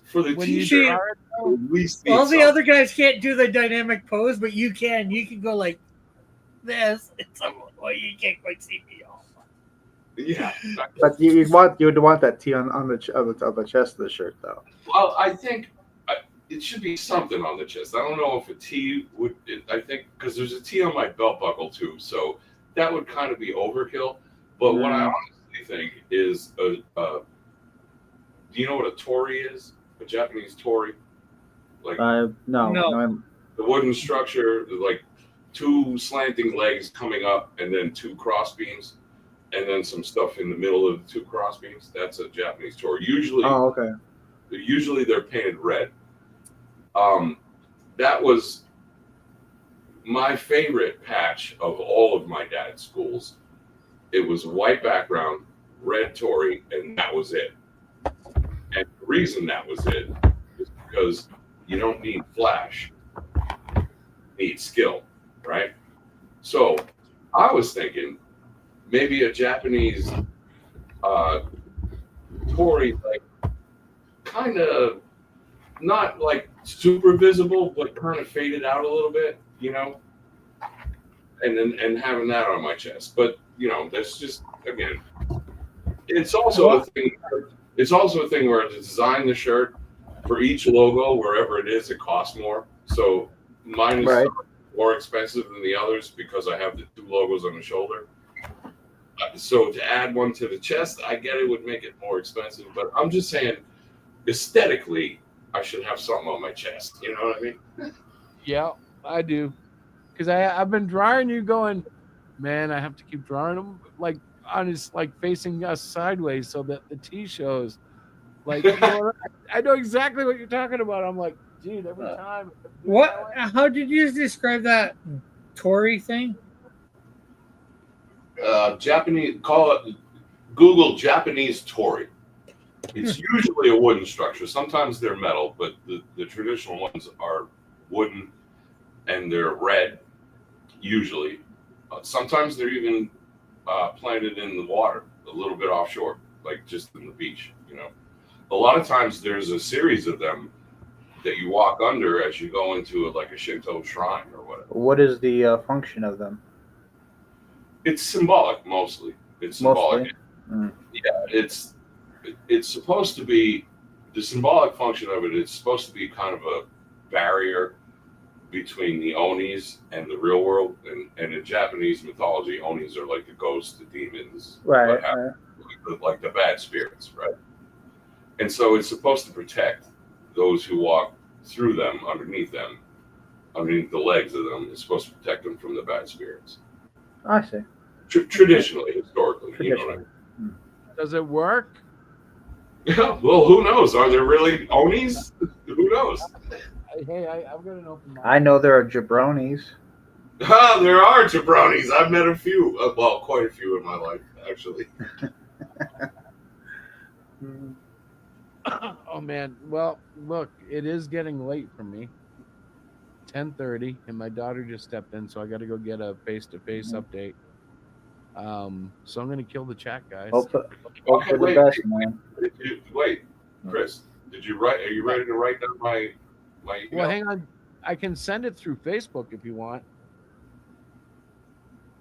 Speaker 12: For the
Speaker 9: when you
Speaker 12: T-shirt,
Speaker 9: draw it, though,
Speaker 12: at least
Speaker 10: All
Speaker 12: need
Speaker 10: the
Speaker 12: something.
Speaker 10: other guys can't do the dynamic pose, but you can. You can go like this. Well, you can't quite see me all.
Speaker 12: Yeah.
Speaker 11: But you'd want that T on the chest of the shirt though.
Speaker 12: Well, I think it should be something on the chest. I don't know if a T would. I think because there's a T on my belt buckle too, so that would kind of be overkill. But what I honestly think is do you know what a tori is? A Japanese tori? Like
Speaker 11: no.
Speaker 12: the wooden structure, like two slanting legs coming up, and then two cross beams, and then some stuff in the middle of the two cross beams. That's a Japanese tori. Usually they're painted red. That was my favorite patch of all of my dad's schools. It was a white background, red tori, and that was it. And the reason that was it is because you don't need flash, you need skill, right? So I was thinking maybe a Japanese tori, like kind of not like super visible, but kind of faded out a little bit, you know, and having that on my chest. But you know, that's just again, it's also a thing. It's also a thing where to design the shirt for each logo, wherever it is, it costs more. So mine is more expensive than the others because I have the two logos on the shoulder. So to add one to the chest, I get it would make it more expensive, but I'm just saying, aesthetically, I should have something on my chest. You know what I mean?
Speaker 9: Yeah, I do. Because I've been drawing you going, man, I have to keep drawing them like on his like facing us sideways so that the T shows. Like, you know, I know exactly what you're talking about. I'm like, dude, every time.
Speaker 10: What? How did you describe that tori thing?
Speaker 12: Japanese, Google Japanese tori. It's usually a wooden structure. Sometimes they're metal, but the traditional ones are wooden and they're red, usually. Sometimes they're even planted in the water, a little bit offshore, like just in the beach, you know. A lot of times there's a series of them that you walk under as you go into like a Shinto shrine or whatever.
Speaker 11: What is the function of them?
Speaker 12: It's symbolic mostly. It's symbolic. Yeah, it's supposed to be the symbolic function of it. It's supposed to be kind of a barrier between the Onis and the real world. And in Japanese mythology, Onis are like the ghosts, the demons,
Speaker 11: Right.
Speaker 12: like the bad spirits, right? And so it's supposed to protect those who walk through them, underneath the legs of them. It's supposed to protect them from the bad spirits.
Speaker 11: I see.
Speaker 12: Traditionally, historically, you know what I mean?
Speaker 9: Does it work?
Speaker 12: Yeah, well, who knows? Are there really Onis? Who knows?
Speaker 9: Hey, I've got an open mind.
Speaker 11: I know there are jabronis.
Speaker 12: Ah, there are jabronis. I've met a few. Well, quite a few in my life, actually.
Speaker 9: Oh man, well, look, it is getting late for me. 10:30, and my daughter just stepped in, so I got to go get a face-to-face update. So I'm gonna kill the chat, guys.
Speaker 11: Hope for the best, man.
Speaker 12: Wait, Chris, did you write? Are you ready to write down my email?
Speaker 9: Well, hang on. I can send it through Facebook if you want.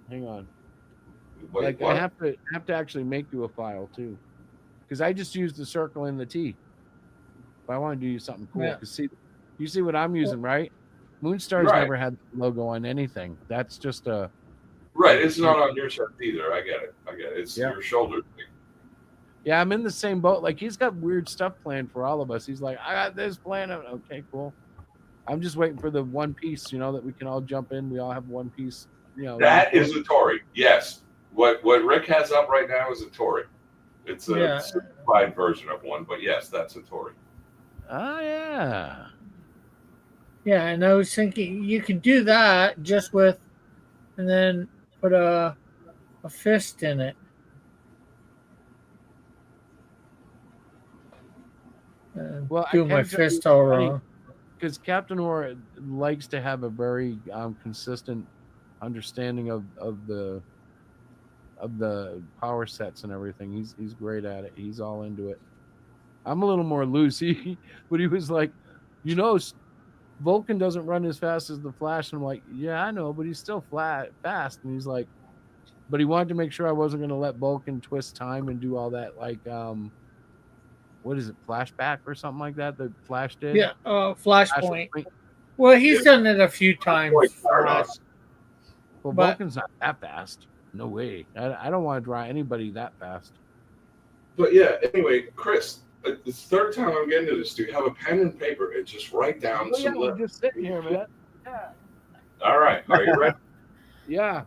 Speaker 9: Hang on.
Speaker 12: Wait,
Speaker 9: like
Speaker 12: what?
Speaker 9: I have to actually make you a file too, because I just used the circle and the T. But I want to do something cool.
Speaker 10: Yeah.
Speaker 9: 'Cause see, you see what I'm using, right? Moonstar's
Speaker 12: Right.
Speaker 9: never had the logo on anything. That's just a.
Speaker 12: Right, it's not on your chest either. I get it. It's
Speaker 9: Yeah.
Speaker 12: your shoulder thing.
Speaker 9: Yeah, I'm in the same boat. Like he's got weird stuff planned for all of us. He's like, I got this plan. Okay, cool. I'm just waiting for the one piece, you know, that we can all jump in. We all have one piece, you know.
Speaker 12: That is a Tory. Yes. What Rick has up right now is a Tory. It's a simplified version of one, but yes, that's a Tory.
Speaker 9: Oh yeah.
Speaker 10: Yeah, and I was thinking you could do that just with, and then put a fist in it.
Speaker 9: Well,
Speaker 10: do my fist all wrong.
Speaker 9: because Captain Orr likes to have a very consistent understanding of the power sets and everything. He's great at it. He's all into it. I'm a little more loose. But he was like, Vulcan doesn't run as fast as the Flash. And I'm like, yeah, I know, but he's still fast. And he's like, but he wanted to make sure I wasn't going to let Vulcan twist time and do all that, like, what is it, flashback or something like that Flash did?
Speaker 10: Yeah, Flashpoint. Well, he's done it a few times.
Speaker 9: Well,
Speaker 10: but-
Speaker 9: Vulcan's not that fast. No way. I don't want to draw anybody that fast.
Speaker 12: But yeah, anyway, Chris, the third time I'm getting to this, do you have a pen and paper and just write down
Speaker 9: Oh, yeah,
Speaker 12: some
Speaker 9: we're
Speaker 12: letters?
Speaker 9: just sitting here, man. Yeah.
Speaker 12: All right, are you ready?
Speaker 9: Yeah.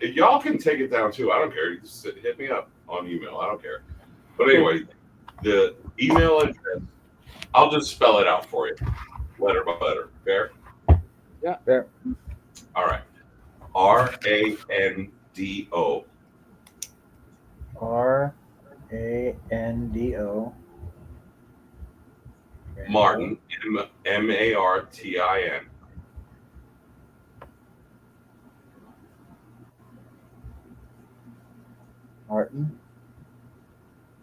Speaker 12: Y'all can take it down too. I don't care. You just hit me up on email. I don't care. But anyway, the email address, I'll just spell it out for you, letter by letter. Fair?
Speaker 9: Yeah.
Speaker 11: Fair.
Speaker 12: All right. RANDO.
Speaker 11: RANDO.
Speaker 12: Martin, MARTIN.
Speaker 11: Martin.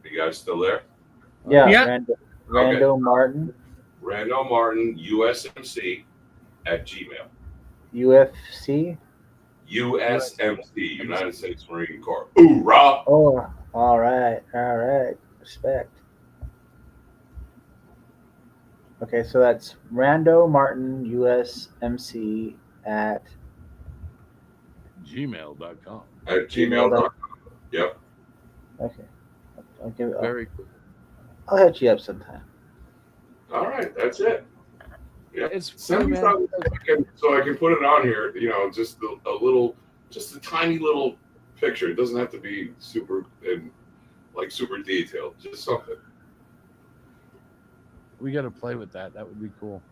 Speaker 12: You guys still there?
Speaker 11: Yeah.
Speaker 10: Yeah.
Speaker 11: Rando Martin.
Speaker 12: Rando Martin, USMC at Gmail.
Speaker 11: UFC.
Speaker 12: USMC, United States Marine Corps. Hoorah!
Speaker 11: Oh, all right. Respect. Okay, so that's Rando Martin USMC at
Speaker 9: gmail.com.
Speaker 12: At gmail.com. Yep.
Speaker 11: Okay.
Speaker 9: Very cool.
Speaker 11: I'll hit you up sometime.
Speaker 12: All right, that's it. Yeah.
Speaker 9: It's
Speaker 12: Send me
Speaker 9: fun, man.
Speaker 12: something so I can put it on here. You know, just a tiny little picture. It doesn't have to be super detailed. Just something.
Speaker 9: We got to play with that. That would be cool.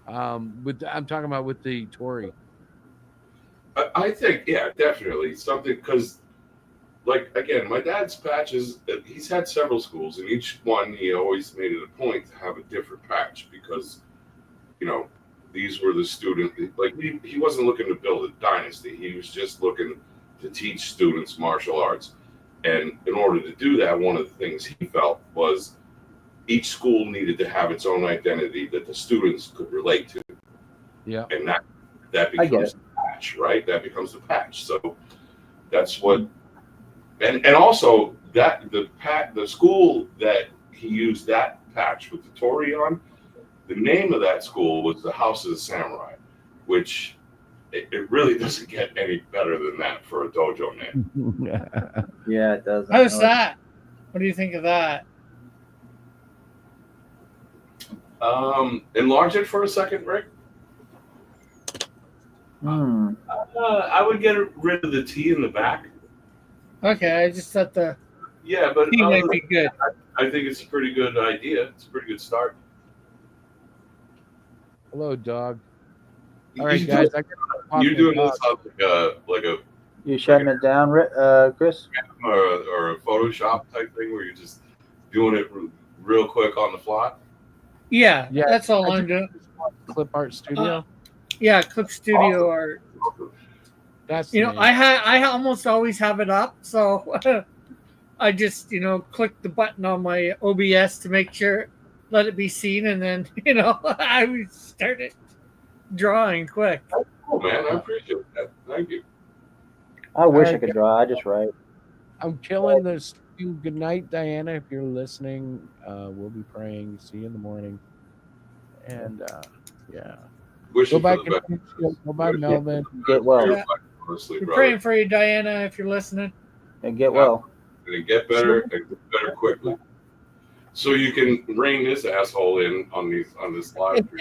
Speaker 9: I'm talking about with the Tory.
Speaker 12: I think, yeah, definitely something because, like, again, my dad's patches. He's had several schools, and each one he always made it a point to have a different patch because, you know, these were the students. Like he wasn't looking to build a dynasty. He was just looking to teach students martial arts, and in order to do that, one of the things he felt was each school needed to have its own identity that the students could relate to.
Speaker 9: Yeah.
Speaker 12: And that becomes the patch, right? That becomes the patch. So that's what, and also that the school that he used that patch with the Tory on, the name of that school was the House of the Samurai, which it really doesn't get any better than that for a dojo name.
Speaker 11: Yeah, it does.
Speaker 10: How's that? What do you think of that?
Speaker 12: Enlarge it for a second, Rick. I would get rid of the T in the back.
Speaker 10: Okay, I just thought the
Speaker 12: Yeah, but
Speaker 10: T might be good.
Speaker 12: I think it's a pretty good idea. It's a pretty good start.
Speaker 9: Hello, dog. All right, guys.
Speaker 12: You're doing this on like a
Speaker 11: You shutting it down, Chris?
Speaker 12: or a Photoshop type thing where you're just doing it real quick on the fly.
Speaker 10: Yeah,
Speaker 9: Yeah,
Speaker 10: that's all
Speaker 9: I
Speaker 10: I'm doing.
Speaker 9: Clip Art Studio.
Speaker 10: Yeah, Clip Studio art.
Speaker 9: That's
Speaker 10: You know,
Speaker 9: me.
Speaker 10: I almost always have it up, so I just click the button on my OBS to make sure, let it be seen, and then I would start it drawing quick.
Speaker 12: Oh man, I appreciate that. Thank you.
Speaker 11: I wish
Speaker 9: All
Speaker 11: I
Speaker 9: right,
Speaker 11: could draw. I just write.
Speaker 9: I'm killing this. Good night, Diana. If you're listening, we'll be praying. See you in the morning. And yeah,
Speaker 12: Wish
Speaker 9: go
Speaker 12: you
Speaker 9: back
Speaker 12: for the
Speaker 9: and go by Melvin.
Speaker 11: Get well.
Speaker 10: Yeah.
Speaker 12: honestly,
Speaker 10: We're
Speaker 12: brother.
Speaker 10: praying for you, Diana, if you're listening.
Speaker 11: And get well.
Speaker 12: And get better and get better quickly. So you can rein this asshole in on this live stream.